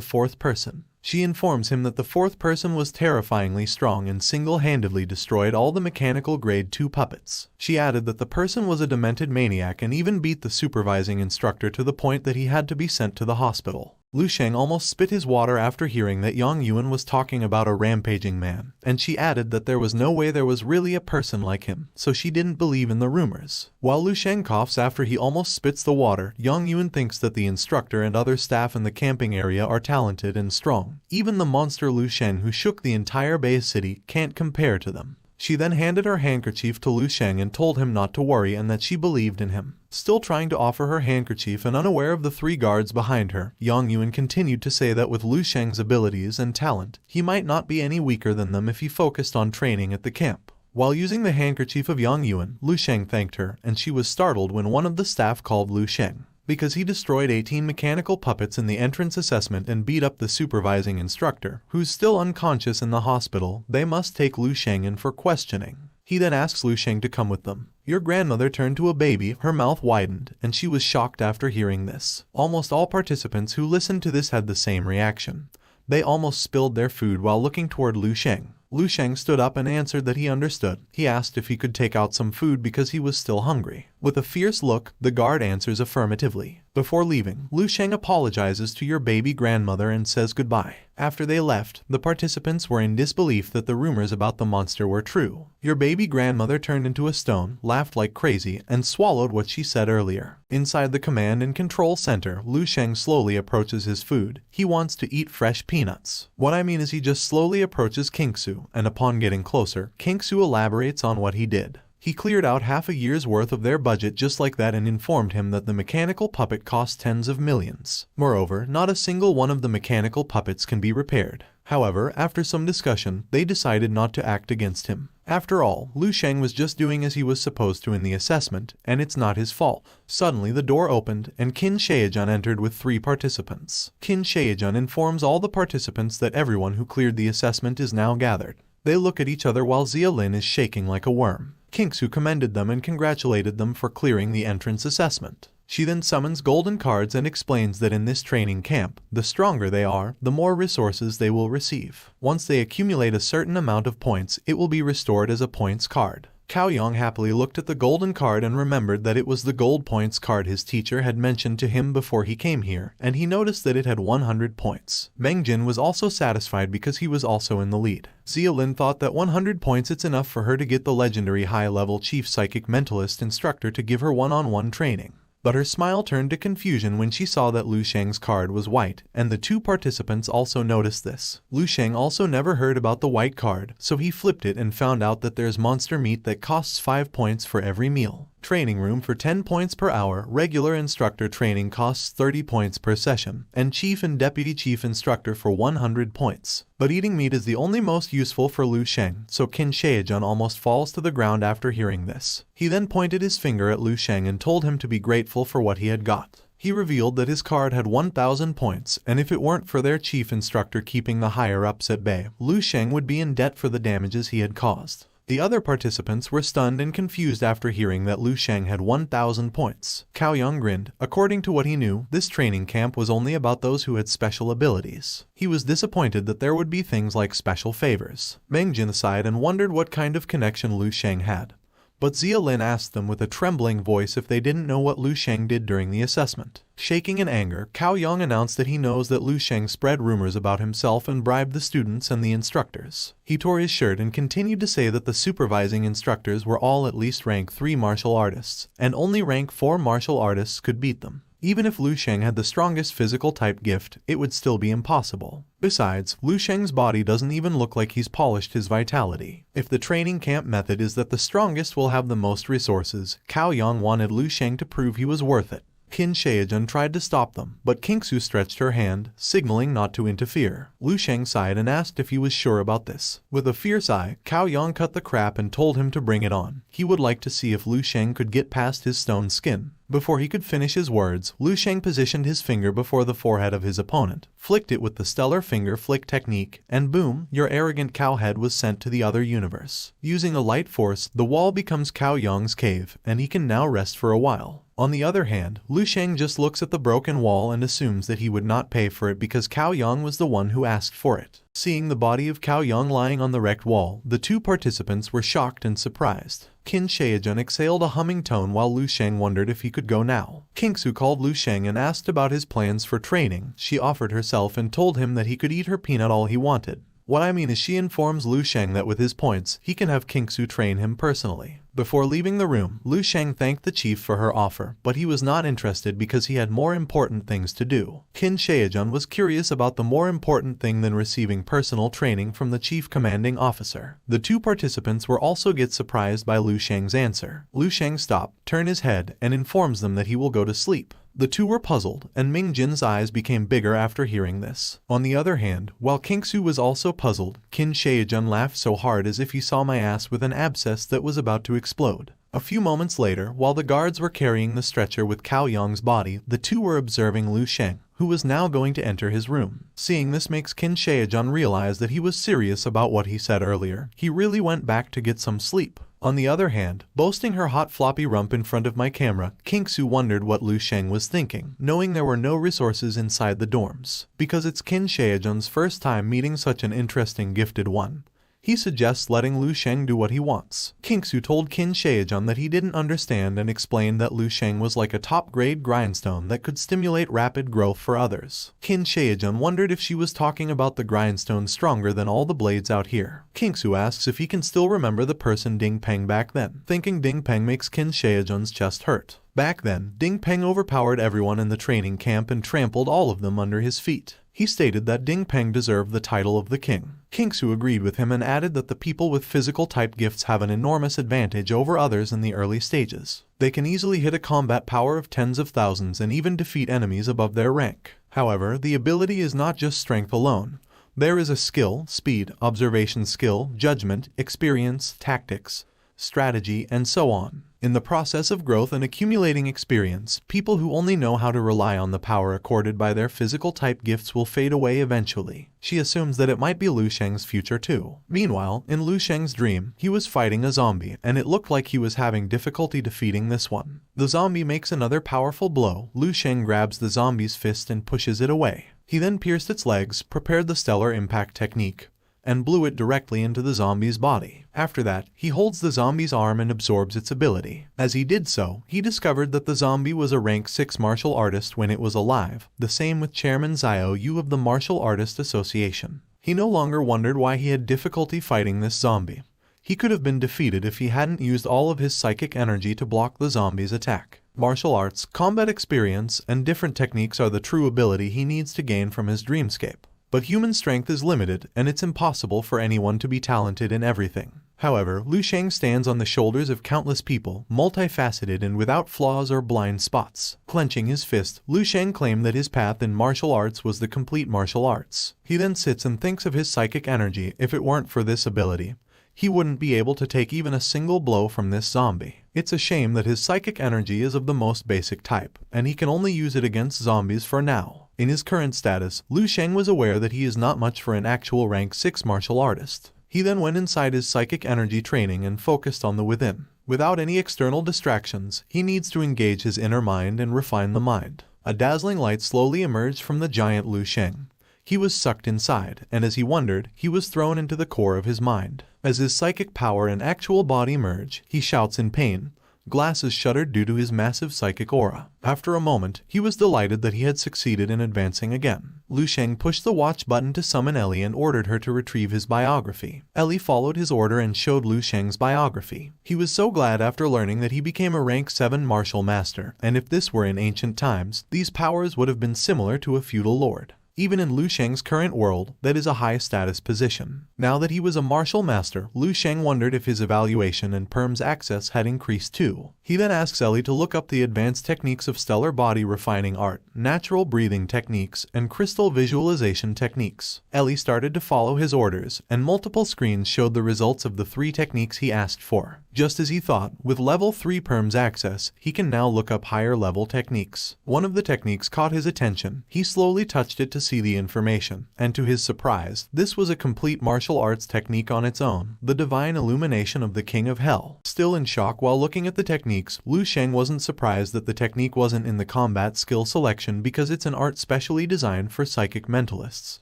4th person. She informs him that the 4th person was terrifyingly strong and single-handedly destroyed all the mechanical grade 2 puppets. She added that the person was a demented maniac and even beat the supervising instructor to the point that he had to be sent to the hospital. Lu Sheng almost spit his water after hearing that Yang Yuan was talking about a rampaging man, and she added that there was no way there was really a person like him, so she didn't believe in the rumors. While Lu Sheng coughs after he almost spits the water, Yang Yuan thinks that the instructor and other staff in the camping area are talented and strong. Even the monster Lu Sheng who shook the entire Bay City can't compare to them. She then handed her handkerchief to Lu Sheng and told him not to worry and that she believed in him. Still trying to offer her handkerchief and unaware of the 3 guards behind her, Yang Yuan continued to say that with Lu Sheng's abilities and talent, he might not be any weaker than them if he focused on training at the camp. While using the handkerchief of Yang Yuan, Lu Sheng thanked her, and she was startled when one of the staff called Lu Sheng. Because he destroyed 18 mechanical puppets in the entrance assessment and beat up the supervising instructor, who's still unconscious in the hospital, they must take Lu Sheng in for questioning. He then asks Lu Sheng to come with them. Your grandmother turned to a baby, her mouth widened, and she was shocked after hearing this. Almost all participants who listened to this had the same reaction. They almost spilled their food while looking toward Lu Sheng. Lu Sheng stood up and answered that he understood. He asked if he could take out some food because he was still hungry. With a fierce look, the guard answers affirmatively. Before leaving, Lu Sheng apologizes to your baby grandmother and says goodbye. After they left, the participants were in disbelief that the rumors about the monster were true. Your baby grandmother turned into a stone, laughed like crazy, and swallowed what she said earlier. Inside the command and control center, Lu Sheng slowly approaches his food. He wants to eat fresh peanuts. What I mean is he just slowly approaches Kingsu, and upon getting closer, Kingsu elaborates on what he did. He cleared out half a year's worth of their budget just like that and informed him that the mechanical puppet cost tens of millions. Moreover, not a single one of the mechanical puppets can be repaired. However, after some discussion, they decided not to act against him. After all, Lu Sheng was just doing as he was supposed to in the assessment, and it's not his fault. Suddenly the door opened, and Qin Shaijun entered with 3 participants. Qin Shaijun informs all the participants that everyone who cleared the assessment is now gathered. They look at each other while Xia Lin is shaking like a worm. Kingsu commended them and congratulated them for clearing the entrance assessment. She then summons golden cards and explains that in this training camp, the stronger they are, the more resources they will receive. Once they accumulate a certain amount of points, it will be restored as a points card. Cao Yang happily looked at the golden card and remembered that it was the gold points card his teacher had mentioned to him before he came here, and he noticed that it had 100 points. Meng Jin was also satisfied because he was also in the lead. Xia Lin thought that 100 points it's enough for her to get the legendary high-level chief psychic mentalist instructor to give her one-on-one training. but her smile turned to confusion when she saw that Lu Sheng's card was white, and the two participants also noticed this. Lu Sheng also never heard about the white card, so he flipped it and found out that there's monster meat that costs 5 points for every meal. Training room for 10 points per hour, regular instructor training costs 30 points per session, and chief and deputy chief instructor for 100 points. But eating meat is the only most useful for Lu Sheng, so Qin Shaojun almost falls to the ground after hearing this. He then pointed his finger at Lu Sheng and told him to be grateful for what he had got. He revealed that his card had 1,000 points, and if it weren't for their chief instructor keeping the higher-ups at bay, Lu Sheng would be in debt for the damages he had caused. The other participants were stunned and confused after hearing that Lu Sheng had 1,000 points. Cao Yang grinned. According to what he knew, this training camp was only about those who had special abilities. He was disappointed that there would be things like special favors. Meng Jin sighed and wondered what kind of connection Lu Sheng had. But Zia Lin asked them with a trembling voice if they didn't know what Lu Sheng did during the assessment. Shaking in anger, Cao Yang announced that he knows that Lu Sheng spread rumors about himself and bribed the students and the instructors. He tore his shirt and continued to say that the supervising instructors were all at least rank 3 martial artists, and only rank 4 martial artists could beat them. Even if Lu Sheng had the strongest physical type gift, it would still be impossible. Besides, Lu Sheng's body doesn't even look like he's polished his vitality. If the training camp method is that the strongest will have the most resources, Cao Yang wanted Lu Sheng to prove he was worth it. Qin Shaojun tried to stop them, but Kingsu stretched her hand, signaling not to interfere. Lu Sheng sighed and asked if he was sure about this. With a fierce eye, Cao Yang cut the crap and told him to bring it on. He would like to see if Lu Sheng could get past his stone skin. Before he could finish his words, Lu Sheng positioned his finger before the forehead of his opponent, flicked it with the stellar finger flick technique, and boom, your arrogant cow head was sent to the other universe. Using a light force, the wall becomes Cao Yang's cave, and he can now rest for a while. On the other hand, Lu Sheng just looks at the broken wall and assumes that he would not pay for it because Cao Yang was the one who asked for it. Seeing the body of Cao Yang lying on the wrecked wall, the two participants were shocked and surprised. Qin Shaojun exhaled a humming tone while Lu Sheng wondered if he could go now. Kingsu called Lu Sheng and asked about his plans for training. She offered herself and told him that he could eat her peanut all he wanted. What I mean is she informs Lu Sheng that with his points, he can have Kingsu train him personally. Before leaving the room, Lu Sheng thanked the chief for her offer, but he was not interested because he had more important things to do. Qin Shaojun was curious about the more important thing than receiving personal training from the chief commanding officer. The two participants were also surprised by Lu Sheng's answer. Lu Sheng stopped, turned his head, and informs them that he will go to sleep. The two were puzzled, and Ming Jin's eyes became bigger after hearing this. On the other hand, while Kingsu was also puzzled, Qin Shaojun laughed so hard as if he saw my ass with an abscess that was about to explode. A few moments later, while the guards were carrying the stretcher with Cao Yang's body, the two were observing Lu Sheng, who was now going to enter his room. Seeing this makes Qin Shaojun realize that he was serious about what he said earlier. He really went back to get some sleep. On the other hand, boasting her hot floppy rump in front of my camera, Kingsu wondered what Lu Sheng was thinking, knowing there were no resources inside the dorms. Because it's Qin Shaojun's first time meeting such an interesting gifted one, he suggests letting Lu Sheng do what he wants. Kingsu told Qin Shaojun that he didn't understand and explained that Lu Sheng was like a top-grade grindstone that could stimulate rapid growth for others. Qin Shaojun wondered if she was talking about the grindstone stronger than all the blades out here. Kingsu asks if he can still remember the person Ding Peng back then. Thinking Ding Peng makes Qin Shaojun's chest hurt. Back then, Ding Peng overpowered everyone in the training camp and trampled all of them under his feet. He stated that Ding Peng deserved the title of the king. Kingsu agreed with him and added that the people with physical type gifts have an enormous advantage over others in the early stages. They can easily hit a combat power of tens of thousands and even defeat enemies above their rank. However, the ability is not just strength alone. There is a skill, speed, observation skill, judgment, experience, tactics, strategy, and so on. In the process of growth and accumulating experience, people who only know how to rely on the power accorded by their physical type gifts will fade away eventually. She assumes that it might be Lu Sheng's future too. Meanwhile, in Lu Sheng's dream, he was fighting a zombie, and it looked like he was having difficulty defeating this one. The zombie makes another powerful blow. Lu Sheng grabs the zombie's fist and pushes it away. He then pierced its legs, prepared the stellar impact technique, and blew it directly into the zombie's body. After that, he holds the zombie's arm and absorbs its ability. As he did so, he discovered that the zombie was a rank 6 martial artist when it was alive, the same with Chairman Xiao Yu of the Martial Artist Association. He no longer wondered why he had difficulty fighting this zombie. He could have been defeated if he hadn't used all of his psychic energy to block the zombie's attack. Martial arts, combat experience, and different techniques are the true ability he needs to gain from his dreamscape. But human strength is limited, and it's impossible for anyone to be talented in everything. However, Lu Sheng stands on the shoulders of countless people, multifaceted and without flaws or blind spots. Clenching his fist, Lu Sheng claimed that his path in martial arts was the complete martial arts. He then sits and thinks of his psychic energy. If it weren't for this ability, he wouldn't be able to take even a single blow from this zombie. It's a shame that his psychic energy is of the most basic type, and he can only use it against zombies for now. In his current status, Lu Sheng was aware that he is not much for an actual rank 6 martial artist. He then went inside his psychic energy training and focused on the within. Without any external distractions, he needs to engage his inner mind and refine the mind. A dazzling light slowly emerged from the giant Lu Sheng. He was sucked inside, and as he wondered, he was thrown into the core of his mind. As his psychic power and actual body merge, he shouts in pain. Glasses shuddered due to his massive psychic aura. After a moment, he was delighted that he had succeeded in advancing again. Lu Sheng pushed the watch button to summon Ellie and ordered her to retrieve his biography. Ellie followed his order and showed Lu Sheng's biography. He was so glad after learning that he became a rank 7 martial master, and if this were in ancient times, these powers would have been similar to a feudal lord. Even in Lu Sheng's current world, that is a high-status position. Now that he was a martial master, Lu Sheng wondered if his evaluation and Perm's access had increased too. He then asks Ellie to look up the advanced techniques of stellar body refining art, natural breathing techniques, and crystal visualization techniques. Ellie started to follow his orders, and multiple screens showed the results of the 3 techniques he asked for. Just as he thought, with level 3 Perm's access, he can now look up higher-level techniques. One of the techniques caught his attention. He slowly touched it to see the information, and to his surprise, this was a complete martial arts technique on its own, the divine illumination of the King of Hell. Still in shock while looking at the techniques, Lu Sheng wasn't surprised that the technique wasn't in the combat skill selection because it's an art specially designed for psychic mentalists.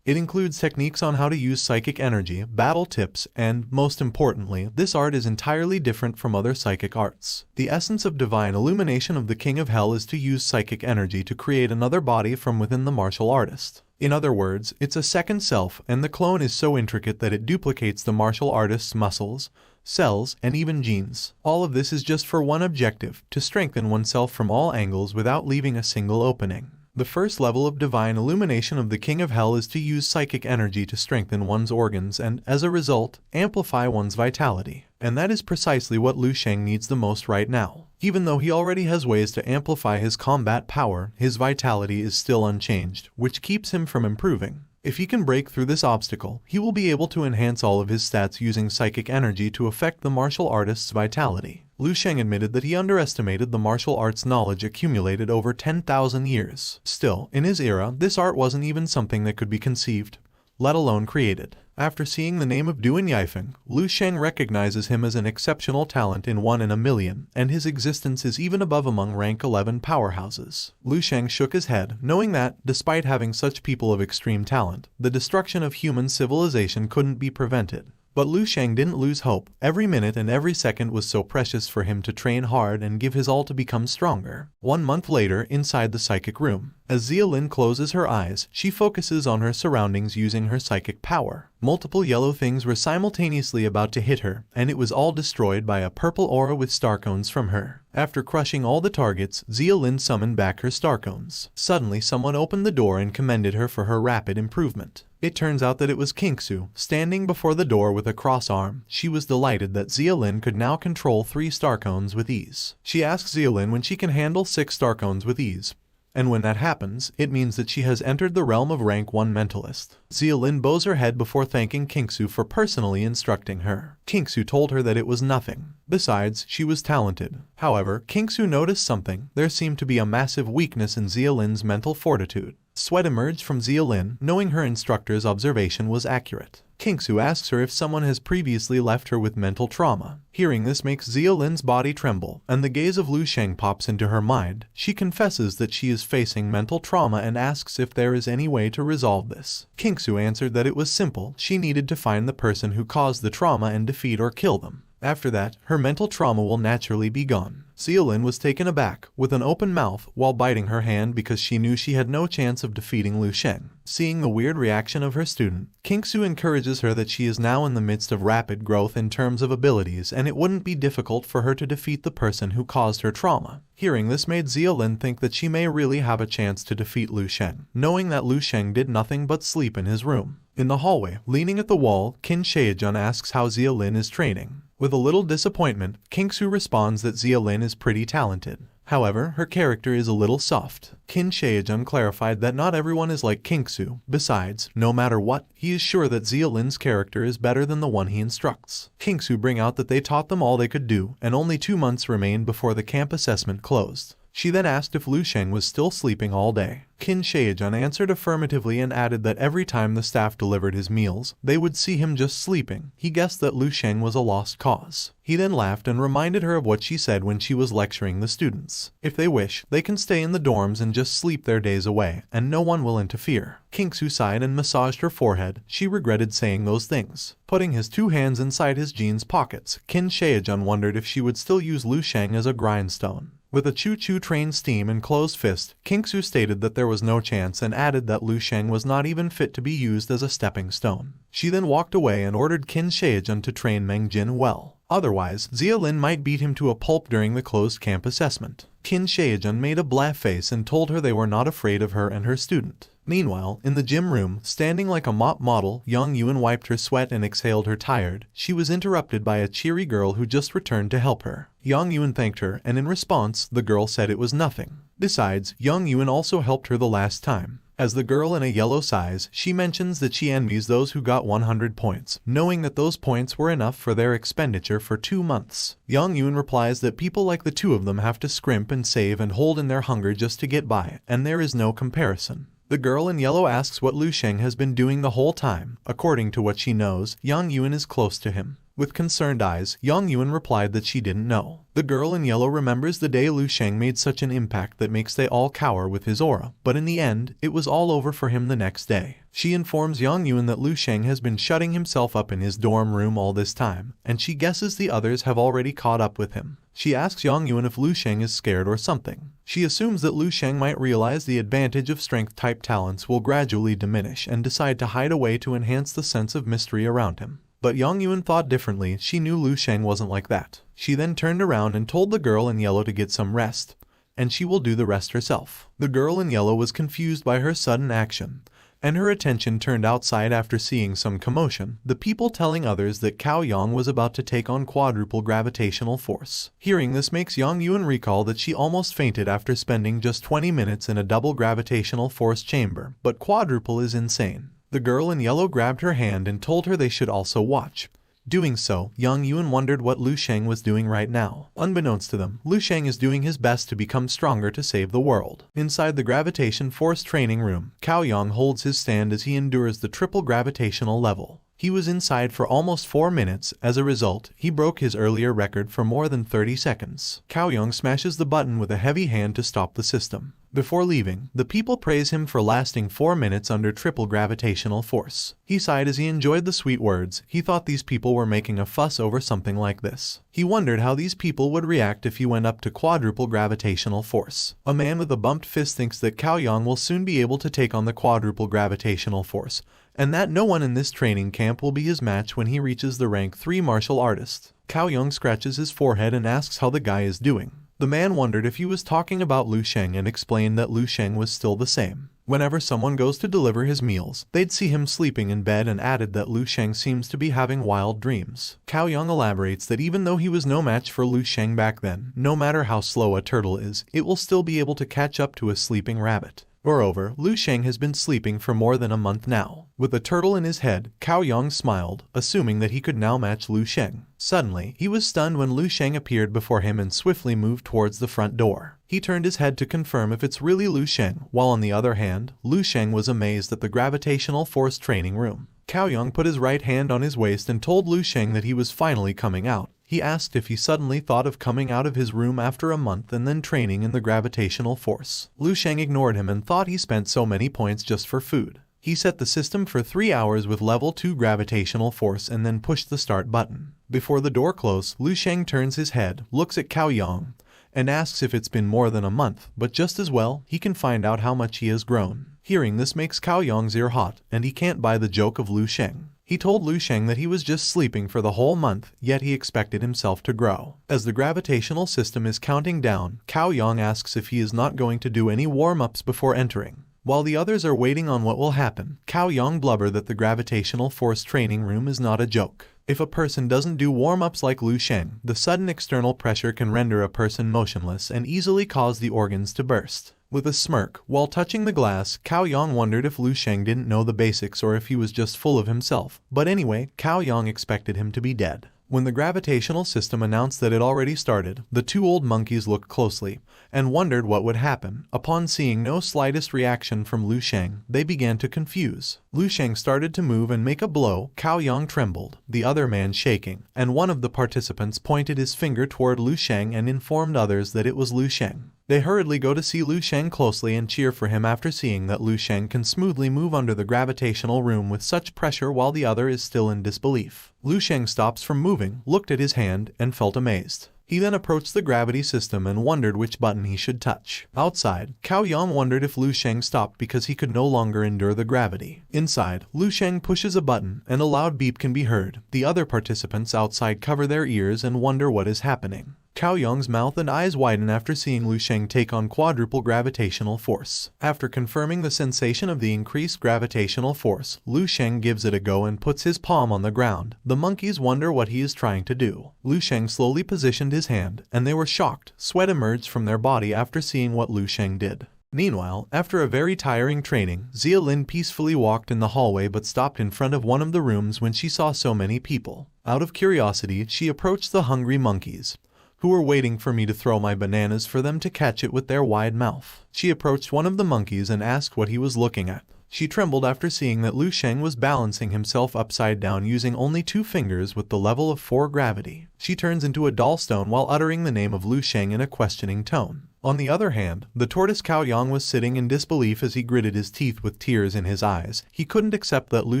It includes techniques on how to use psychic energy, battle tips, and, most importantly, this art is entirely different from other psychic arts. The essence of divine illumination of the King of Hell is to use psychic energy to create another body from within the martial artist. In other words, it's a second self, and the clone is so intricate that it duplicates the martial artist's muscles, cells, and even genes. All of this is just for one objective, to strengthen oneself from all angles without leaving a single opening. The first level of divine illumination of the King of Hell is to use psychic energy to strengthen one's organs and, as a result, amplify one's vitality. And that is precisely what Lu Sheng needs the most right now. Even though he already has ways to amplify his combat power, his vitality is still unchanged, which keeps him from improving. If he can break through this obstacle, he will be able to enhance all of his stats using psychic energy to affect the martial artist's vitality. Lu Sheng admitted that he underestimated the martial arts knowledge accumulated over 10,000 years. Still, in his era, this art wasn't even something that could be conceived, let alone created. After seeing the name of Duan Yifeng, Lu Sheng recognizes him as an exceptional talent in 1 in a million, and his existence is even above among rank 11 powerhouses. Lu Sheng shook his head, knowing that, despite having such people of extreme talent, the destruction of human civilization couldn't be prevented. But Lu Sheng didn't lose hope. Every minute and every second was so precious for him to train hard and give his all to become stronger. 1 month later, inside the psychic room, as Xia Lin closes her eyes, she focuses on her surroundings using her psychic power. Multiple yellow things were simultaneously about to hit her, and it was all destroyed by a purple aura with star cones from her. After crushing all the targets, Xia Lin summoned back her star cones. Suddenly, someone opened the door and commended her for her rapid improvement. It turns out that it was Kingsu, standing before the door with a cross arm. She was delighted that Xia Lin could now control 3 star cones with ease. She asks Xia Lin when she can handle 6 star cones with ease. And when that happens, it means that she has entered the realm of rank 1 mentalist. Xia Lin bows her head before thanking Kingsu for personally instructing her. Kingsu told her that it was nothing. Besides, she was talented. However, Kingsu noticed something. There seemed to be a massive weakness in Xia Lin's mental fortitude. Sweat emerged from Xia Lin, knowing her instructor's observation was accurate. Kingsu asks her if someone has previously left her with mental trauma. Hearing this makes Xia Lin's body tremble, and the gaze of Lu Sheng pops into her mind. She confesses that she is facing mental trauma and asks if there is any way to resolve this. Kingsu answered that it was simple. She needed to find the person who caused the trauma and defeat or kill them. After that, her mental trauma will naturally be gone. Zeolin was taken aback, with an open mouth, while biting her hand because she knew she had no chance of defeating Lu Sheng. Seeing the weird reaction of her student, Kingsu encourages her that she is now in the midst of rapid growth in terms of abilities and it wouldn't be difficult for her to defeat the person who caused her trauma. Hearing this made Zeolin think that she may really have a chance to defeat Lu Sheng, knowing that Lu Sheng did nothing but sleep in his room. In the hallway, leaning at the wall, Qin Shaejun asks how Zeolin is training. With a little disappointment, Kingsu responds that Zeolin is pretty talented. However, her character is a little soft. Qin Shaejun clarified that not everyone is like Kingsu. Besides, no matter what, he is sure that Zeolin's character is better than the one he instructs. Kingsu bring out that they taught them all they could do, and only 2 months remained before the camp assessment closed. She then asked if Lu Sheng was still sleeping all day. Qin Shaejun answered affirmatively and added that every time the staff delivered his meals, they would see him just sleeping. He guessed that Lu Sheng was a lost cause. He then laughed and reminded her of what she said when she was lecturing the students. If they wish, they can stay in the dorms and just sleep their days away, and no one will interfere. Kingsu sighed and massaged her forehead. She regretted saying those things. Putting his 2 hands inside his jeans pockets, Qin Shaejun wondered if she would still use Lu Sheng as a grindstone. With a choo-choo train steam and closed fist, Kingsu stated that there was no chance and added that Lu Sheng was not even fit to be used as a stepping stone. She then walked away and ordered Qin Shaejun to train Meng Jin well. Otherwise, Zeolin might beat him to a pulp during the closed camp assessment. Qin Shaejun made a blah face and told her they were not afraid of her and her student. Meanwhile, in the gym room, standing like a mop model, Yang Yuan wiped her sweat and exhaled her tired. She was interrupted by a cheery girl who just returned to help her. Yang Yuan thanked her, and in response, the girl said it was nothing. Besides, Yang Yuan also helped her the last time. As the girl in a yellow size, she mentions that she envies those who got 100 points, knowing that those points were enough for their expenditure for 2 months. Yang Yuan replies that people like the two of them have to scrimp and save and hold in their hunger just to get by, and there is no comparison. The girl in yellow asks what Lu Sheng has been doing the whole time. According to what she knows, Yang Yuan is close to him. With concerned eyes, Yang Yuan replied that she didn't know. The girl in yellow remembers the day Lu Sheng made such an impact that makes they all cower with his aura, but in the end, it was all over for him the next day. She informs Yang Yuan that Lu Sheng has been shutting himself up in his dorm room all this time, and she guesses the others have already caught up with him. She asks Yang Yuan if Lu Sheng is scared or something. She assumes that Lu Sheng might realize the advantage of strength-type talents will gradually diminish and decide to hide away to enhance the sense of mystery around him. But Yang Yuan thought differently. She knew Lu Sheng wasn't like that. She then turned around and told the girl in yellow to get some rest, and she will do the rest herself. The girl in yellow was confused by her sudden action, and her attention turned outside after seeing some commotion, the people telling others that Cao Yang was about to take on quadruple gravitational force. Hearing this makes Yang Yuan recall that she almost fainted after spending just 20 minutes in a double gravitational force chamber, but quadruple is insane. The girl in yellow grabbed her hand and told her they should also watch. Doing so, Yang Yuan wondered what Lu Sheng was doing right now. Unbeknownst to them, Lu Sheng is doing his best to become stronger to save the world. Inside the gravitation force training room, Cao Yang holds his stand as he endures the triple gravitational level. He was inside for almost 4 minutes. As a result, he broke his earlier record for more than 30 seconds. Cao Yang smashes the button with a heavy hand to stop the system. Before leaving, the people praise him for lasting 4 minutes under triple gravitational force. He sighed as he enjoyed the sweet words. He thought these people were making a fuss over something like this. He wondered how these people would react if he went up to quadruple gravitational force. A man with a bumped fist thinks that Cao Yang will soon be able to take on the quadruple gravitational force, and that no one in this training camp will be his match when he reaches the rank 3 martial artist. Cao Yang scratches his forehead and asks how the guy is doing. The man wondered if he was talking about Lu Sheng and explained that Lu Sheng was still the same. Whenever someone goes to deliver his meals, they'd see him sleeping in bed, and added that Lu Sheng seems to be having wild dreams. Cao Yang elaborates that even though he was no match for Lu Sheng back then, no matter how slow a turtle is, it will still be able to catch up to a sleeping rabbit. Moreover, Lu Sheng has been sleeping for more than a month now. With a turtle in his head, Cao Yang smiled, assuming that he could now match Lu Sheng. Suddenly, he was stunned when Lu Sheng appeared before him and swiftly moved towards the front door. He turned his head to confirm if it's really Lu Sheng, while on the other hand, Lu Sheng was amazed at the gravitational force training room. Cao Yang put his right hand on his waist and told Lu Sheng that he was finally coming out. He asked if he suddenly thought of coming out of his room after a month and then training in the gravitational force. Lu Sheng ignored him and thought he spent so many points just for food. He set the system for 3 hours with level 2 gravitational force and then pushed the start button. Before the door closes, Lu Sheng turns his head, looks at Cao Yang, and asks if it's been more than a month, but just as well, he can find out how much he has grown. Hearing this makes Cao Yang's ear hot, and he can't buy the joke of Lu Sheng. He told Lu Sheng that he was just sleeping for the whole month, yet he expected himself to grow. As the gravitational system is counting down, Cao Yang asks if he is not going to do any warm-ups before entering. While the others are waiting on what will happen, Cao Yang blubber that the gravitational force training room is not a joke. If a person doesn't do warm-ups like Lu Sheng, the sudden external pressure can render a person motionless and easily cause the organs to burst. With a smirk, while touching the glass, Cao Yang wondered if Lu Sheng didn't know the basics or if he was just full of himself. But anyway, Cao Yang expected him to be dead. When the gravitational system announced that it already started, the two old monkeys looked closely and wondered what would happen. Upon seeing no slightest reaction from Lu Sheng, they began to confuse. Lu Sheng started to move and make a blow. Cao Yang trembled, the other man shaking, and one of the participants pointed his finger toward Lu Sheng and informed others that it was Lu Sheng. They hurriedly go to see Lu Sheng closely and cheer for him after seeing that Lu Sheng can smoothly move under the gravitational room with such pressure while the other is still in disbelief. Lu Sheng stops from moving, looked at his hand, and felt amazed. He then approached the gravity system and wondered which button he should touch. Outside, Cao Yang wondered if Lu Sheng stopped because he could no longer endure the gravity. Inside, Lu Sheng pushes a button and a loud beep can be heard. The other participants outside cover their ears and wonder what is happening. Cao Yang's mouth and eyes widen after seeing Lu Sheng take on quadruple gravitational force. After confirming the sensation of the increased gravitational force, Lu Sheng gives it a go and puts his palm on the ground. The monkeys wonder what he is trying to do. Lu Sheng slowly positioned his hand, and they were shocked. Sweat emerged from their body after seeing what Lu Sheng did. Meanwhile, after a very tiring training, Zia Lin peacefully walked in the hallway but stopped in front of one of the rooms when she saw so many people. Out of curiosity, she approached the hungry monkeys, who were waiting for me to throw my bananas for them to catch it with their wide mouth. She approached one of the monkeys and asked what he was looking at. She trembled after seeing that Lu Sheng was balancing himself upside down using only 2 fingers with the level of 4 gravity. She turns into a doll stone while uttering the name of Lu Sheng in a questioning tone. On the other hand, the tortoise Cao Yang was sitting in disbelief as he gritted his teeth with tears in his eyes. He couldn't accept that Lu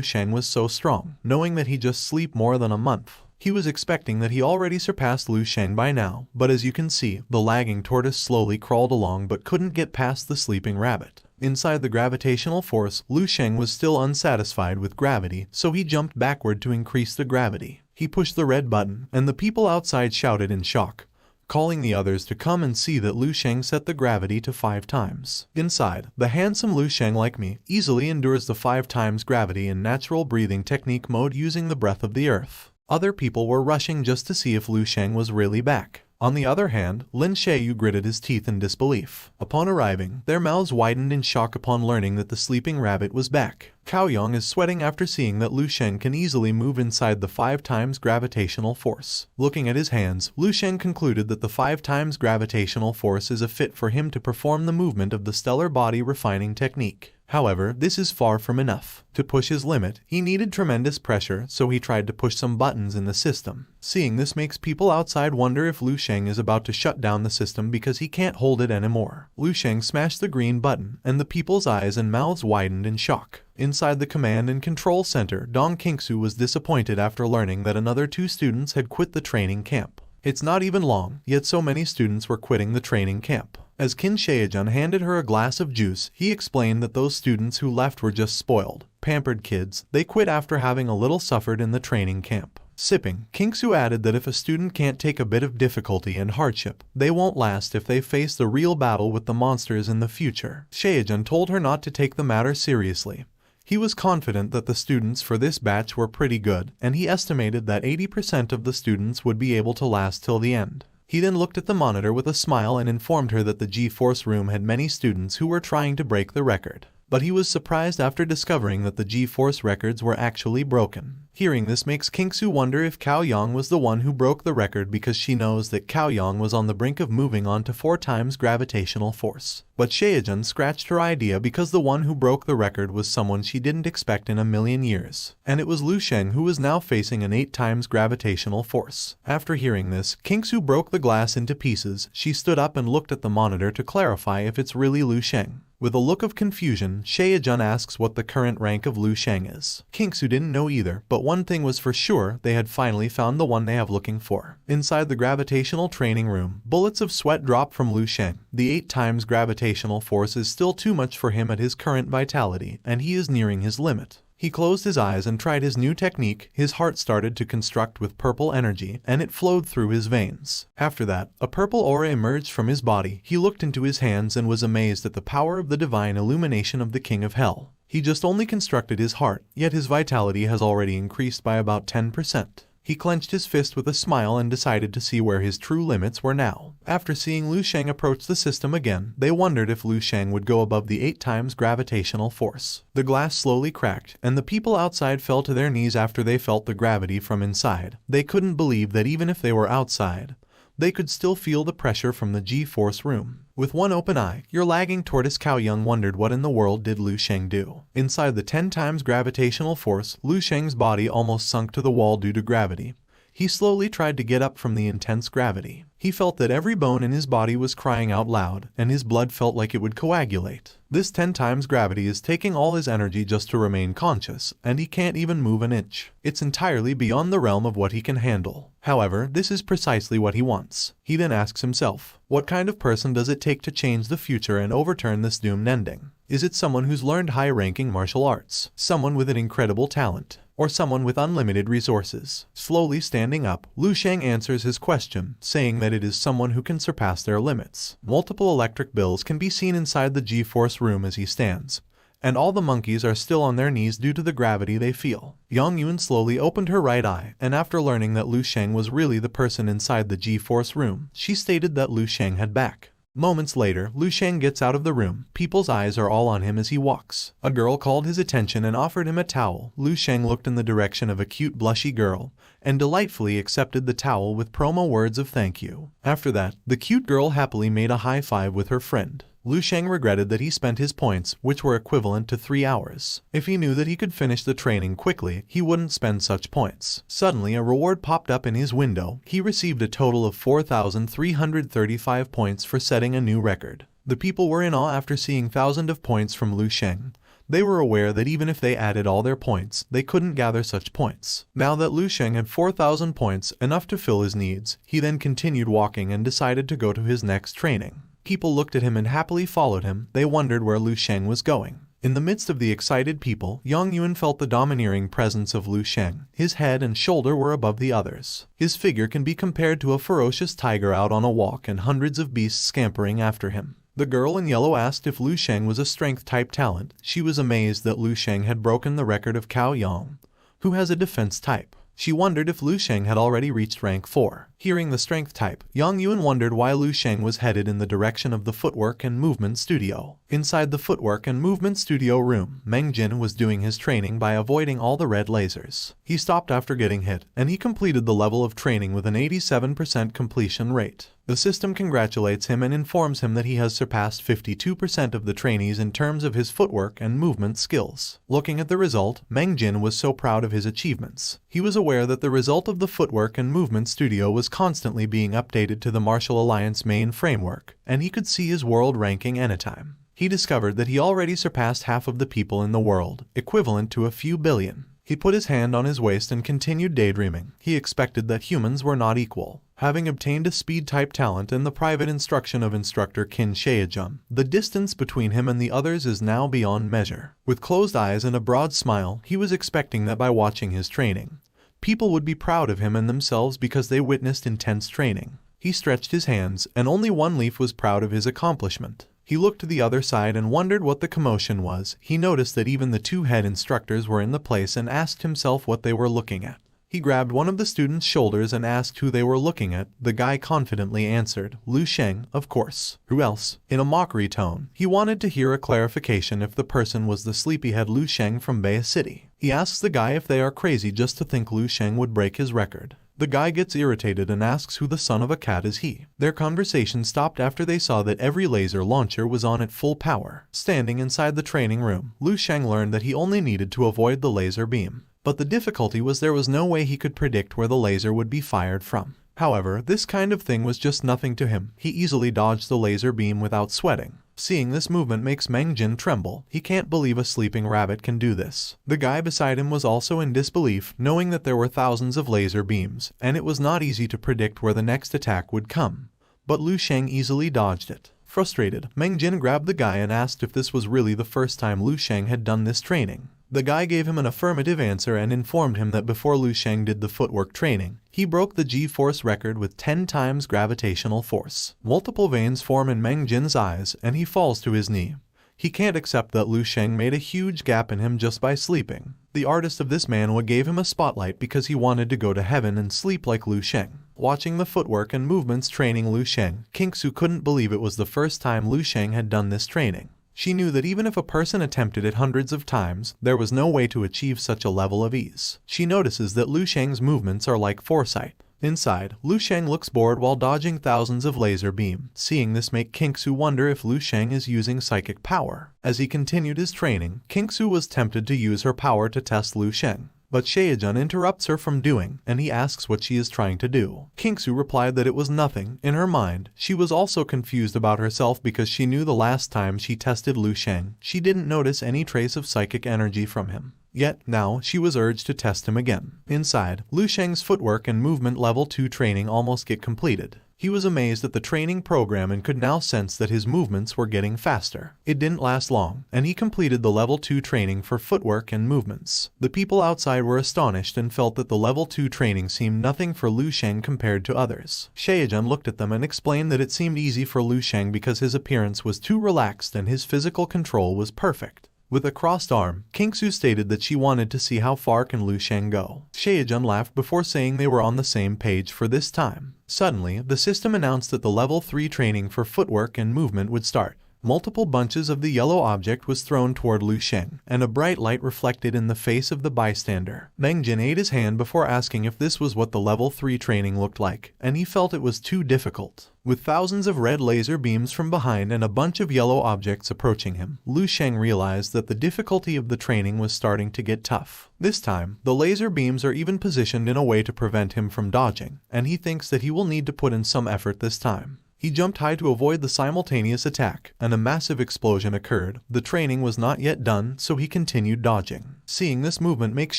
Sheng was so strong, knowing that he just slept more than a month. He was expecting that he already surpassed Lu Sheng by now, but as you can see, the lagging tortoise slowly crawled along but couldn't get past the sleeping rabbit. Inside the gravitational force, Lu Sheng was still unsatisfied with gravity, so he jumped backward to increase the gravity. He pushed the red button, and the people outside shouted in shock, calling the others to come and see that Lu Sheng set the gravity to 5 times. Inside, the handsome Lu Sheng, like me, easily endures the 5 times gravity in natural breathing technique mode using the breath of the earth. Other people were rushing just to see if Lu Sheng was really back. On the other hand, Lin Xiaoyu gritted his teeth in disbelief. Upon arriving, their mouths widened in shock upon learning that the sleeping rabbit was back. Cao Yang is sweating after seeing that Lu Sheng can easily move inside the 5 times gravitational force. Looking at his hands, Lu Sheng concluded that the 5 times gravitational force is a fit for him to perform the movement of the stellar body refining technique. However, this is far from enough. To push his limit, he needed tremendous pressure, so he tried to push some buttons in the system. Seeing this makes people outside wonder if Lu Sheng is about to shut down the system because he can't hold it anymore. Lu Sheng smashed the green button, and the people's eyes and mouths widened in shock. Inside the command and control center, Dong Qingsu was disappointed after learning that another 2 students had quit the training camp. It's not even long, yet so many students were quitting the training camp. As Qin Shaojun handed her a glass of juice, he explained that those students who left were just spoiled, pampered kids. They quit after having a little suffered in the training camp. Sipping, Qingsu added that if a student can't take a bit of difficulty and hardship, they won't last if they face the real battle with the monsters in the future. Shaojun told her not to take the matter seriously. He was confident that the students for this batch were pretty good, and he estimated that 80% of the students would be able to last till the end. He then looked at the monitor with a smile and informed her that the G-Force room had many students who were trying to break the record. But he was surprised after discovering that the G-Force records were actually broken. Hearing this makes Qingsu wonder if Cao Yang was the one who broke the record because she knows that Cao Yang was on the brink of moving on to 4 times gravitational force. But Shaojun scratched her idea because the one who broke the record was someone she didn't expect in a million years. And it was Lu Sheng who was now facing an 8 times gravitational force. After hearing this, Qingsu broke the glass into pieces. She stood up and looked at the monitor to clarify if it's really Lu Sheng. With a look of confusion, Shaejun asks what the current rank of Lu Sheng is. Kingsu didn't know either, but one thing was for sure, they had finally found the one they have looking for. Inside the gravitational training room, bullets of sweat drop from Lu Sheng. The 8 times gravitational force is still too much for him at his current vitality, and he is nearing his limit. He closed his eyes and tried his new technique. His heart started to construct with purple energy, and it flowed through his veins. After that, a purple aura emerged from his body. He looked into his hands and was amazed at the power of the divine illumination of the King of Hell. He just only constructed his heart, yet his vitality has already increased by about 10%. He clenched his fist with a smile and decided to see where his true limits were now. After seeing Lu Sheng approach the system again, they wondered if Lu Sheng would go above the 8 times gravitational force. The glass slowly cracked, and the people outside fell to their knees after they felt the gravity from inside. They couldn't believe that even if they were outside, they could still feel the pressure from the G-Force room. With one open eye, your lagging tortoise Cao Yung wondered what in the world did Lu Sheng do. Inside the 10 times gravitational force, Lu Sheng's body almost sunk to the wall due to gravity. He slowly tried to get up from the intense gravity. He felt that every bone in his body was crying out loud, and his blood felt like it would coagulate. This 10 times gravity is taking all his energy just to remain conscious, and he can't even move an inch. It's entirely beyond the realm of what he can handle. However, this is precisely what he wants. He then asks himself, what kind of person does it take to change the future and overturn this doomed ending? Is it someone who's learned high-ranking martial arts? Someone with an incredible talent? Or someone with unlimited resources? Slowly standing up, Lu Sheng answers his question, saying that it is someone who can surpass their limits. Multiple electric bills can be seen inside the G-Force room as he stands, and all the monkeys are still on their knees due to the gravity they feel. Yang Yun slowly opened her right eye, and after learning that Lu Sheng was really the person inside the G-Force room, she stated that Lu Sheng had back. Moments later, Lu Sheng gets out of the room. People's eyes are all on him as he walks. A girl called his attention and offered him a towel. Lu Sheng looked in the direction of a cute blushy girl, and delightfully accepted the towel with promo words of thank you. After that, the cute girl happily made a high five with her friend. Lu Sheng regretted that he spent his points, which were equivalent to 3 hours. If he knew that he could finish the training quickly, he wouldn't spend such points. Suddenly, a reward popped up in his window. He received a total of 4,335 points for setting a new record. The people were in awe after seeing thousands of points from Lu Sheng. They were aware that even if they added all their points, they couldn't gather such points. Now that Lu Sheng had 4,000 points, enough to fill his needs, he then continued walking and decided to go to his next training. People looked at him and happily followed him. They wondered where Lu Sheng was going. In the midst of the excited people, Yang Yun felt the domineering presence of Lu Sheng. His head and shoulder were above the others. His figure can be compared to a ferocious tiger out on a walk and hundreds of beasts scampering after him. The girl in yellow asked if Lu Sheng was a strength-type talent. She was amazed that Lu Sheng had broken the record of Cao Yang, who has a defense type. She wondered if Lu Sheng had already reached rank 4. Hearing the strength type, Yang Yun wondered why Lu Sheng was headed in the direction of the footwork and movement studio. Inside the footwork and movement studio room, Meng Jin was doing his training by avoiding all the red lasers. He stopped after getting hit, and he completed the level of training with an 87% completion rate. The system congratulates him and informs him that he has surpassed 52% of the trainees in terms of his footwork and movement skills. Looking at the result, Meng Jin was so proud of his achievements. He was aware that the result of the footwork and movement studio was constantly being updated to the Martial Alliance main framework, and he could see his world ranking anytime. He discovered that he already surpassed half of the people in the world, equivalent to a few billion. He put his hand on his waist and continued daydreaming. He expected that humans were not equal. Having obtained a speed-type talent and the private instruction of instructor Qin Shaejun, the distance between him and the others is now beyond measure. With closed eyes and a broad smile, he was expecting that by watching his training, people would be proud of him and themselves because they witnessed intense training. He stretched his hands, and only one leaf was proud of his accomplishment. He looked to the other side and wondered what the commotion was. He noticed that even the 2 head instructors were in the place and asked himself what they were looking at. He grabbed one of the students' shoulders and asked who they were looking at. The guy confidently answered, Lu Sheng, of course. Who else? In a mockery tone. He wanted to hear a clarification if the person was the sleepyhead Lu Sheng from Bay City. He asks the guy if they are crazy just to think Lu Sheng would break his record. The guy gets irritated and asks who the son of a cat is he. Their conversation stopped after they saw that every laser launcher was on at full power. Standing inside the training room, Lu Sheng learned that he only needed to avoid the laser beam. But the difficulty was there was no way he could predict where the laser would be fired from. However, this kind of thing was just nothing to him. He easily dodged the laser beam without sweating. Seeing this movement makes Meng Jin tremble. He can't believe a sleeping rabbit can do this. The guy beside him was also in disbelief, knowing that there were thousands of laser beams, and it was not easy to predict where the next attack would come. But Lu Sheng easily dodged it. Frustrated, Meng Jin grabbed the guy and asked if this was really the first time Lu Sheng had done this training. The guy gave him an affirmative answer and informed him that before Lu Sheng did the footwork training, he broke the G-force record with 10 times gravitational force. Multiple veins form in Meng Jin's eyes and he falls to his knee. He can't accept that Lu Sheng made a huge gap in him just by sleeping. The artist of this manhwa gave him a spotlight because he wanted to go to heaven and sleep like Lu Sheng. Watching the footwork and movements training Lu Sheng, Kingsu couldn't believe it was the first time Lu Sheng had done this training. She knew that even if a person attempted it hundreds of times, there was no way to achieve such a level of ease. She notices that Lu Sheng's movements are like foresight. Inside, Lu Sheng looks bored while dodging thousands of laser beams. Seeing this make Kingsu wonder if Lu Sheng is using psychic power. As he continued his training, Kingsu was tempted to use her power to test Lu Sheng. But Shaejun interrupts her from doing, and he asks what she is trying to do. Kingsu replied that it was nothing. In her mind, she was also confused about herself because she knew the last time she tested Lu Sheng, she didn't notice any trace of psychic energy from him. Yet, now, she was urged to test him again. Inside, Lu Sheng's footwork and movement level 2 training almost get completed. He was amazed at the training program and could now sense that his movements were getting faster. It didn't last long, and he completed the level 2 training for footwork and movements. The people outside were astonished and felt that the level 2 training seemed nothing for Lu Sheng compared to others. Shaejun looked at them and explained that it seemed easy for Lu Sheng because his appearance was too relaxed and his physical control was perfect. With a crossed arm, Kingsu stated that she wanted to see how far can Lu Sheng go. Shaejun laughed before saying they were on the same page for this time. Suddenly, the system announced that the level 3 training for footwork and movement would start. Multiple bunches of the yellow object was thrown toward Lu Sheng, and a bright light reflected in the face of the bystander. Meng Jin ate his hand before asking if this was what the level 3 training looked like, and he felt it was too difficult. With thousands of red laser beams from behind and a bunch of yellow objects approaching him, Lu Sheng realized that the difficulty of the training was starting to get tough. This time, the laser beams are even positioned in a way to prevent him from dodging, and he thinks that he will need to put in some effort this time. He jumped high to avoid the simultaneous attack, and a massive explosion occurred. The training was not yet done, so he continued dodging. Seeing this movement makes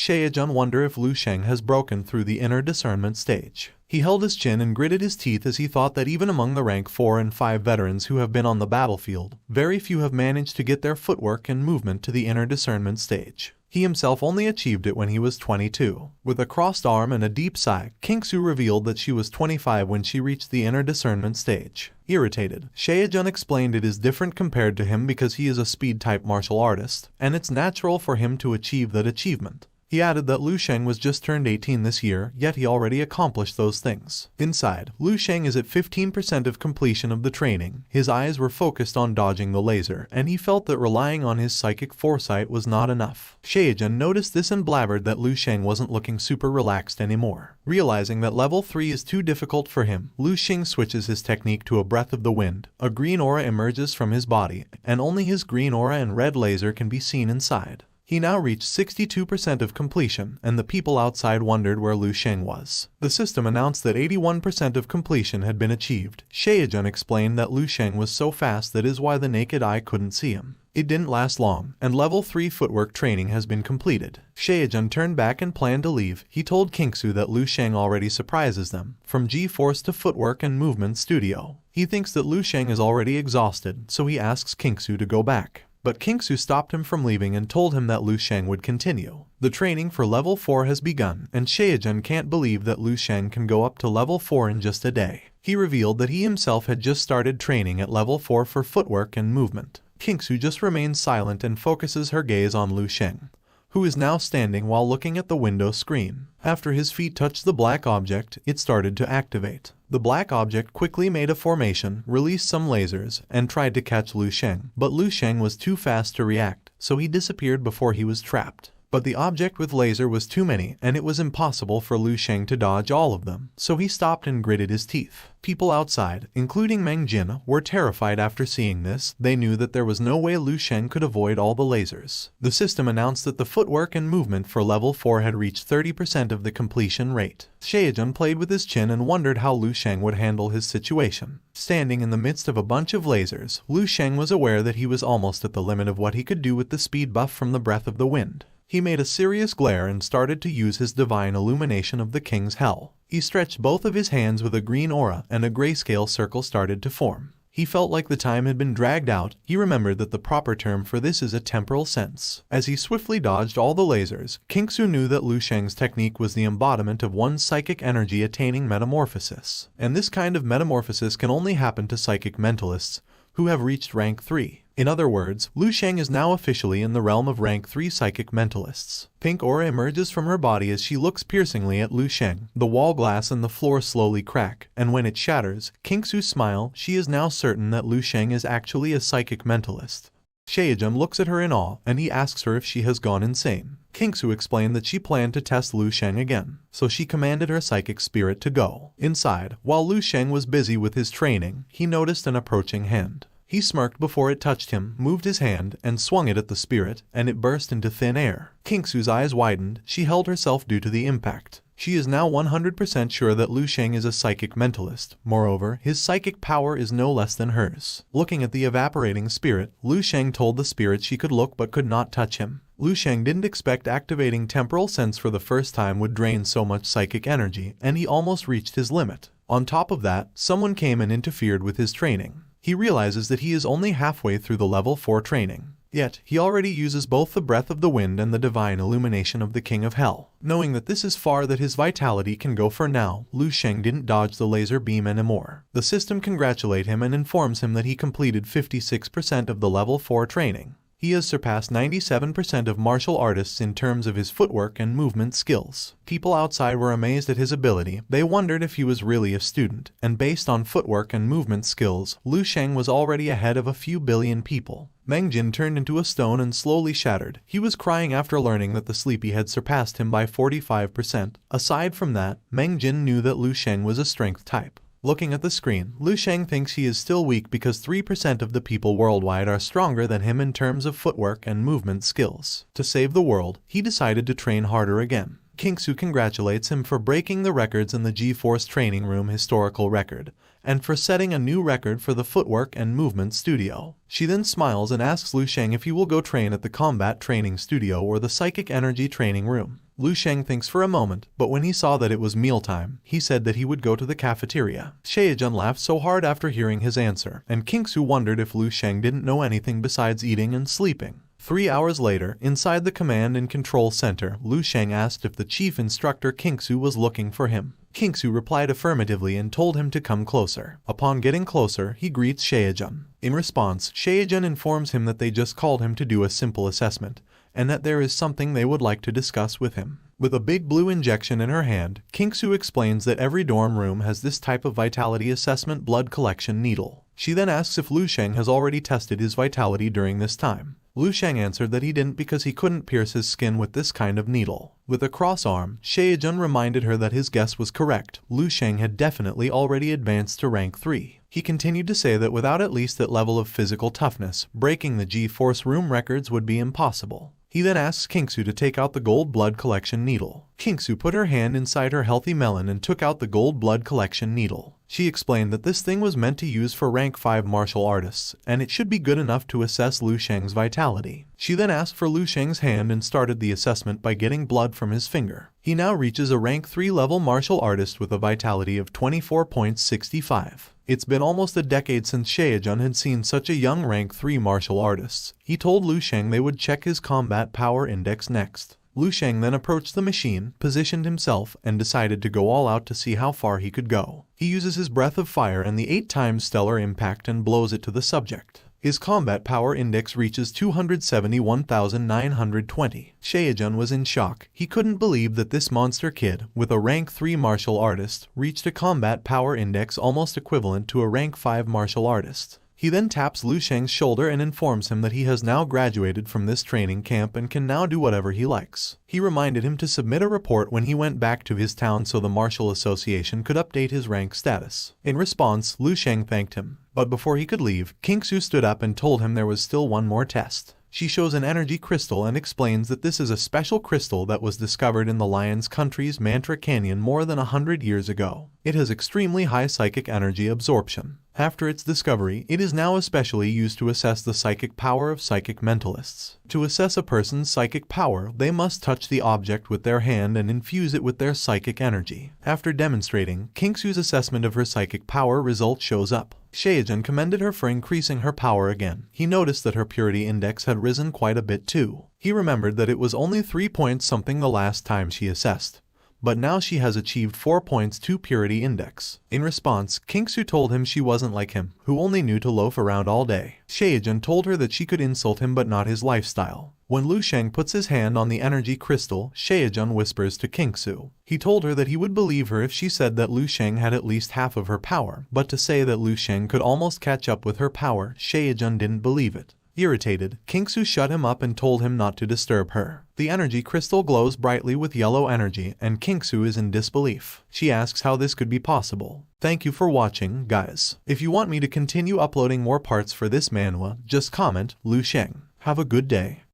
Shaejun wonder if Lu Sheng has broken through the inner discernment stage. He held his chin and gritted his teeth as he thought that even among the rank 4 and 5 veterans who have been on the battlefield, very few have managed to get their footwork and movement to the inner discernment stage. He himself only achieved it when he was 22. With a crossed arm and a deep sigh, Kingsu revealed that she was 25 when she reached the inner discernment stage. Irritated, Shaejun explained it is different compared to him because he is a speed-type martial artist, and it's natural for him to achieve that achievement. He added that Lu Sheng was just turned 18 this year, yet he already accomplished those things. Inside, Lu Sheng is at 15% of completion of the training. His eyes were focused on dodging the laser, and he felt that relying on his psychic foresight was not enough. Shaejun noticed this and blabbered that Lu Sheng wasn't looking super relaxed anymore. Realizing that level 3 is too difficult for him, Lu Sheng switches his technique to a breath of the wind. A green aura emerges from his body, and only his green aura and red laser can be seen inside. He now reached 62% of completion, and the people outside wondered where Lu Sheng was. The system announced that 81% of completion had been achieved. Shaejun explained that Lu Sheng was so fast that is why the naked eye couldn't see him. It didn't last long, and level 3 footwork training has been completed. Shaejun turned back and planned to leave. He told Kingsu that Lu Sheng already surprises them, from G-Force to footwork and movement studio. He thinks that Lu Sheng is already exhausted, so he asks Kingsu to go back. But Kingsu stopped him from leaving and told him that Lu Sheng would continue. The training for level 4 has begun, and Shaejun can't believe that Lu Sheng can go up to level 4 in just a day. He revealed that he himself had just started training at level 4 for footwork and movement. Kingsu just remains silent and focuses her gaze on Lu Sheng, who is now standing while looking at the window screen. After his feet touched the black object, it started to activate. The black object quickly made a formation, released some lasers, and tried to catch Lu Sheng, but Lu Sheng was too fast to react, so he disappeared before he was trapped. But the object with laser was too many, and it was impossible for Lu Sheng to dodge all of them, so he stopped and gritted his teeth. People outside, including Meng Jin, were terrified after seeing this. They knew that there was no way Lu Sheng could avoid all the lasers. The system announced that the footwork and movement for level 4 had reached 30% of the completion rate. Shaejun played with his chin and wondered how Lu Sheng would handle his situation. Standing in the midst of a bunch of lasers, Lu Sheng was aware that he was almost at the limit of what he could do with the speed buff from the breath of the wind. He made a serious glare and started to use his divine illumination of the king's hell. He stretched both of his hands with a green aura, and a grayscale circle started to form. He felt like the time had been dragged out. He remembered that the proper term for this is a temporal sense. As he swiftly dodged all the lasers, Kingsu knew that Lu Sheng's technique was the embodiment of one's psychic energy attaining metamorphosis. And this kind of metamorphosis can only happen to psychic mentalists who have reached rank 3. In other words, Lu Sheng is now officially in the realm of rank 3 psychic mentalists. Pink aura emerges from her body as she looks piercingly at Lu Sheng. The wall glass and the floor slowly crack, and when it shatters, Kingsu smile. She is now certain that Lu Sheng is actually a psychic mentalist. Shaejun looks at her in awe, and he asks her if she has gone insane. Kingsu explained that she planned to test Lu Sheng again, so she commanded her psychic spirit to go. Inside, while Lu Sheng was busy with his training, he noticed an approaching hand. He smirked before it touched him, moved his hand, and swung it at the spirit, and it burst into thin air. Kingsu's eyes widened. She held herself due to the impact. She is now 100% sure that Lu Sheng is a psychic mentalist. Moreover, his psychic power is no less than hers. Looking at the evaporating spirit, Lu Sheng told the spirit she could look but could not touch him. Lu Sheng didn't expect activating temporal sense for the first time would drain so much psychic energy, and he almost reached his limit. On top of that, someone came and interfered with his training. He realizes that he is only halfway through the level 4 training. Yet, he already uses both the breath of the wind and the divine illumination of the King of Hell. Knowing that this is far that his vitality can go for now, Lu Sheng didn't dodge the laser beam anymore. The system congratulates him and informs him that he completed 56% of the level 4 training. He has surpassed 97% of martial artists in terms of his footwork and movement skills. People outside were amazed at his ability. They wondered if he was really a student, and based on footwork and movement skills, Lu Sheng was already ahead of a few billion people. Meng Jin turned into a stone and slowly shattered. He was crying after learning that the sleepy had surpassed him by 45%. Aside from that, Meng Jin knew that Lu Sheng was a strength type. Looking at the screen, Lu Sheng thinks he is still weak because 3% of the people worldwide are stronger than him in terms of footwork and movement skills. To save the world, he decided to train harder again. Kingsu congratulates him for breaking the records in the G-Force training room historical record, and for setting a new record for the footwork and movement studio. She then smiles and asks Lu Sheng if he will go train at the combat training studio or the psychic energy training room. Lu Sheng thinks for a moment, but when he saw that it was mealtime, he said that he would go to the cafeteria. Shaejun laughed so hard after hearing his answer, and Kingsu wondered if Lu Sheng didn't know anything besides eating and sleeping. 3 hours later, inside the command and control center, Lu Sheng asked if the chief instructor Kingsu was looking for him. Kingsu replied affirmatively and told him to come closer. Upon getting closer, he greets Shaejun. In response, Shaejun informs him that they just called him to do a simple assessment, and that there is something they would like to discuss with him. With a big blue injection in her hand, Kingsu explains that every dorm room has this type of vitality assessment blood collection needle. She then asks if Lu Sheng has already tested his vitality during this time. Lu Sheng answered that he didn't because he couldn't pierce his skin with this kind of needle. With a cross arm, Shaejun reminded her that his guess was correct. Lu Sheng had definitely already advanced to rank 3. He continued to say that without at least that level of physical toughness, breaking the G-Force room records would be impossible. He then asks Kingsu to take out the gold blood collection needle. Kingsu put her hand inside her healthy melon and took out the gold blood collection needle. She explained that this thing was meant to use for rank 5 martial artists, and it should be good enough to assess Lu Sheng's vitality. She then asked for Lu Sheng's hand and started the assessment by getting blood from his finger. He now reaches a rank 3 level martial artist with a vitality of 24.65. It's been almost a decade since Shaejun had seen such a young rank 3 martial artist. He told Lu Sheng they would check his combat power index next. Lu Sheng then approached the machine, positioned himself, and decided to go all out to see how far he could go. He uses his breath of fire and the 8 times stellar impact and blows it to the subject. His combat power index reaches 271,920. Shaejun was in shock. He couldn't believe that this monster kid, with a rank 3 martial artist, reached a combat power index almost equivalent to a rank 5 martial artist. He then taps Lu Sheng's shoulder and informs him that he has now graduated from this training camp and can now do whatever he likes. He reminded him to submit a report when he went back to his town so the Martial Association could update his rank status. In response, Lu Sheng thanked him. But before he could leave, Kingsu stood up and told him there was still one more test. She shows an energy crystal and explains that this is a special crystal that was discovered in the Lion's Country's Mantra Canyon more than 100 years ago. It has extremely high psychic energy absorption. After its discovery, it is now especially used to assess the psychic power of psychic mentalists. To assess a person's psychic power, they must touch the object with their hand and infuse it with their psychic energy. After demonstrating, Kingsu's assessment of her psychic power result shows up. Shaejun commended her for increasing her power again. He noticed that her purity index had risen quite a bit too. He remembered that it was only 3 points something the last time she assessed. But now she has achieved 4 points to purity index. In response, Kingsu told him she wasn't like him, who only knew to loaf around all day. Shaejun told her that she could insult him but not his lifestyle. When Lu Sheng puts his hand on the energy crystal, Shaejun whispers to Kingsu. He told her that he would believe her if she said that Lu Sheng had at least half of her power, but to say that Lu Sheng could almost catch up with her power, Shaejun didn't believe it. Irritated, Kingsu shut him up and told him not to disturb her. The energy crystal glows brightly with yellow energy and Kingsu is in disbelief. She asks how this could be possible. Thank you for watching, guys. If you want me to continue uploading more parts for this manhwa, just comment Lu Sheng. Have a good day.